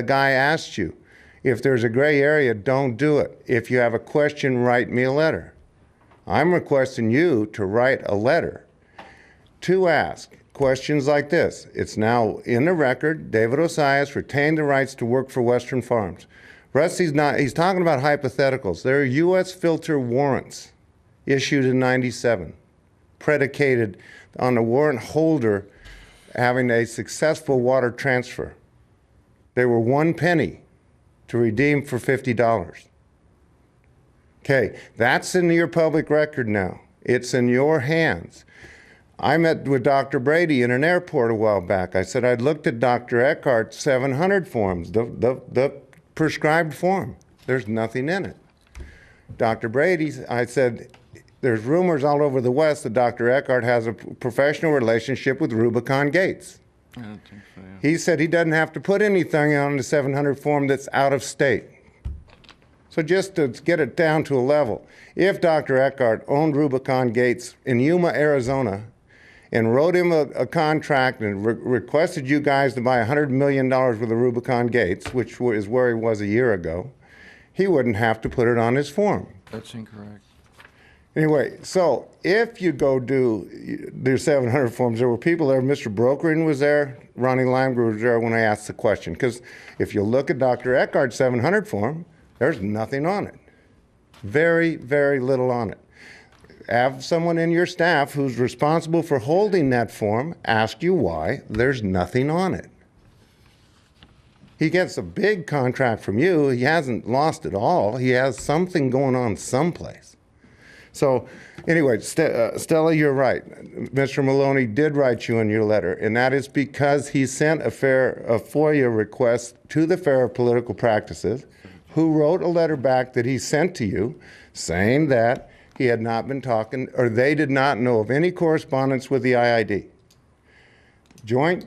guy asked you, if there's a gray area, don't do it. If you have a question, write me a letter. I'm requesting you to write a letter to ask questions like this. It's now in the record, David Osias retained the rights to work for Western Farms. Rusty's he's talking about hypotheticals. There are U.S. filter warrants issued in 97, predicated on the warrant holder having a successful water transfer. They were 1 penny to redeem for $50. Okay, that's in your public record now. It's in your hands. I met with Dr. Brady in an airport a while back. I said I'd looked at Dr. Eckhart's 700 forms, the prescribed form. There's nothing in it. Dr. Brady's, I said, there's rumors all over the West that Dr. Eckhart has a professional relationship with Rubicon Gates. I don't think so, yeah. He said he doesn't have to put anything on the 700 form that's out of state. So just to get it down to a level, if Dr. Eckhart owned Rubicon Gates in Yuma, Arizona, and wrote him a contract and requested you guys to buy $100 million worth of Rubicon Gates, which is where he was a year ago, he wouldn't have to put it on his form. That's incorrect. Anyway, so if you go do 700 forms, there were people there. Mr. Brokering was there. Ronnie Limegrew was there when I asked the question. Because if you look at Dr. Eckhart's 700 form, there's nothing on it. Very, very little on it. Have someone in your staff who's responsible for holding that form ask you why there's nothing on it. He gets a big contract from you. He hasn't lost it all. He has something going on someplace. So anyway, Stella, you're right. Mr. Maloney did write you in your letter, and that is because he sent a FOIA request to the Fair Political Practices, who wrote a letter back that he sent to you saying that he had not been talking, or they did not know of any correspondence with the IID. Joint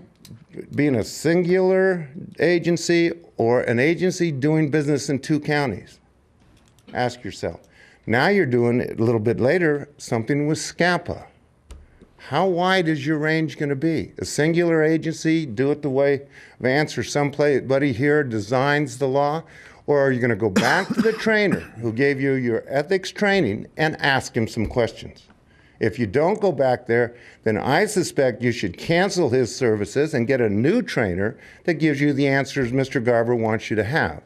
being a singular agency or an agency doing business in 2 counties. Ask yourself. Now you're doing, a little bit later, something with SCAPA. How wide is your range going to be? A singular agency, do it the way Vance or somebody here designs the law? Or are you going to go back to the trainer who gave you your ethics training and ask him some questions? If you don't go back there, then I suspect you should cancel his services and get a new trainer that gives you the answers Mr. Garber wants you to have.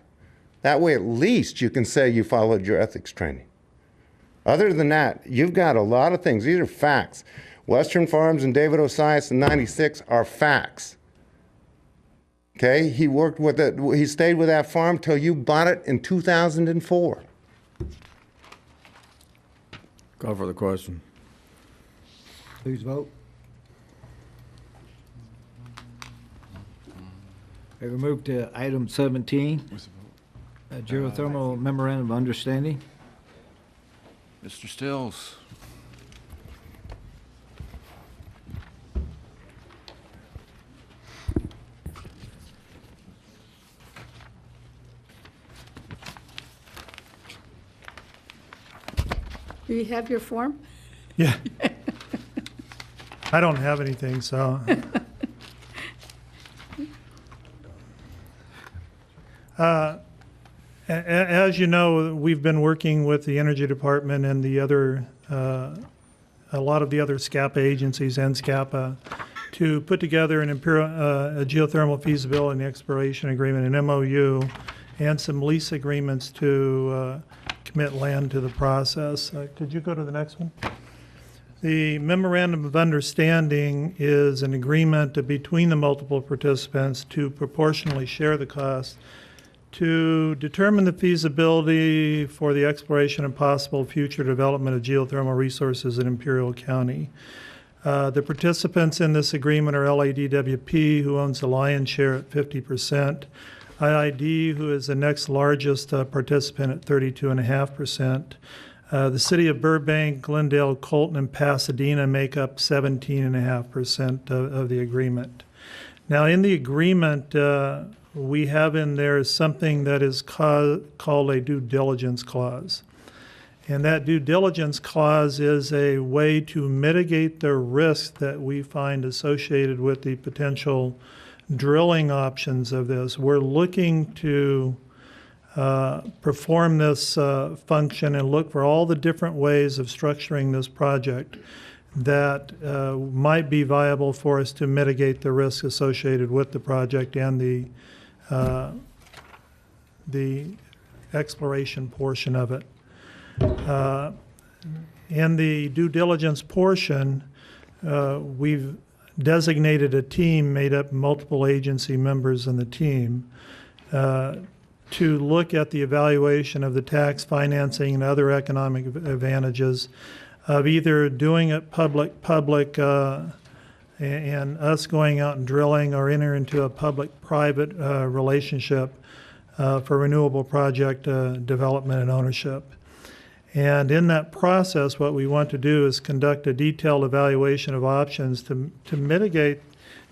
That way, at least you can say you followed your ethics training. Other than that, you've got a lot of things. These are facts. Western Farms and David Osias in 96 are facts. Okay, he worked with it. He stayed with that farm till you bought it in 2004. Call for the question. Please vote. Okay, we move to item 17, geothermal memorandum of understanding. Mr. Stills. Do you have your form? Yeah. I don't have anything, so. As you know, we've been working with the Energy Department and the other, a lot of the other SCAPA agencies and SCAPA to put together a geothermal feasibility and exploration agreement, an MOU, and some lease agreements to commit land to the process. Could you go to the next one? The Memorandum of Understanding is an agreement between the multiple participants to proportionally share the cost to determine the feasibility for the exploration and possible future development of geothermal resources in Imperial County. The participants in this agreement are LADWP, who owns the lion's share at 50%, IID, who is the next largest participant at 32.5%. The city of Burbank, Glendale, Colton, and Pasadena make up 17.5% of the agreement. Now, in the agreement, we have in there something that is called a due diligence clause. And that due diligence clause is a way to mitigate the risk that we find associated with the potential drilling options of this. We're looking to perform this function and look for all the different ways of structuring this project that might be viable for us to mitigate the risk associated with the project and the exploration portion of it. In the due diligence portion, we've designated a team made up of multiple agency members in the team to look at the evaluation of the tax financing and other economic advantages of either doing it public, and us going out and drilling, or enter into a public-private relationship for renewable project development and ownership. And in that process, what we want to do is conduct a detailed evaluation of options to mitigate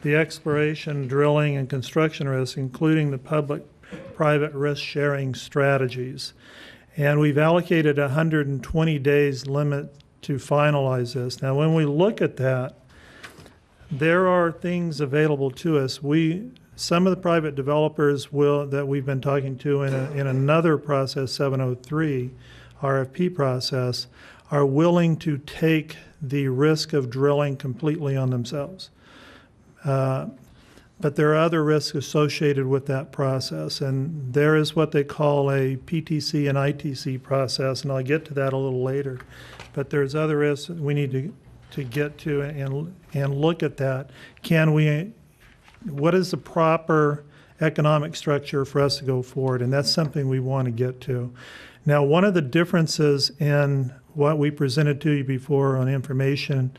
the exploration, drilling, and construction risks, including the public-private risk-sharing strategies. And we've allocated 120 days limit to finalize this. Now, when we look at that, there are things available to us. Some of the private developers that we've been talking to in another process, 703 RFP process, are willing to take the risk of drilling completely on themselves. But there are other risks associated with that process, and there is what they call a PTC and ITC process, and I'll get to that a little later. But there's other risks that we need to get to and look at that. What is the proper economic structure for us to go forward? And that's something we want to get to. Now, one of the differences in what we presented to you before on information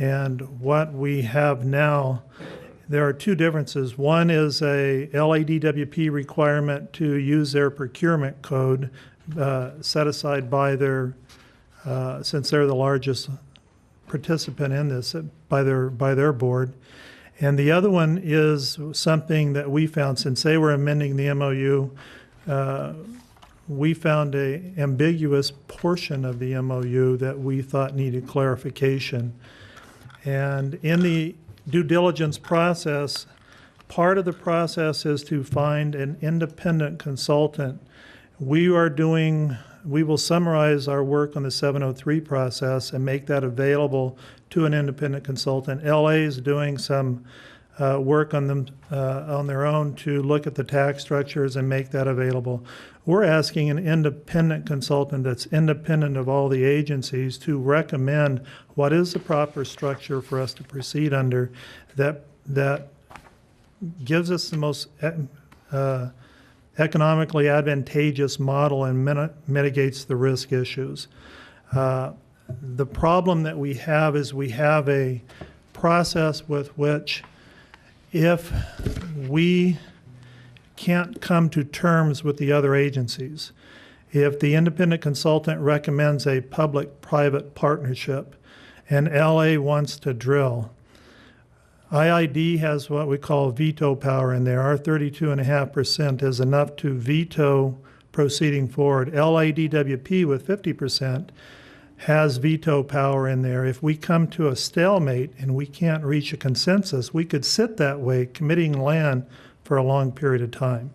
and what we have now, there are two differences. One is a LADWP requirement to use their procurement code set aside by their, since they're the largest participant in this, by their board. And the other one is something that we found, since they were amending the MOU, we found an ambiguous portion of the MOU that we thought needed clarification. And in the due diligence process, part of the process is to find an independent consultant. We will summarize our work on the 703 process and make that available to an independent consultant. LA is doing some work on their own to look at the tax structures and make that available. We're asking an independent consultant that's independent of all the agencies to recommend what is the proper structure for us to proceed under that gives us the most economically advantageous model and mitigates the risk issues. the problem that we have is we have a process with which if we can't come to terms with the other agencies, if the independent consultant recommends a public-private partnership and LA wants to drill, IID has what we call veto power in there. Our 32.5% is enough to veto proceeding forward. LADWP with 50% has veto power in there. If we come to a stalemate and we can't reach a consensus, we could sit that way committing land for a long period of time.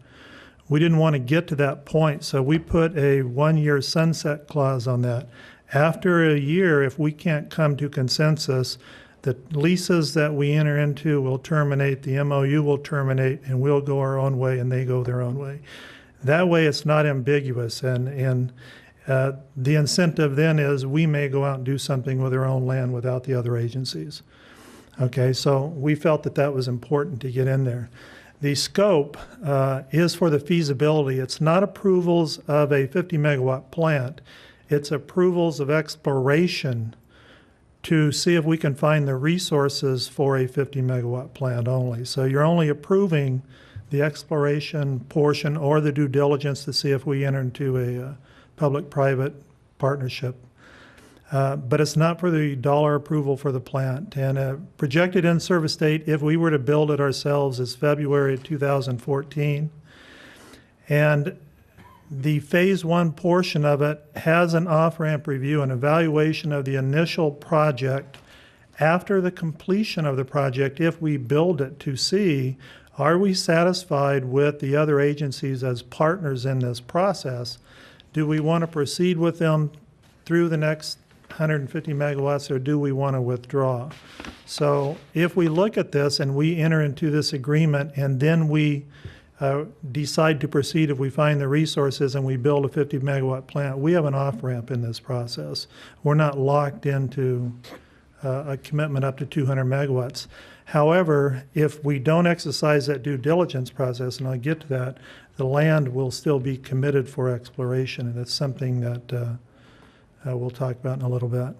We didn't want to get to that point, so we put a 1-year sunset clause on that. After a year, if we can't come to consensus, the leases that we enter into will terminate, the MOU will terminate, and we'll go our own way and they go their own way. That way it's not ambiguous, and the incentive then is we may go out and do something with our own land without the other agencies. Okay, so we felt that that was important to get in there. The scope is for the feasibility. It's not approvals of a 50 megawatt plant. It's approvals of exploration to see if we can find the resources for a 50 megawatt plant only. So you're only approving the exploration portion or the due diligence to see if we enter into a public-private partnership. But it's not for the dollar approval for the plant. And a projected in-service date, if we were to build it ourselves, is February 2014. And the phase 1 portion of it has an off-ramp review, an evaluation of the initial project after the completion of the project, if we build it, to see, are we satisfied with the other agencies as partners in this process? Do we want to proceed with them through the next 150 megawatts, or do we want to withdraw? So if we look at this and we enter into this agreement and then we decide to proceed, if we find the resources and we build a 50 megawatt plant, we have an off-ramp in this process. We're not locked into a commitment up to 200 megawatts. However, if we don't exercise that due diligence process, and I'll get to that, the land will still be committed for exploration, and it's something that we'll talk about in a little bit.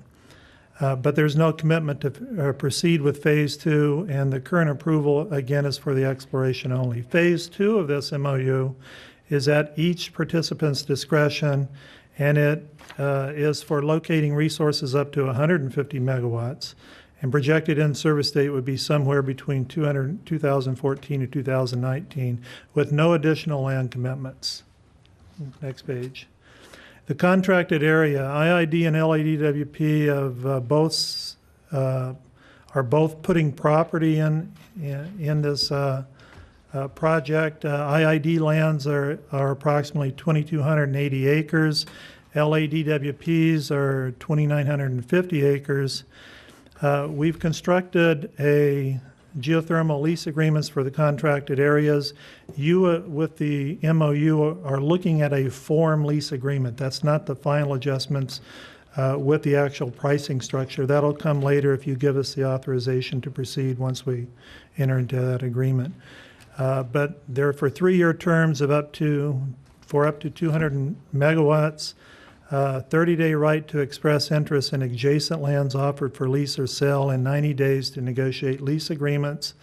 But there's no commitment to proceed with phase 2, and the current approval, again, is for the exploration only. Phase 2 of this MOU is at each participant's discretion, and it is for locating resources up to 150 megawatts, and projected in-service date would be somewhere between 2014 and 2019, with no additional land commitments. Next page. The contracted area, IID and LADWP are both putting property in this project. IID lands are approximately 2,280 acres. LADWP's are 2,950 acres. We've constructed a geothermal lease agreements for the contracted areas. You, with the MOU, are looking at a form lease agreement. That's not the final adjustments with the actual pricing structure. That'll come later if you give us the authorization to proceed once we enter into that agreement. But they're for 3-year terms of up to 200 megawatts. 30-day right to express interest in adjacent lands offered for lease or sale, and 90 days to negotiate lease agreements.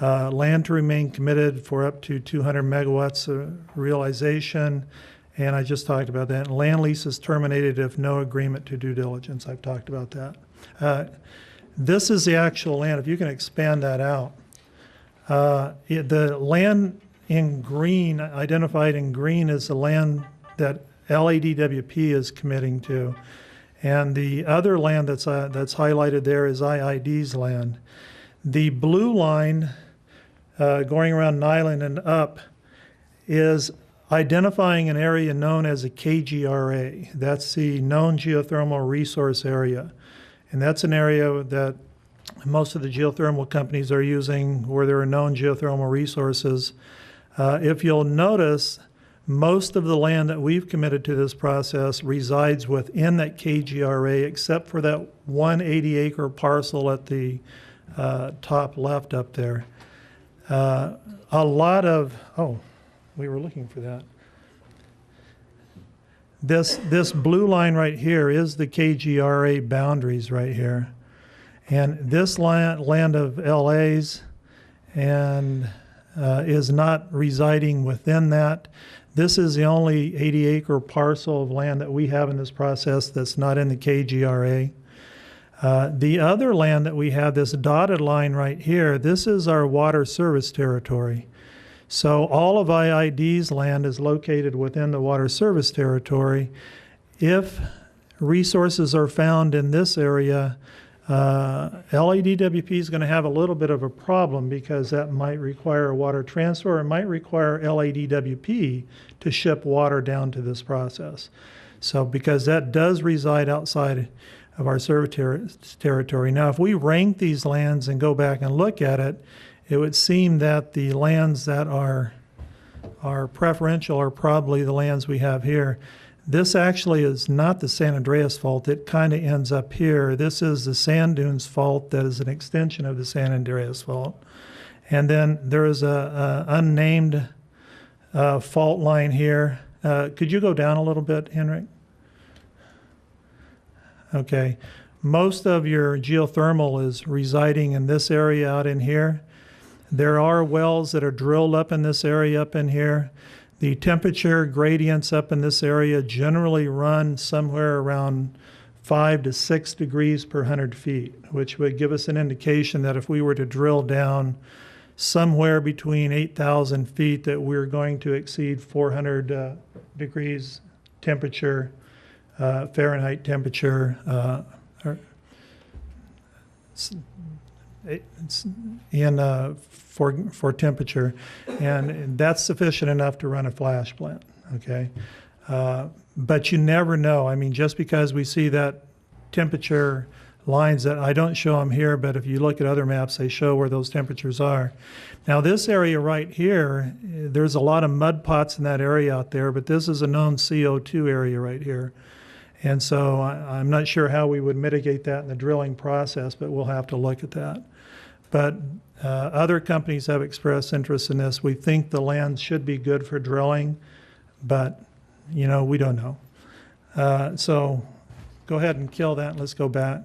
Land to remain committed for up to 200 megawatts of realization, and I just talked about that. Land lease is terminated if no agreement to due diligence. I've talked about that. This is the actual land. If you can expand that out. The land in green, identified in green, is the land that LADWP is committing to, and the other land that's highlighted there is IID's land. The blue line going around Nyland and up is identifying an area known as a KGRA. That's the known geothermal resource area, and that's an area that most of the geothermal companies are using where there are known geothermal resources. If you'll notice, most of the land that we've committed to this process resides within that KGRA, except for that 180-acre parcel at the top left up there. A lot of, we were looking for that. This blue line right here is the KGRA boundaries right here. And this land of LA's and is not residing within that. This is the only 80-acre parcel of land that we have in this process that's not in the KGRA. The other land that we have, this dotted line right here, this is our water service territory. So all of IID's land is located within the water service territory. If resources are found in this area, LADWP is going to have a little bit of a problem because that might require a water transfer. It might require LADWP to ship water down to this process. So because that does reside outside of our service territory. Now, if we rank these lands and go back and look at it, it would seem that the lands that are preferential are probably the lands we have here. This actually is not the San Andreas Fault. It kind of ends up here. This is the Sand Dunes Fault that is an extension of the San Andreas Fault. And then there is a unnamed fault line here. Could you go down a little bit, Henrik? Okay. Most of your geothermal is residing in this area out in here. There are wells that are drilled up in this area up in here. The temperature gradients up in this area generally run somewhere around 5 to 6 degrees per 100 feet, which would give us an indication that if we were to drill down somewhere between 8,000 feet that we're going to exceed 400 degrees temperature, Fahrenheit temperature, for temperature, and that's sufficient enough to run a flash plant. Okay, but you never know. I mean, just because we see that temperature lines that I don't show them here, but if you look at other maps, they show where those temperatures are. Now, this area right here, there's a lot of mud pots in that area out there, but this is a known CO2 area right here. And so I'm not sure how we would mitigate that in the drilling process, but we'll have to look at that. But other companies have expressed interest in this. We think the land should be good for drilling, but, you know, we don't know. So go ahead and kill that and let's go back.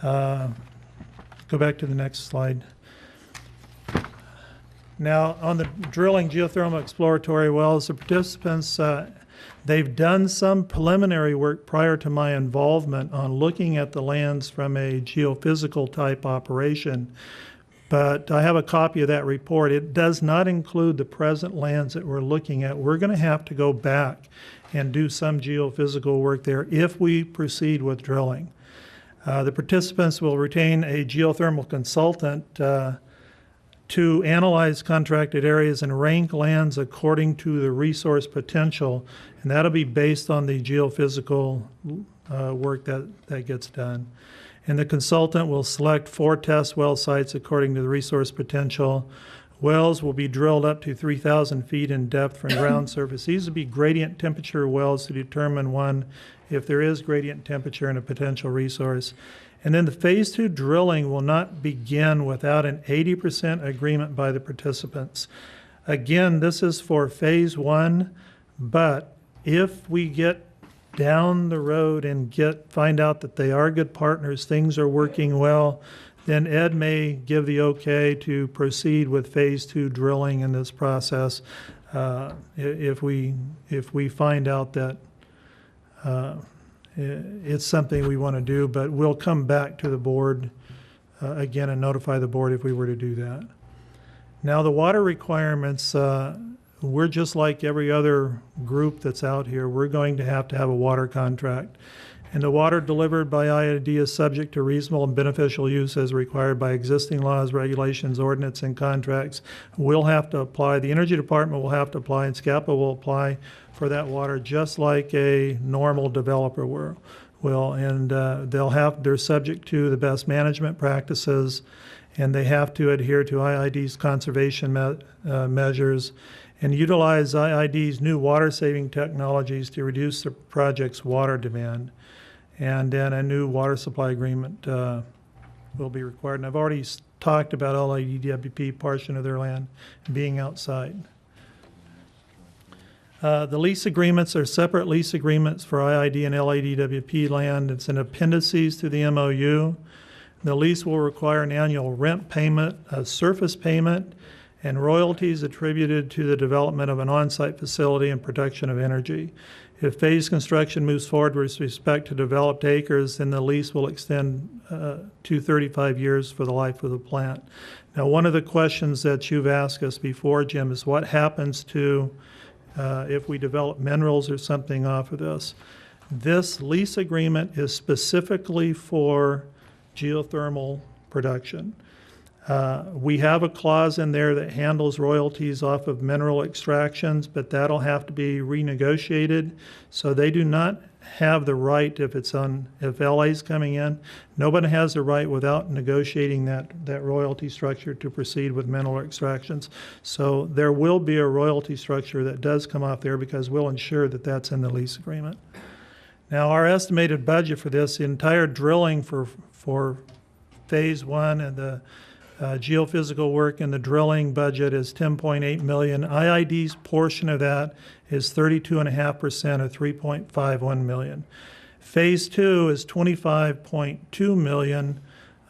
Go back to the next slide. Now, on the drilling geothermal exploratory wells, the participants, they've done some preliminary work prior to my involvement on looking at the lands from a geophysical type operation. But I have a copy of that report. It does not include the present lands that we're looking at. We're going to have to go back and do some geophysical work there if we proceed with drilling. The participants will retain a geothermal consultant to analyze contracted areas and rank lands according to the resource potential, and that'll be based on the geophysical work that gets done. And the consultant will select 4 test well sites according to the resource potential. Wells will be drilled up to 3,000 feet in depth from ground surface. These will be gradient temperature wells to determine, one, if there is gradient temperature in a potential resource. And then the phase 2 drilling will not begin without an 80% agreement by the participants. Again, this is for phase 1, but if we get down the road and find out that they are good partners, things are working well, then Ed may give the okay to proceed with phase 2 drilling in this process if we find out that it's something we want to do, but we'll come back to the board again and notify the board if we were to do that. Now, the water requirements, we're just like every other group that's out here. We're going to have a water contract. And the water delivered by IID is subject to reasonable and beneficial use as required by existing laws, regulations, ordinance, and contracts. We'll have to apply, the Energy Department will have to apply, and SCAPA will apply for that water just like a normal developer will. And they're subject to the best management practices, and they have to adhere to IID's conservation measures and utilize IID's new water-saving technologies to reduce the project's water demand. And then a new water supply agreement will be required. And I've already talked about LADWP portion of their land being outside. The lease agreements are separate lease agreements for IID and LADWP land. It's in appendices to the MOU. The lease will require an annual rent payment, a surface payment, and royalties attributed to the development of an on-site facility and production of energy. If phase construction moves forward with respect to developed acres, then the lease will extend to 35 years for the life of the plant. Now, one of the questions that you've asked us before, Jim, is what happens to if we develop minerals or something off of this. This lease agreement is specifically for geothermal production. We have a clause in there that handles royalties off of mineral extractions, but that'll have to be renegotiated. So they do not have the right, if LA's coming in, nobody has the right without negotiating that royalty structure to proceed with mineral extractions. So there will be a royalty structure that does come off there because we'll ensure that that's in the lease agreement. Now, our estimated budget for this, the entire drilling for phase one and the geophysical work and the drilling budget is $10.8 million. IID's portion of that is 32.5% of $3.51 million. Phase two is $25.2 million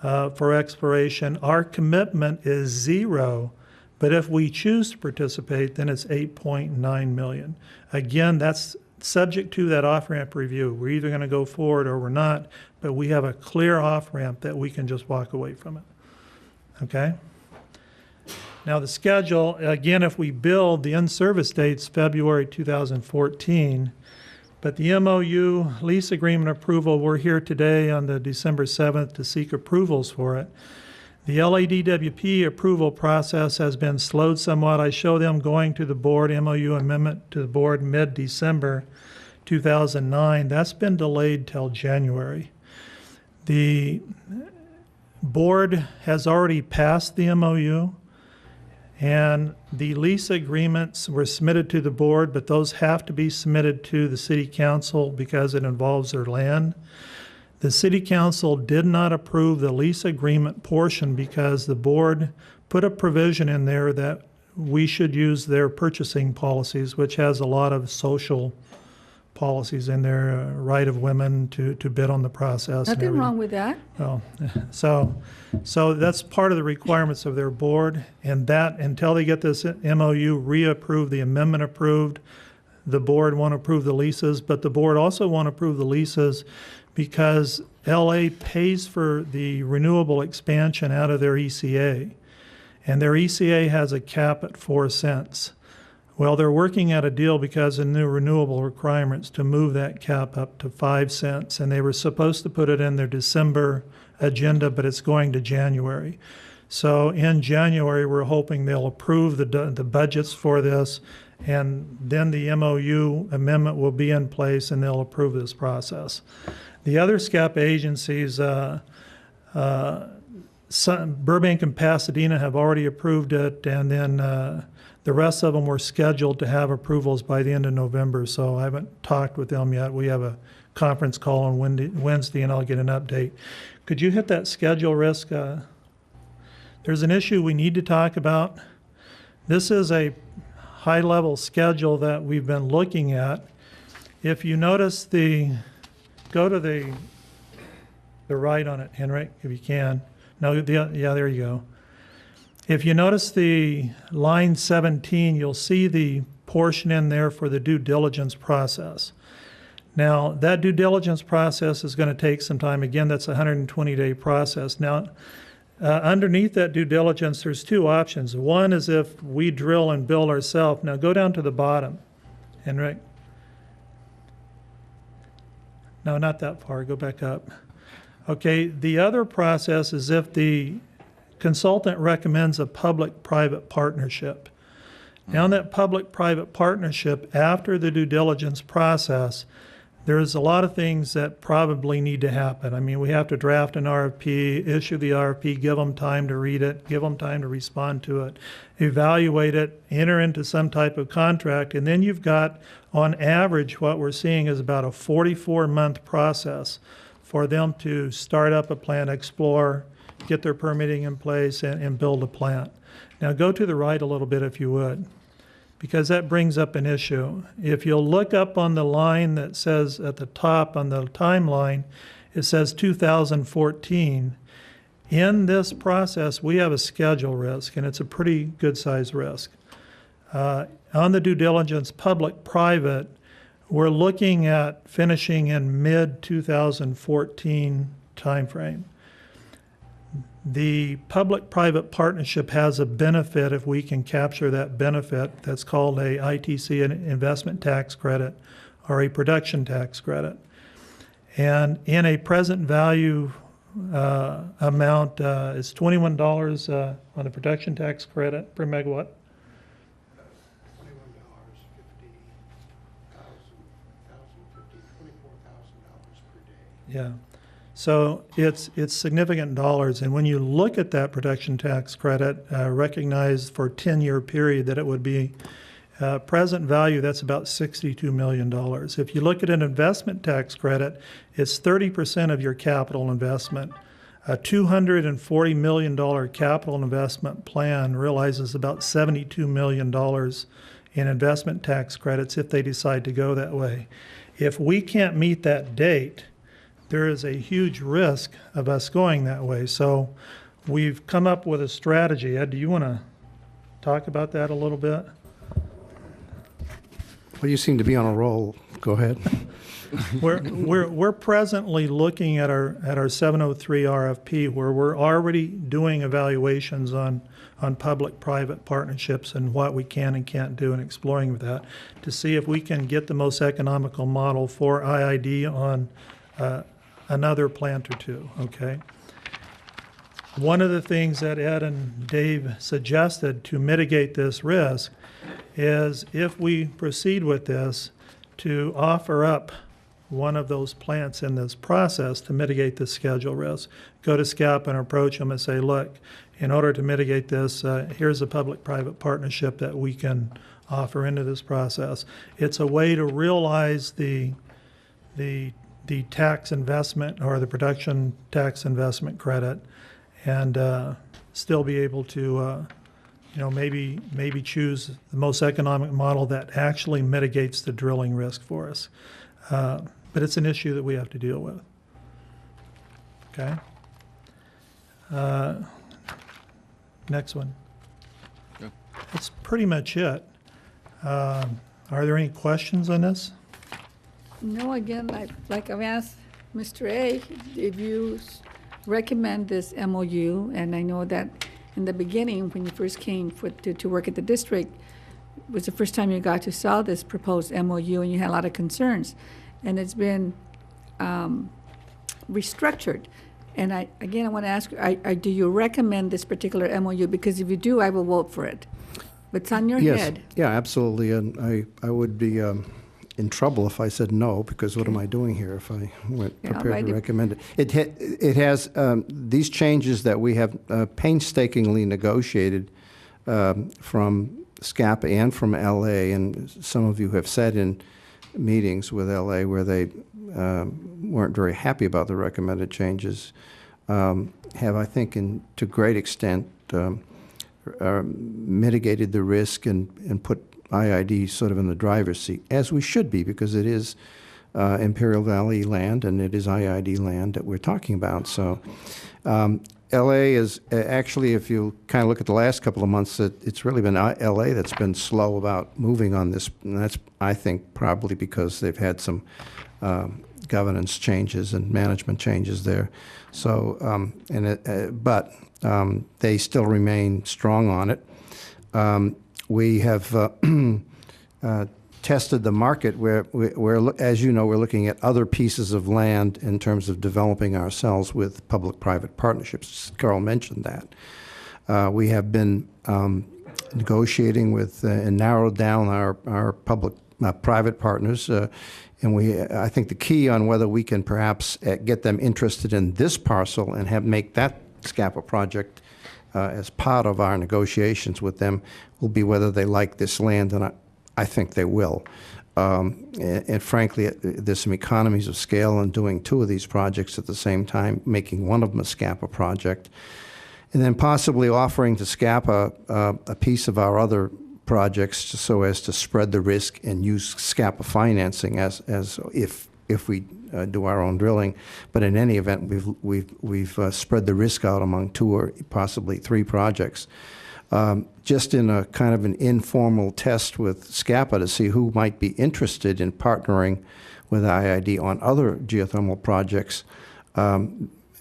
for exploration. Our commitment is zero, but if we choose to participate, then it's $8.9 million. Again, that's subject to that off-ramp review. We're either going to go forward or we're not, but we have a clear off-ramp that we can just walk away from it. Okay? Now the schedule, again, if we build, the in-service date's February 2014, but the MOU lease agreement approval, we're here today on the December 7th to seek approvals for it. The LADWP approval process has been slowed somewhat. I show them going to the board, MOU amendment to the board mid-December 2009. That's been delayed till January. The board has already passed the MOU, and the lease agreements were submitted to the board, but those have to be submitted to the city council because it involves their land. The city council did not approve the lease agreement portion because the board put a provision in there that we should use their purchasing policies, which has a lot of social policies in there, right of women to bid on the process. Nothing wrong with that. Well, so that's part of the requirements of their board, and that until they get this MOU reapproved, the amendment approved, the board won't approve the leases, but the board also won't approve the leases because LA pays for the renewable expansion out of their ECA, and their ECA has a cap at 4 cents. Well, they're working out a deal because of new renewable requirements to move that cap up to 5 cents, and they were supposed to put it in their December agenda, but it's going to January. So in January, we're hoping they'll approve the budgets for this, and then the MOU amendment will be in place, and they'll approve this process. The other SCAP agencies, Burbank and Pasadena, have already approved it, and then the rest of them were scheduled to have approvals by the end of November, so I haven't talked with them yet. We have a conference call on Wednesday, and I'll get an update. Could you hit that schedule, Risk? There's an issue we need to talk about. This is a high-level schedule that we've been looking at. If you notice go to the right on it, Henrik, if you can. No, yeah, there you go. If you notice the line 17, you'll see the portion in there for the due diligence process. Now, that due diligence process is going to take some time. Again, that's a 120-day process. Now, underneath that due diligence, there's two options. One is if we drill and build ourselves. Now, go down to the bottom, Henrik. No, not that far. Go back up. Okay, the other process is if the consultant recommends a public-private partnership. Now, in that public-private partnership, after the due diligence process, there's a lot of things that probably need to happen. I mean, we have to draft an RFP, issue the RFP, give them time to read it, give them time to respond to it, evaluate it, enter into some type of contract, and then you've got, on average, what we're seeing is about a 44-month process for them to start up a plant, explore, get their permitting in place, and build a plant. Now, go to the right a little bit if you would. because that brings up an issue. If you'll look up on the line that says at the top on the timeline, it says 2014. In this process, we have a schedule risk, and it's a pretty good-sized risk. On the due diligence public-private, we're looking at finishing in mid-2014 timeframe. The public-private partnership has a benefit if we can capture that benefit that's called a ITC, an investment tax credit, or a production tax credit. And in a present value amount, is $21 on the production tax credit per megawatt. Yeah, so it's significant dollars, and when you look at that production tax credit, recognize for a 10-year period that it would be present value, that's about $62 million. If you look at an investment tax credit, it's 30% of your capital investment. A $240 million capital investment plan realizes about $72 million in investment tax credits if they decide to go that way. If we can't meet that date, there is a huge risk of us going that way. So we've come up with a strategy. Ed, do you want to talk about that a little bit? Well, you seem to be on a roll. Go ahead. We're presently looking at our 703 RFP, where we're already doing evaluations on public-private partnerships and what we can and can't do, and exploring with that to see if we can get the most economical model for IID on another plant or two, okay? One of the things that Ed and Dave suggested to mitigate this risk is, if we proceed with this, to offer up one of those plants in this process to mitigate the schedule risk. Go to SCAP and approach them and say, look, in order to mitigate this, here's a public-private partnership that we can offer into this process. It's a way to realize the tax investment, or the production tax investment credit, and still be able to maybe choose the most economic model that actually mitigates the drilling risk for us. But it's an issue that we have to deal with. Okay. Next one. Yeah. That's pretty much it. Are there any questions on this? No, again, like I've asked Mr. A, if you recommend this MOU, and I know that in the beginning, when you first came to work at the district, it was the first time you got to saw this proposed MOU, and you had a lot of concerns. And it's been restructured. And I want to ask you, do you recommend this particular MOU? Because if you do, I will vote for it. But it's on your head. Yeah, absolutely. And I would be in trouble if I said no, because what am I doing here if I went prepared to recommend it? It has these changes that we have painstakingly negotiated from SCAP and from LA, and some of you have said in meetings with LA where they weren't very happy about the recommended changes, have, I think, to great extent mitigated the risk and put IID sort of in the driver's seat, as we should be, because it is Imperial Valley land and it is IID land that we're talking about. So LA is actually, if you kind of look at the last couple of months, it's really been LA that's been slow about moving on this, and that's, I think, probably because they've had some governance changes and management changes there. So, but they still remain strong on it. We have tested the market where as you know, we're looking at other pieces of land in terms of developing ourselves with public-private partnerships. Carl mentioned that. We have been negotiating with and narrowed down our public-private partners, and I think the key on whether we can perhaps get them interested in this parcel and make that SCAPA project as part of our negotiations with them will be whether they like this land, and I think they will. And frankly, there's some economies of scale in doing two of these projects at the same time, making one of them a SCAPA project, and then possibly offering to SCAPA a piece of our other projects so as to spread the risk and use SCAPA financing as if we do our own drilling. But in any event, we've spread the risk out among 2 or possibly 3 projects. Just in a kind of an informal test with SCAPA to see who might be interested in partnering with IID on other geothermal projects,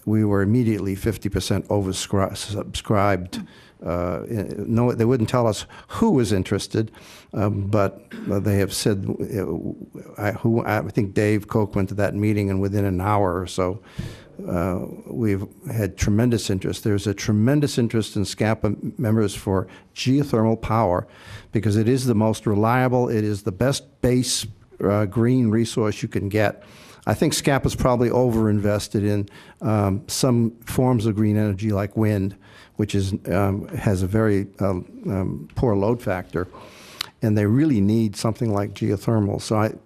we were immediately 50% oversubscribed. No, they wouldn't tell us who was interested, but they have said, I think Dave Koch went to that meeting, and within an hour or so, we've had tremendous interest. There's a tremendous interest in SCAPA members for geothermal power because it is the most reliable, it is the best base green resource you can get. I think SCAPA is probably overinvested in some forms of green energy like wind, which is, has a very poor load factor, and they really need something like geothermal. So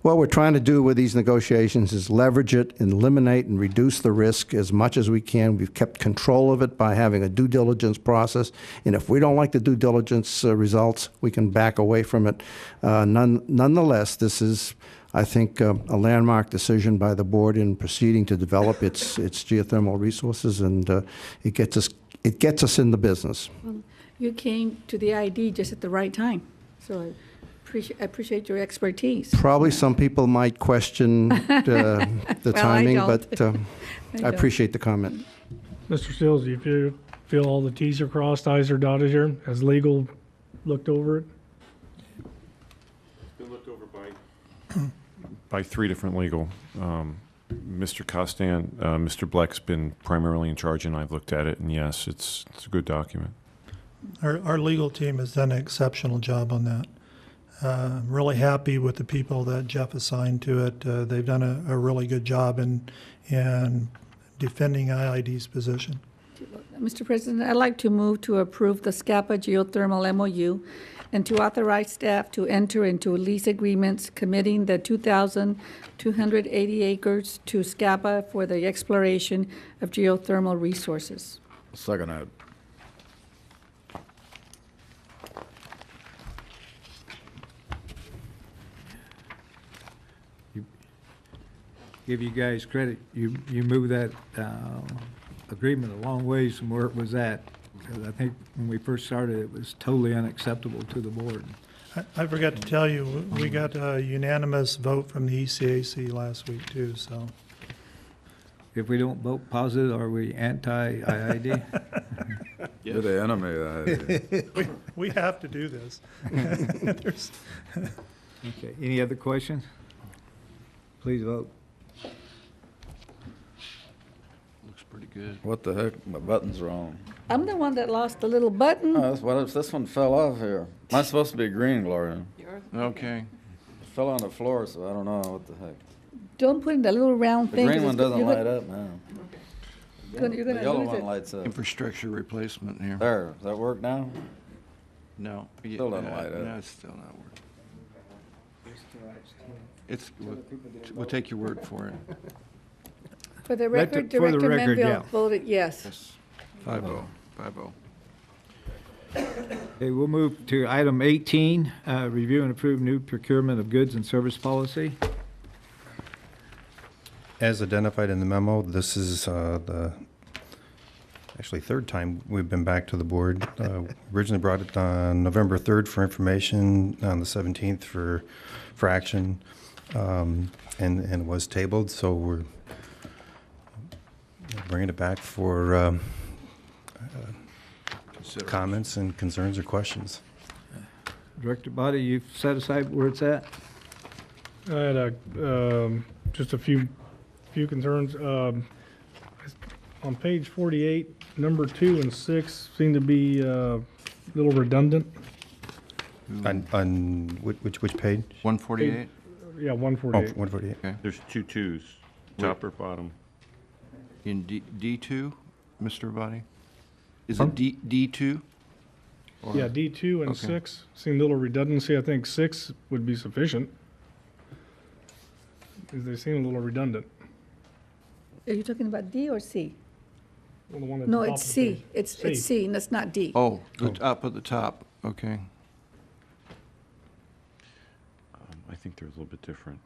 what we're trying to do with these negotiations is leverage it, eliminate and reduce the risk as much as we can. We've kept control of it by having a due diligence process, and if we don't like the due diligence results, we can back away from it. Nonetheless, this is, I think, a landmark decision by the board in proceeding to develop its geothermal resources, and it gets us in the business. Well, you came to the IID just at the right time, so I appreciate your expertise. Probably some people might question the Well, timing, I but I appreciate the comment. Mr. Stills, do you feel all the T's are crossed, I's are dotted here? Has legal looked over it? It's been looked over by 3 different legal. Mr. Costan, Mr. Bleck's been primarily in charge, and I've looked at it, and yes, it's a good document. Our legal team has done an exceptional job on that. I'm really happy with the people that Jeff assigned to it. They've done a really good job in defending IID's position. Mr. President, I'd like to move to approve the SCAPA geothermal MOU and to authorize staff to enter into lease agreements committing the 2,280 acres to SCAPA for the exploration of geothermal resources. Second that. Give you guys credit. You moved that agreement a long ways from where it was at. Because I think when we first started, it was totally unacceptable to the board. I forgot to tell you, we got a unanimous vote from the ECAC last week too, so. If we don't vote positive, are we anti-IID? You're the enemy of IID. We have to do this. Okay, any other questions? Please vote. Looks pretty good. What the heck? My button's wrong. I'm the one that lost the little button. Oh, this one fell off here. Mine's supposed to be green, Gloria. Okay. It fell on the floor, so I don't know what the heck. Don't put in the little round The thing. green 'cause one doesn't you're light gonna- up now. You're The gonna yellow lose one it. lights up. Infrastructure replacement here. There, does that work now? No. Still doesn't light up. No, it's still not working. We'll take your word for it. For the record, Director Menville voted yes. 5-0, 5-0. Okay, we'll move to item 18, review and approve new procurement of goods and service policy. As identified in the memo, this is the actually 3rd time we've been back to the board. Originally brought it on November 3rd for information, on the 17th for action, and was tabled, so we're bringing it back for comments and concerns or questions. Director Body, you've set aside where it's at? I had just a few concerns. On page 48, number 2 and 6 seem to be a little redundant. On which page? 148? Yeah, 148. Oh, 148. Okay. There's 2 2s, top or bottom. In D2, Mr. Body? Is it D2? Or- Yeah, D2 and Okay. 6 seem a little redundancy. I think 6 would be sufficient. They seem a little redundant. Are you talking about D or C? Well, the one at No, the top it's of the C. page. It's C, and it's not D. Oh, up at the top, okay. think they're a little bit different.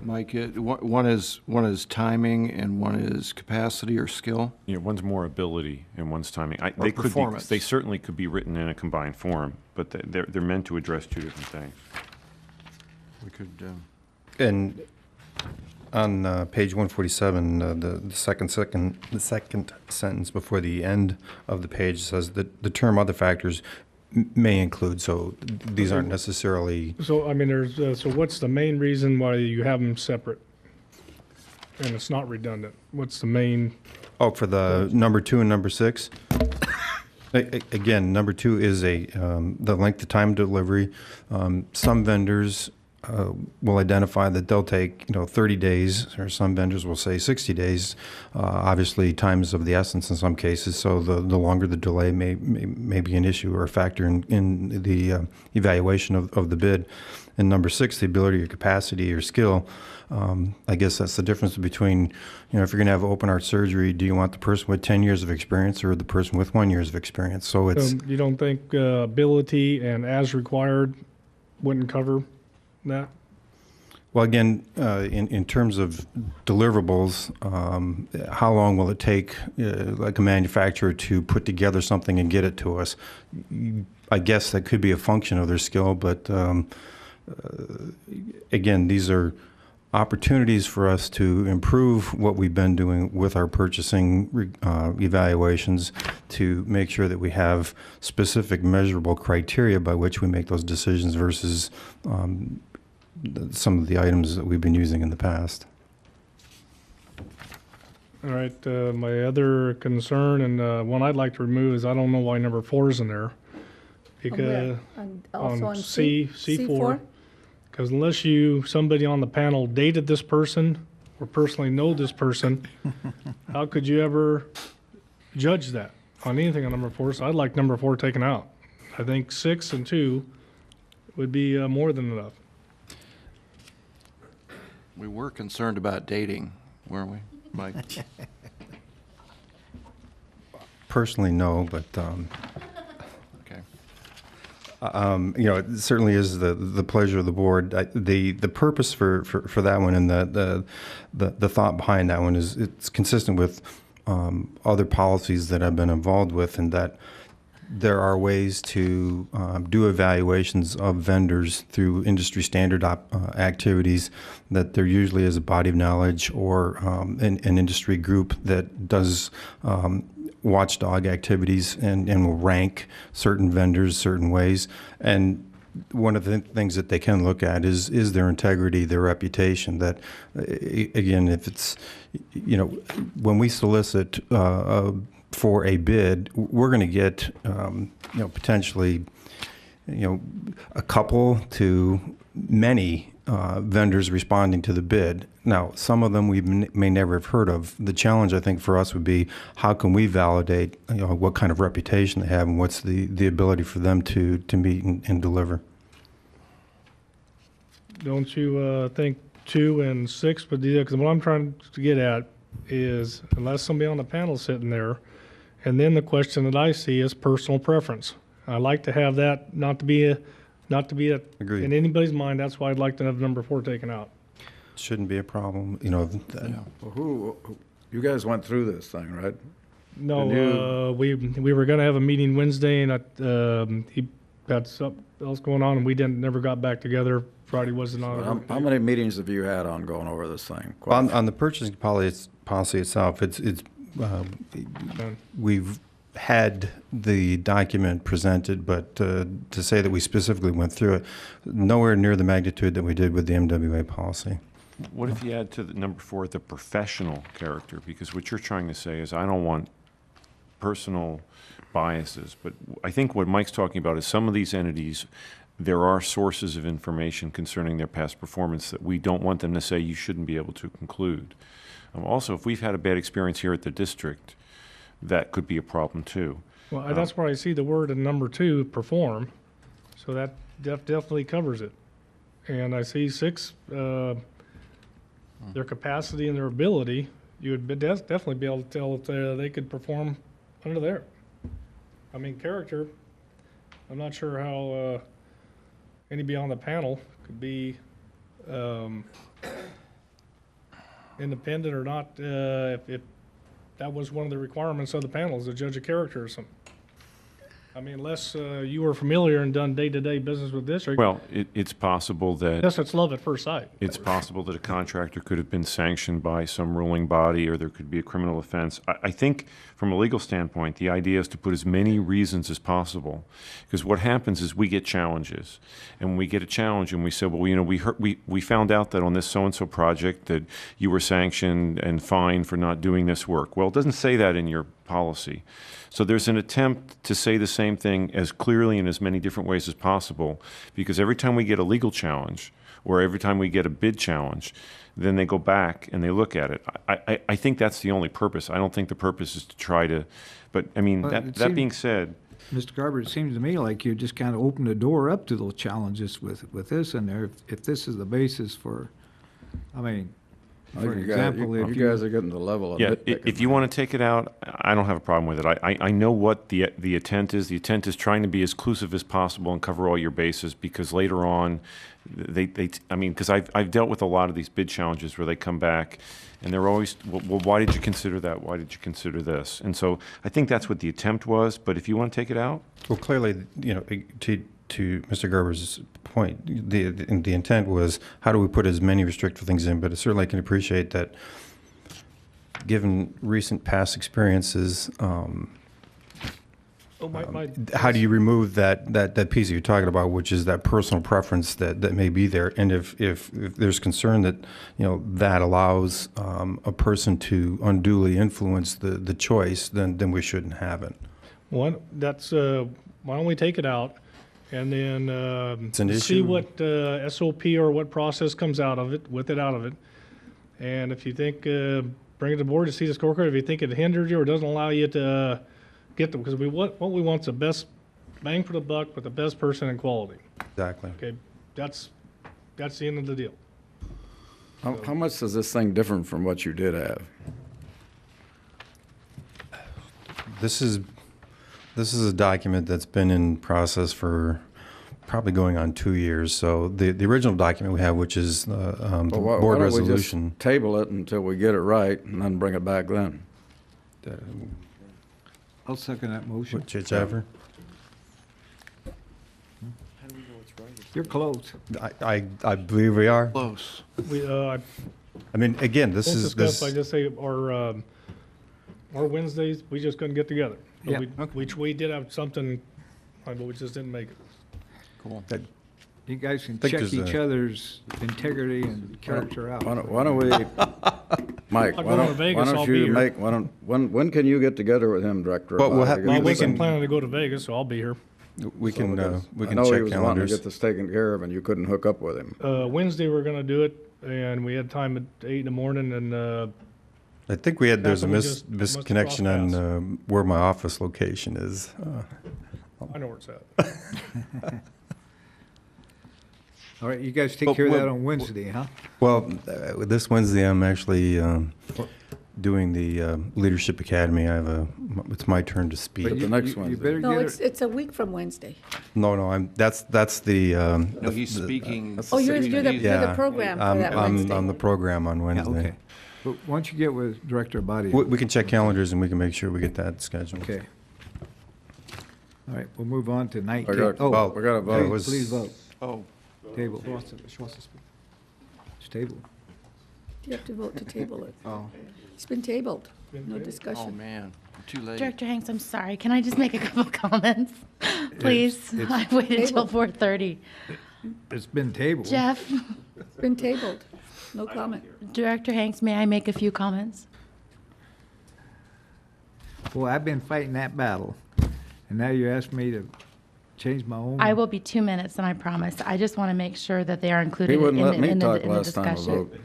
Mike, one is timing and one is capacity or skill. Yeah, one's more ability and one's timing. Or They performance. they certainly could be written in a combined form, but they're meant to address two different things. We could. And on page 147, the second sentence before the end of the page says that the term other factors may include, so these aren't necessarily. So, I mean, there's, so what's the main reason why you have them separate? And it's not redundant. What's the main? Oh, for the number 2 and number 6? Again, number 2 is the length of time delivery. Some vendors will identify that they'll take 30 days, or some vendors will say 60 days. Obviously, time is of the essence in some cases, so the longer the delay may be an issue or a factor in the evaluation of the bid. And number 6, the ability or capacity or skill. I guess that's the difference between, if you're going to have open heart surgery, do you want the person with 10 years of experience or the person with 1 year of experience? So it's. You don't think ability and as required wouldn't cover that? Well, again, in terms of deliverables, how long will it take, like a manufacturer, to put together something and get it to us? I guess that could be a function of their skill, but again, these are opportunities for us to improve what we've been doing with our purchasing evaluations to make sure that we have specific measurable criteria by which we make those decisions versus some of the items that we've been using in the past. All right, my other concern and one I'd like to remove is I don't know why number 4 is in there. Because Also on C4, because unless somebody on the panel dated this person or personally know this person, how could you ever judge that on anything on number 4? So I'd like number 4 taken out. I think 6 and 2 would be more than enough. We were concerned about dating, weren't we, Mike? Personally, no, but Okay. it certainly is the pleasure of the board. The purpose for that one and the thought behind that one is it's consistent with other policies that I've been involved with, and that there are ways to do evaluations of vendors through industry standard activities, that there usually is a body of knowledge or an industry group that does watchdog activities and will rank certain vendors certain ways. And one of the things that they can look at is their integrity, their reputation. That, again, if it's, when we solicit for a bid, we're going to get, potentially, a couple to many vendors responding to the bid. Now, some of them we may never have heard of. The challenge, I think, for us would be how can we validate, what kind of reputation they have and what's the ability for them to meet and deliver. Don't you think 2 and 6 would do that? Because what I'm trying to get at is, unless somebody on the panel sitting there, and then the question that I see is personal preference. I like to have that not to be Agreed. in anybody's mind. That's why I'd like to have number 4 taken out. Shouldn't be a problem, Well, who you guys went through this thing, right? No, we were going to have a meeting Wednesday, and he had something else going on, and we never got back together. Friday wasn't on. How many meetings have you had on going over this thing? On the purchasing policy itself, we've had the document presented, but to say that we specifically went through it, nowhere near the magnitude that we did with the MWA policy. What if you add to the number 4 the professional character? Because what you're trying to say is I don't want personal biases, but I think what Mike's talking about is some of these entities, there are sources of information concerning their past performance that we don't want them to say you shouldn't be able to conclude. Also, if we've had a bad experience here at the district, that could be a problem too. Well, that's where I see the word in number 2, perform. So that definitely covers it. And I see 6, their capacity and their ability. you would definitely be able to tell if they could perform under there. I mean, character, I'm not sure how anybody on the panel could be independent or not, if that was one of the requirements of the panel, is a judge of character or something. I mean, unless you were familiar and done day-to-day business with this, or Well, it's possible that. yes, it's love at first sight. It's possible that a contractor could have been sanctioned by some ruling body, or there could be a criminal offense. I think from a legal standpoint, the idea is to put as many reasons as possible, because what happens is we get challenges, and when we get a challenge and we say, well, you know, we found out that on this so-and-so project that you were sanctioned and fined for not doing this work. Well, it doesn't say that in your policy. So there's an attempt to say the same thing as clearly in as many different ways as possible, because every time we get a legal challenge or every time we get a bid challenge, then they go back and they look at it. I think that's the only purpose. I don't think the purpose is to try to, but I mean, that being said. Mr. Garber, it seems to me like you just kind of opened the door up to those challenges with this in there. If this is the basis for, I mean, for example, if you guys are getting the level of nitpicking. If you want to take it out, I don't have a problem with it. I know what the intent is. The intent is trying to be as inclusive as possible and cover all your bases, because later on, I mean, because I've dealt with a lot of these bid challenges where they come back and they're always, well, why did you consider that? Why did you consider this? And so I think that's what the attempt was. But if you want to take it out, Well, clearly, you know, to Mr. Gerber's point, the intent was how do we put as many restrictive things in, but I certainly can appreciate that given recent past experiences, how do you remove that piece that you're talking about, which is that personal preference that may be there, and if there's concern that, you know, that allows a person to unduly influence the choice, then we shouldn't have it. One, that's, why don't we take it out and then It's an see issue. what SOP or what process comes out of it, with it out of it. And if you think, bring it to the board to see the scorecard. If you think it hinders you or doesn't allow you to get them, because what we want is the best bang for the buck with the best person and quality. Exactly. Okay, that's the end of the deal. How much is this thing different from what you did have? This is a document that's been in process for probably going on 2 years. So the original document we have, which is the board why resolution. don't we just table it until we get it right and then bring it back then? I'll second that motion. Whichever. You're close. I believe we are. Close. I mean, again, this Most is of the this. stuff, I just say, our Wednesdays, we just couldn't get together. But Yeah, we did have something, but we just didn't make it. Cool. You guys can think check there's each a- other's integrity and character out. Why don't we, Mike, I'll go to Vegas, I'll be here. when can you get together with him, Director? Well, we'll about have- it? Well, I we wasn't can- planning to go to Vegas, so I'll be here. We can I check know he was wanting to calendars. get this taken care of, and you couldn't hook up with him. Wednesday, we're gonna do it, and we had time at 8 in the morning, and I think there's a Happened, we just must have misconnection crossed on where my office location is. I know where it's at. All right, you guys take Well, care of that well, on Wednesday, huh? Well, this Wednesday I'm actually doing the Leadership Academy. It's my turn to speak. But the next You Wednesday. better No, get it's a week from Wednesday. No, that's the. No, he's speaking. Oh, you're the program for that Wednesday. I'm the program on Yeah, Wednesday. okay. But once you get with Director Abadi. We can check calendars and we can make sure we get that scheduled. Okay. All right, we'll move on to 19. We got a vote. Please vote. Oh, Table. It's table. You have to vote to table it. Oh. It's been tabled. No oh, discussion. man, too late. Director Hanks, I'm sorry. Can I just make a couple comments? Please? I waited until 4:30. It's been tabled. Jeff, It's been tabled. No comment. Director Hanks, may I make a few comments? Well, I've been fighting that battle, and now you ask me to change my own. I will be 2 minutes, and I promise. I just want to make sure that they are He included wouldn't let in me the talk last time a discussion. vote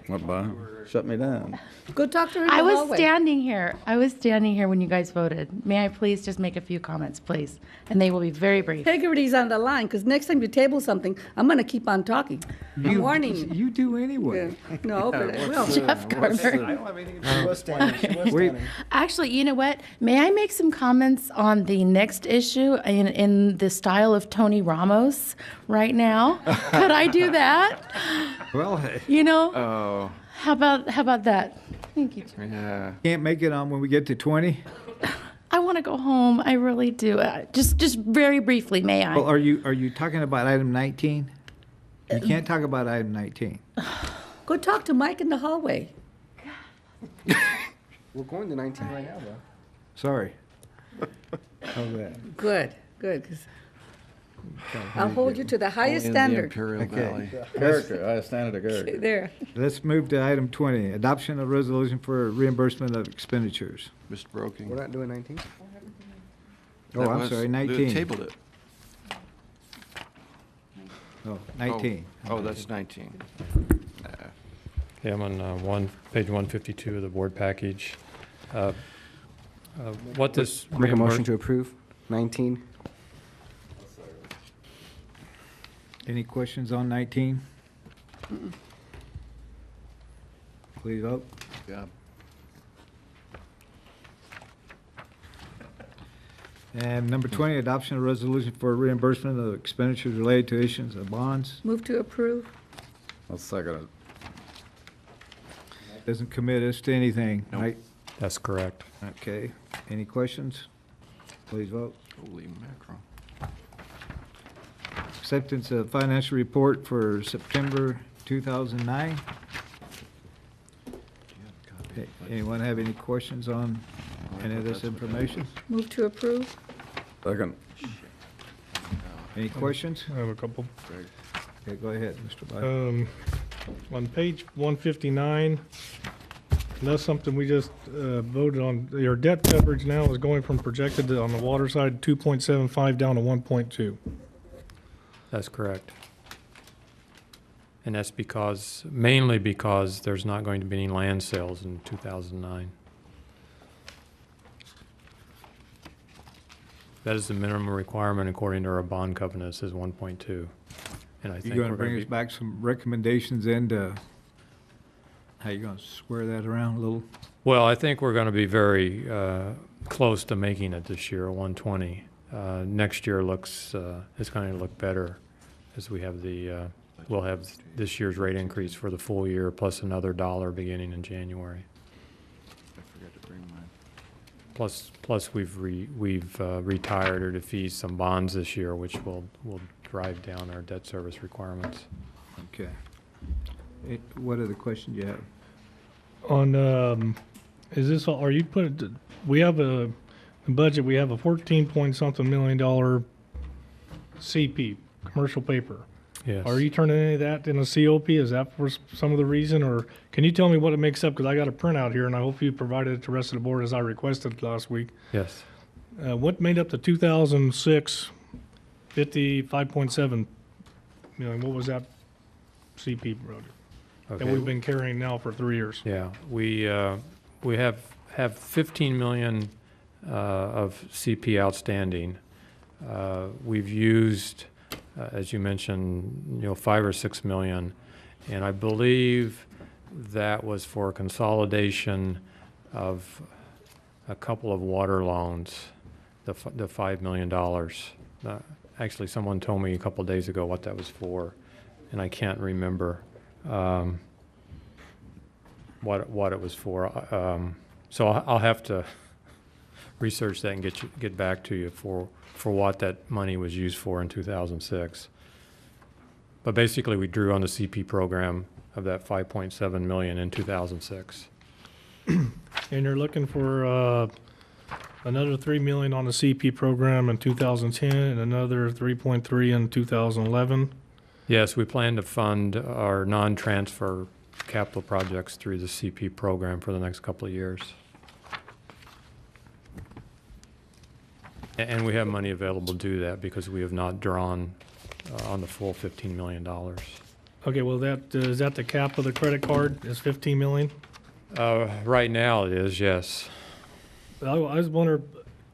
went by. shut me down. Go talk to her in the I was hallway. standing here. I was standing here when you guys voted. May I please just make a few comments, please? And they will be very brief. Integrity's on the line, because next time you table something, I'm going to keep on talking. I'm warning you. You do anyway. Yeah. No, but I will. Jeff Carter. She was standing. Actually, you know what? May I make some comments on the next issue in the style of Tony Ramos right now? Could I do that? Well, You know, Oh, how about that? Thank you. yeah. can't make it on when we get to 20? I want to go home. I really do. Just very briefly, may I? Well, are you talking about item 19? You can't talk about item 19. Go talk to Mike in the hallway. We're going to 19 right now, bro. Sorry. How's that? Good, 'cause I'll hold you to the highest In the standard. Imperial Okay. Valley. Character, I stand at character. There. Let's move to item 20, adoption of resolution for reimbursement of expenditures. Mr. Broking. We're not doing 19? Oh, That I'm was- sorry, they 19. tabled it. Oh, 19. Oh, that's 19. Yeah, I'm on page 152 of the board package. What this Make a motion reimbur- to approve 19. Any questions on 19? Please vote. Yeah. And number 20, adoption of resolution for reimbursement of expenditures related to issuance of bonds. Move to approve. I'll second it. Doesn't commit us to anything, right? That's correct. Okay. Any questions? Please vote. Holy mackerel. Acceptance of financial report for September 2009. Okay, anyone have any questions on any of this information? Move to approve. Second. Any questions? I have a couple. Okay, go ahead, Mr. Byer. On page 159, that's something we just voted on. Your debt coverage now is going from projected on the water side 2.75 down to 1.2. That's correct. And that's mainly because there's not going to be any land sales in 2009. That is the minimum requirement according to our bond covenants is 1.2. And I think You gonna we're bring going us to be, back some recommendations into how you gonna square that around a little? well, I think we're going to be very close to making it this year, 120. Next year it's going to look better as we have we'll have this year's rate increase for the full year plus another $1 beginning in January. I forgot to bring mine. Plus we've retired or defeased some bonds this year, which will drive down our debt service requirements. Okay. What other questions you have? On, are you we have a budget, we have a 14-point-something million CP, commercial paper. Yes. Are you turning any of that in a COP? Is that for some of the reason, or can you tell me what it makes up? Because I got a printout here, and I hope you provided it to the rest of the board as I requested last week. Yes. What made up the 2006 55.7 million? What was that CP project that we've been carrying now for 3 years? Yeah, we have 15 million of CP outstanding. We've used, as you mentioned, 5 or 6 million, and I believe that was for consolidation of a couple of water loans, the $5 million. Actually, someone told me a couple days ago what that was for, and I can't remember what it was for. So I'll have to research that and get back to you for what that money was used for in 2006. But basically, we drew on the CP program of that 5.7 million in 2006. And you're looking for another 3 million on the CP program in 2010 and another 3.3 in 2011. Yes, we plan to fund our non-transfer capital projects through the CP program for the next couple of years. And we have money available to do that because we have not drawn on the full $15 million. Okay, well, is that the cap of the credit card, is 15 million? Right now it is, yes. I was wondering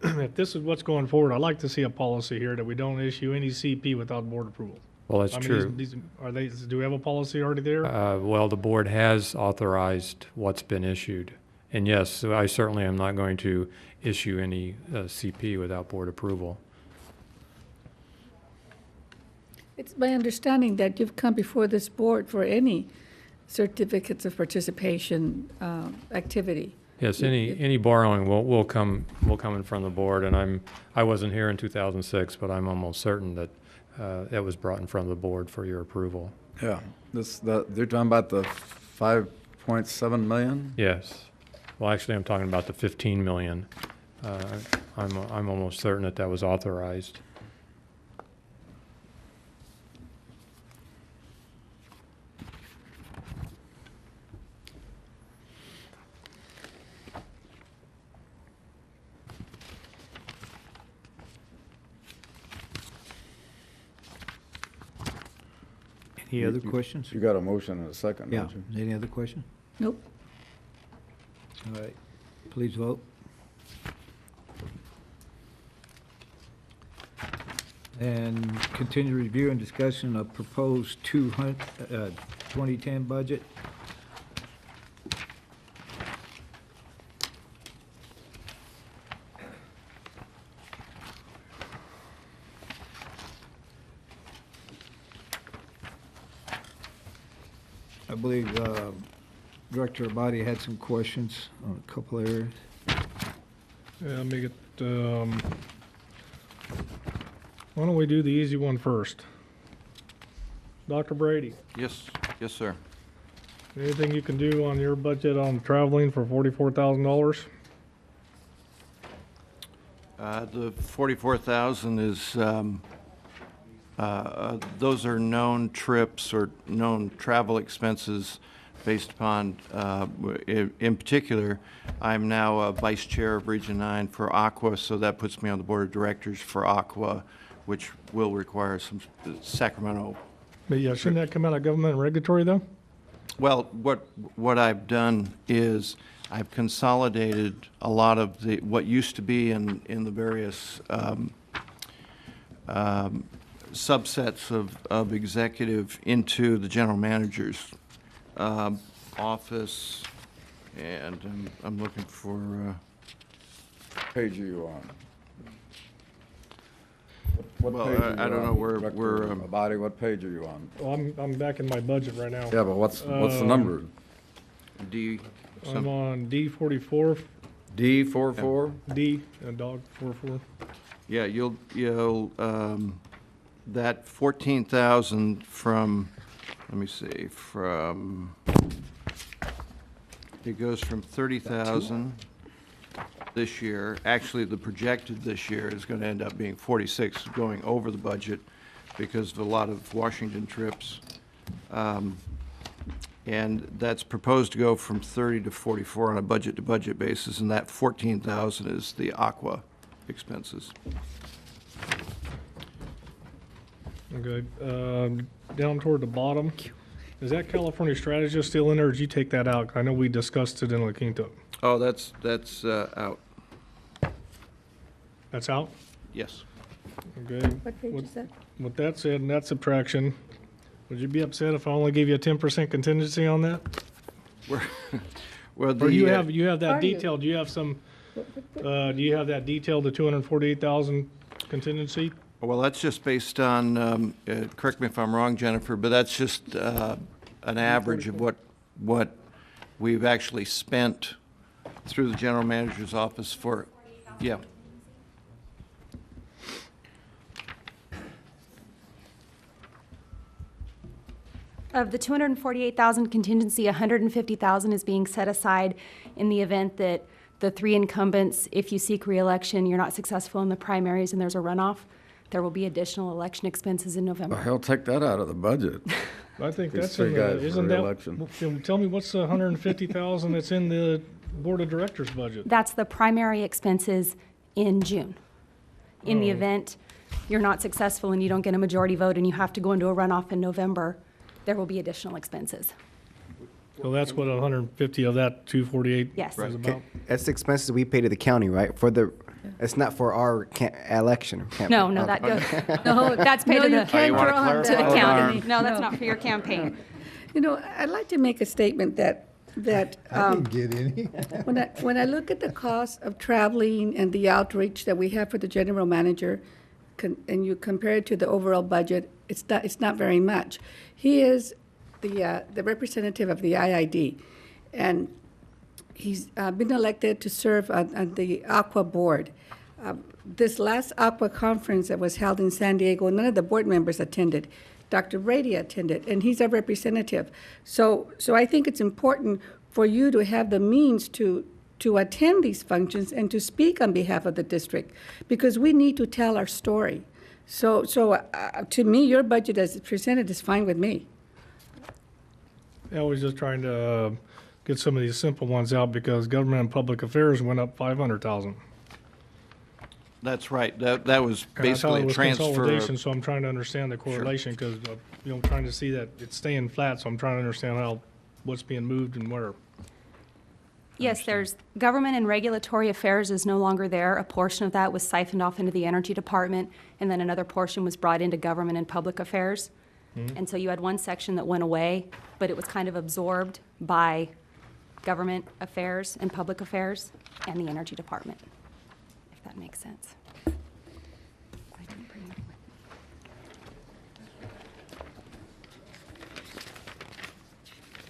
if this is what's going forward. I'd like to see a policy here that we don't issue any CP without board approval. Well, that's true. Do we have a policy already there? Well, the board has authorized what's been issued. And yes, I certainly am not going to issue any CP without board approval. It's my understanding that you've come before this board for any certificates of participation activity. Yes, any borrowing will come in front of the board, and I wasn't here in 2006, but I'm almost certain that that was brought in front of the board for your approval. Yeah, they're talking about the 5.7 million? Yes. Well, actually, I'm talking about the 15 million. I'm almost certain that was authorized. Any other questions? You got a motion and a second, Yeah. don't you? Any other question? Nope. All right. Please vote. And continue review and discussion of proposed 2010 budget. I believe Director Abadi had some questions on a couple areas. Yeah, make it, why don't we do the easy one first? Dr. Brady, Yes, yes, sir. anything you can do on your budget on traveling for $44,000? The 44,000 is, those are known trips or known travel expenses based upon, in particular, I'm now Vice Chair of Region 9 for Aqua, so that puts me on the Board of Directors for Aqua, which will require some Sacramento. But yeah, shouldn't that come out of government and regulatory though? Well, what I've done is I've consolidated a lot of what used to be in the various subsets of executive into the general manager's office, and I'm looking for. Page are you on? Well, I don't know where Abadi, what page are you on? Well, I'm back in my budget right now. Yeah, but what's the number? D. I'm on D44. D44? D, dog 44. Yeah, you'll that 14,000 from, let me see, from, it goes from 30,000 this year. Actually, the projected this year is going to end up being 46, going over the budget because of a lot of Washington trips. And that's proposed to go from 30 to 44 on a budget-to-budget basis, and that 14,000 is the Aqua expenses. Okay, down toward the bottom, is that California strategist still in there, or did you take that out? I know we discussed it in La Quinta. Oh, that's out. That's out? Yes. Okay. What page is that? With that said, and that subtraction, would you be upset if I only gave you a 10% contingency on that? Well, Or you have that Are you? detailed, do you have some, do you have that detailed, the 248,000 contingency? Well, that's just based on, correct me if I'm wrong, Jennifer, but that's just an average of what we've actually spent through the general manager's office for, yeah. Of the 248,000 contingency, 150,000 is being set aside in the event that the three incumbents, if you seek reelection, you're not successful in the primaries and there's a runoff, there will be additional election expenses in November. Well, he'll take that out of the budget. I think These that's three in guys the, for isn't that, re-election. tell me what's the 150,000 that's in the Board of Directors budget? That's the primary expenses in June. In the event you're not successful and you don't get a majority vote and you have to go into a runoff in November, there will be additional expenses. So that's what 150 of that 248 Yes. is about? That's the expenses we pay to the county, right? It's not for our election. No, no, that's paid to the county. No, that's not for your campaign. You know, I'd like to make a statement that I didn't get any. when I look at the cost of traveling and the outreach that we have for the general manager, and you compare it to the overall budget, it's not very much. He is the representative of the IID, and he's been elected to serve on the Aqua Board. This last Aqua conference that was held in San Diego, none of the board members attended. Dr. Brady attended, and he's a representative. So I think it's important for you to have the means to attend these functions and to speak on behalf of the district, because we need to tell our story. So to me, your budget as presented is fine with me. I was just trying to get some of these simple ones out because government and public affairs went up 500,000. That's right. That was And I thought basically it a was transfer. consolidation, so I'm trying to understand the correlation because, trying to see that it's staying flat, so I'm trying to understand what's being moved and where. Yes, there's government and regulatory affairs is no longer there. A portion of that was siphoned off into the energy department, and then another portion was brought into government and public affairs. And so you had one section that went away, but it was kind of absorbed by government affairs and public affairs and the energy department, if that makes sense.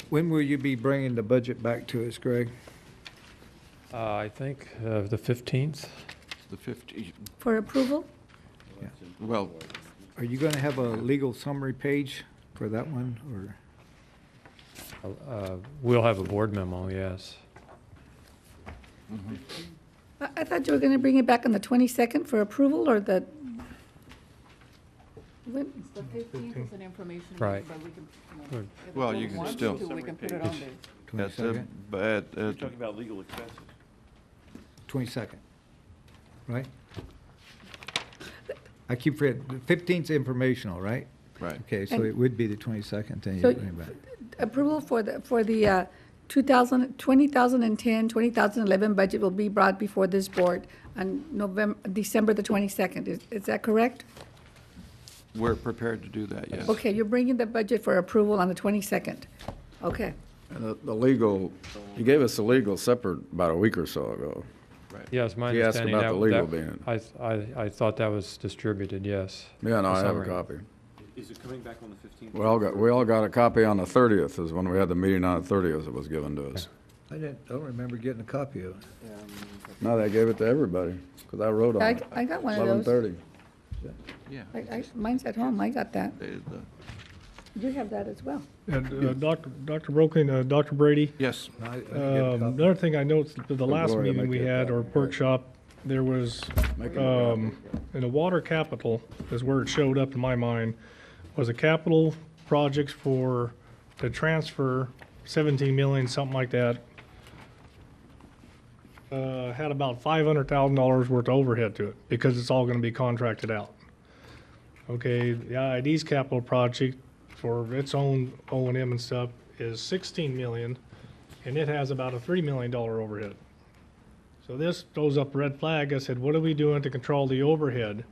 When will you be bringing the budget back to us, Greg? I think the 15th. The 50, For approval? well, Are you going to have a legal summary page for that one, or? We'll have a board memo, yes. I thought you were going to bring it back on the 22nd for approval, or the... When? The 15th is an information. Right. But we can, Good. if Well, the you board can wants still- to, we can put it on there. 22nd? but We're talking about legal expenses. 22nd, right? I keep forgetting, the 15th 's informational, right? Right. Okay, so And- it would be the 22nd, then you So bring it back. approval for the 2010, 2011 budget will be brought before this board on December the 22nd. Is that correct? we're prepared to do that, yes. Okay, you're bringing the budget for approval on the 22nd. Okay. And the legal, you gave us the legal separate about a week or so ago. Yes, my He asked understanding about the legal being. I thought that was distributed, yes. Yeah, no, The I have a summary. copy. Is it coming back on the 15th? We all got a copy on the 30th, is when we had the meeting on the 30th, it was given to us. I don't remember getting a copy of it. No, they gave it to everybody, because I wrote on it. I got one of those. 11:30. Yeah. Mine's at home, I got that. The- You have that as well. And Dr. Broken, Dr. Brady, Yes. No, I didn't get a copy. another thing I noticed at the last Gloria, meeting make we it had, that. or workshop, there was, in the water capital, is where it showed up in my mind, was a capital projects for the transfer, 17 million, something like that. Had about $500,000 worth of overhead to it, because it's all gonna be contracted out. Okay, the IID's capital project for its own O&M and stuff is 16 million, and it has about a $3 million overhead. So this throws up a red flag. I said, what are we doing to control the overhead?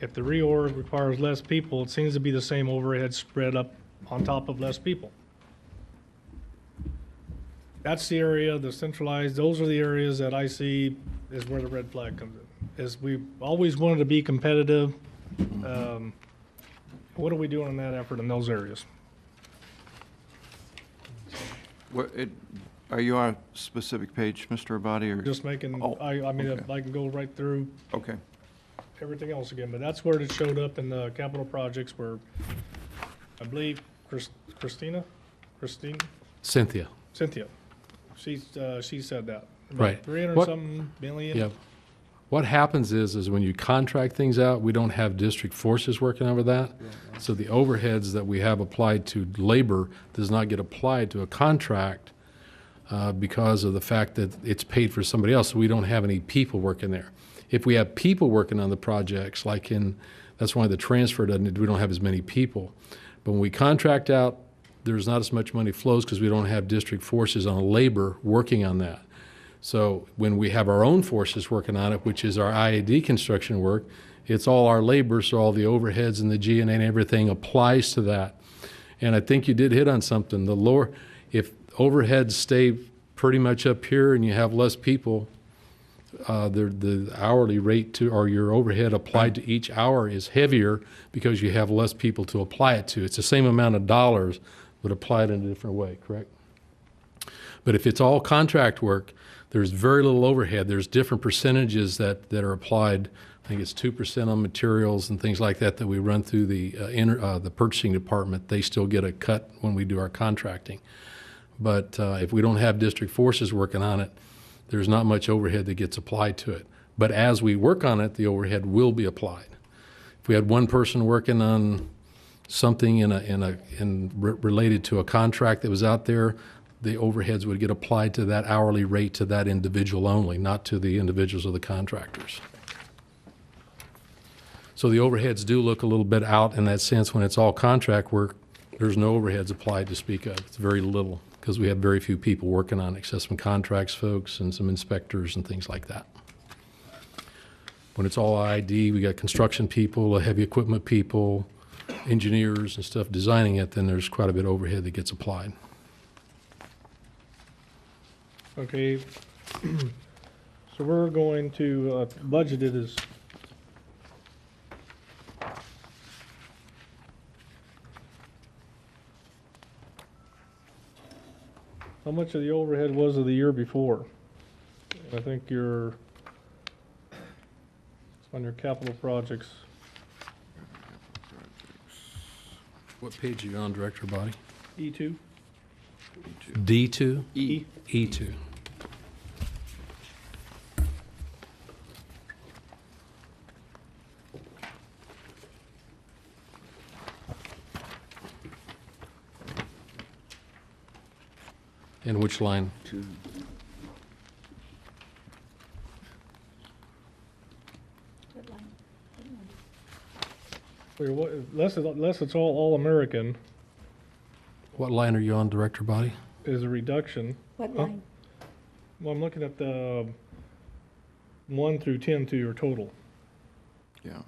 If the reorg requires less people, it seems to be the same overhead spread up on top of less people. That's the area, the centralized, those are the areas that I see is where the red flag comes in. Is we always wanted to be competitive. What are we doing in that effort in those areas? Are you on a specific page, Mr. Abadi, or? Just making, Oh, I mean, okay. I can go right through Okay. everything else again, but that's where it showed up in the capital projects where I believe Cynthia, she said that. About Right. 300 What- something million. Yeah. What happens is when you contract things out, we don't have district forces working over that. So the overheads that we have applied to labor does not get applied to a contract because of the fact that it's paid for somebody else. So we don't have any people working there. If we have people working on the projects, that's why the transfer we don't have as many people. But when we contract out there's not as much money flows because we don't have district forces on labor working on that. So when we have our own forces working on it, which is our IID construction work, it's all our labor, so all the overheads and the G&A and everything applies to that. And I think you did hit on something. The lower, if overheads stay pretty much up here and you have less people, the hourly rate to, or your overhead applied to each hour is heavier because you have less people to apply it to. It's the same amount of dollars, but applied in a different way, correct? But if it's all contract work, there's very little overhead. There's different percentages that are applied. I think it's 2% on materials and things like that that we run through the purchasing department. They still get a cut when we do our contracting. But if we don't have district forces working on it, there's not much overhead that gets applied to it. But as we work on it, the overhead will be applied. If we had one person working on something related to a contract that was out there, the overheads would get applied to that hourly rate to that individual only, not to the individuals or the contractors. So the overheads do look a little bit out in that sense. When it's all contract work, there's no overheads applied to speak of. It's very little because we have very few people working on it, except some contracts folks and some inspectors and things like that. When it's all IID, we got construction people, heavy equipment people, engineers and stuff designing it, then there's quite a bit of overhead that gets applied. Okay, so we're going to budget it as how much of the overhead was of the year before? I think it's on your capital projects. What page are you on, Director Body? E2. D2? E. E2. And which line? Unless it's all American, What line are you on, Director Body? is a reduction. What line? Well, I'm looking at the 1 through 10 to your total. Yeah.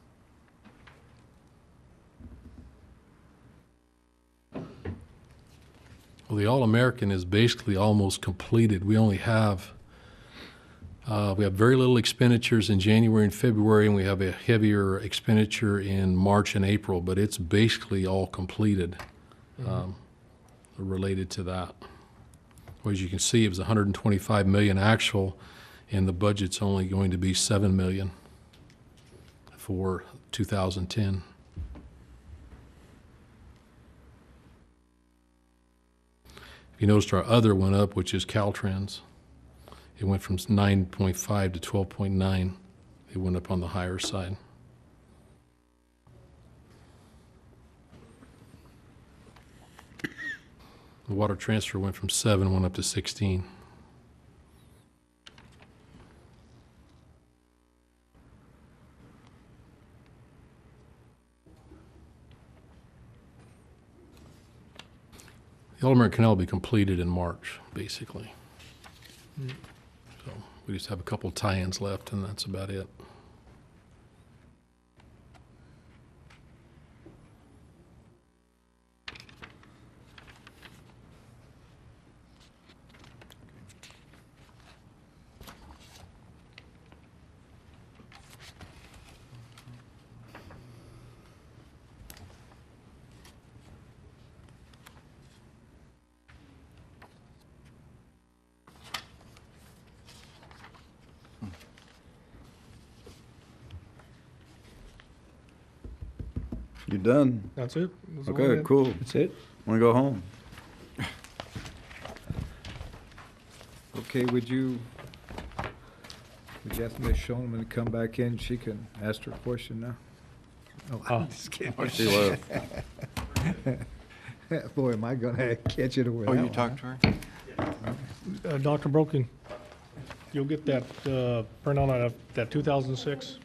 Well, the All-American is basically almost completed. We only have, we have very little expenditures in January and February, and we have a heavier expenditure in March and April, but it's basically all completed related to that. Well, as you can see, it was 125 million actual, and the budget's only going to be 7 million for 2010. You noticed our other went up, which is Caltrans. It went from 9.5 to 12.9. It went up on the higher side. The water transfer went from 7, went up to 16. The All-American Canal will be completed in March, basically. So we just have a couple tie-ins left, and that's about it. You done? That's it? That's all I Okay, had. cool. That's it? Want to go home? Okay, would you ask Ms. Schoenman to come back in? She can ask her question now. Oh, I'm just kidding. Oh, she left. Boy, am I gonna catch it with Oh, that you one, talked huh? to her? Dr. Broken, you'll get that printout of that 2006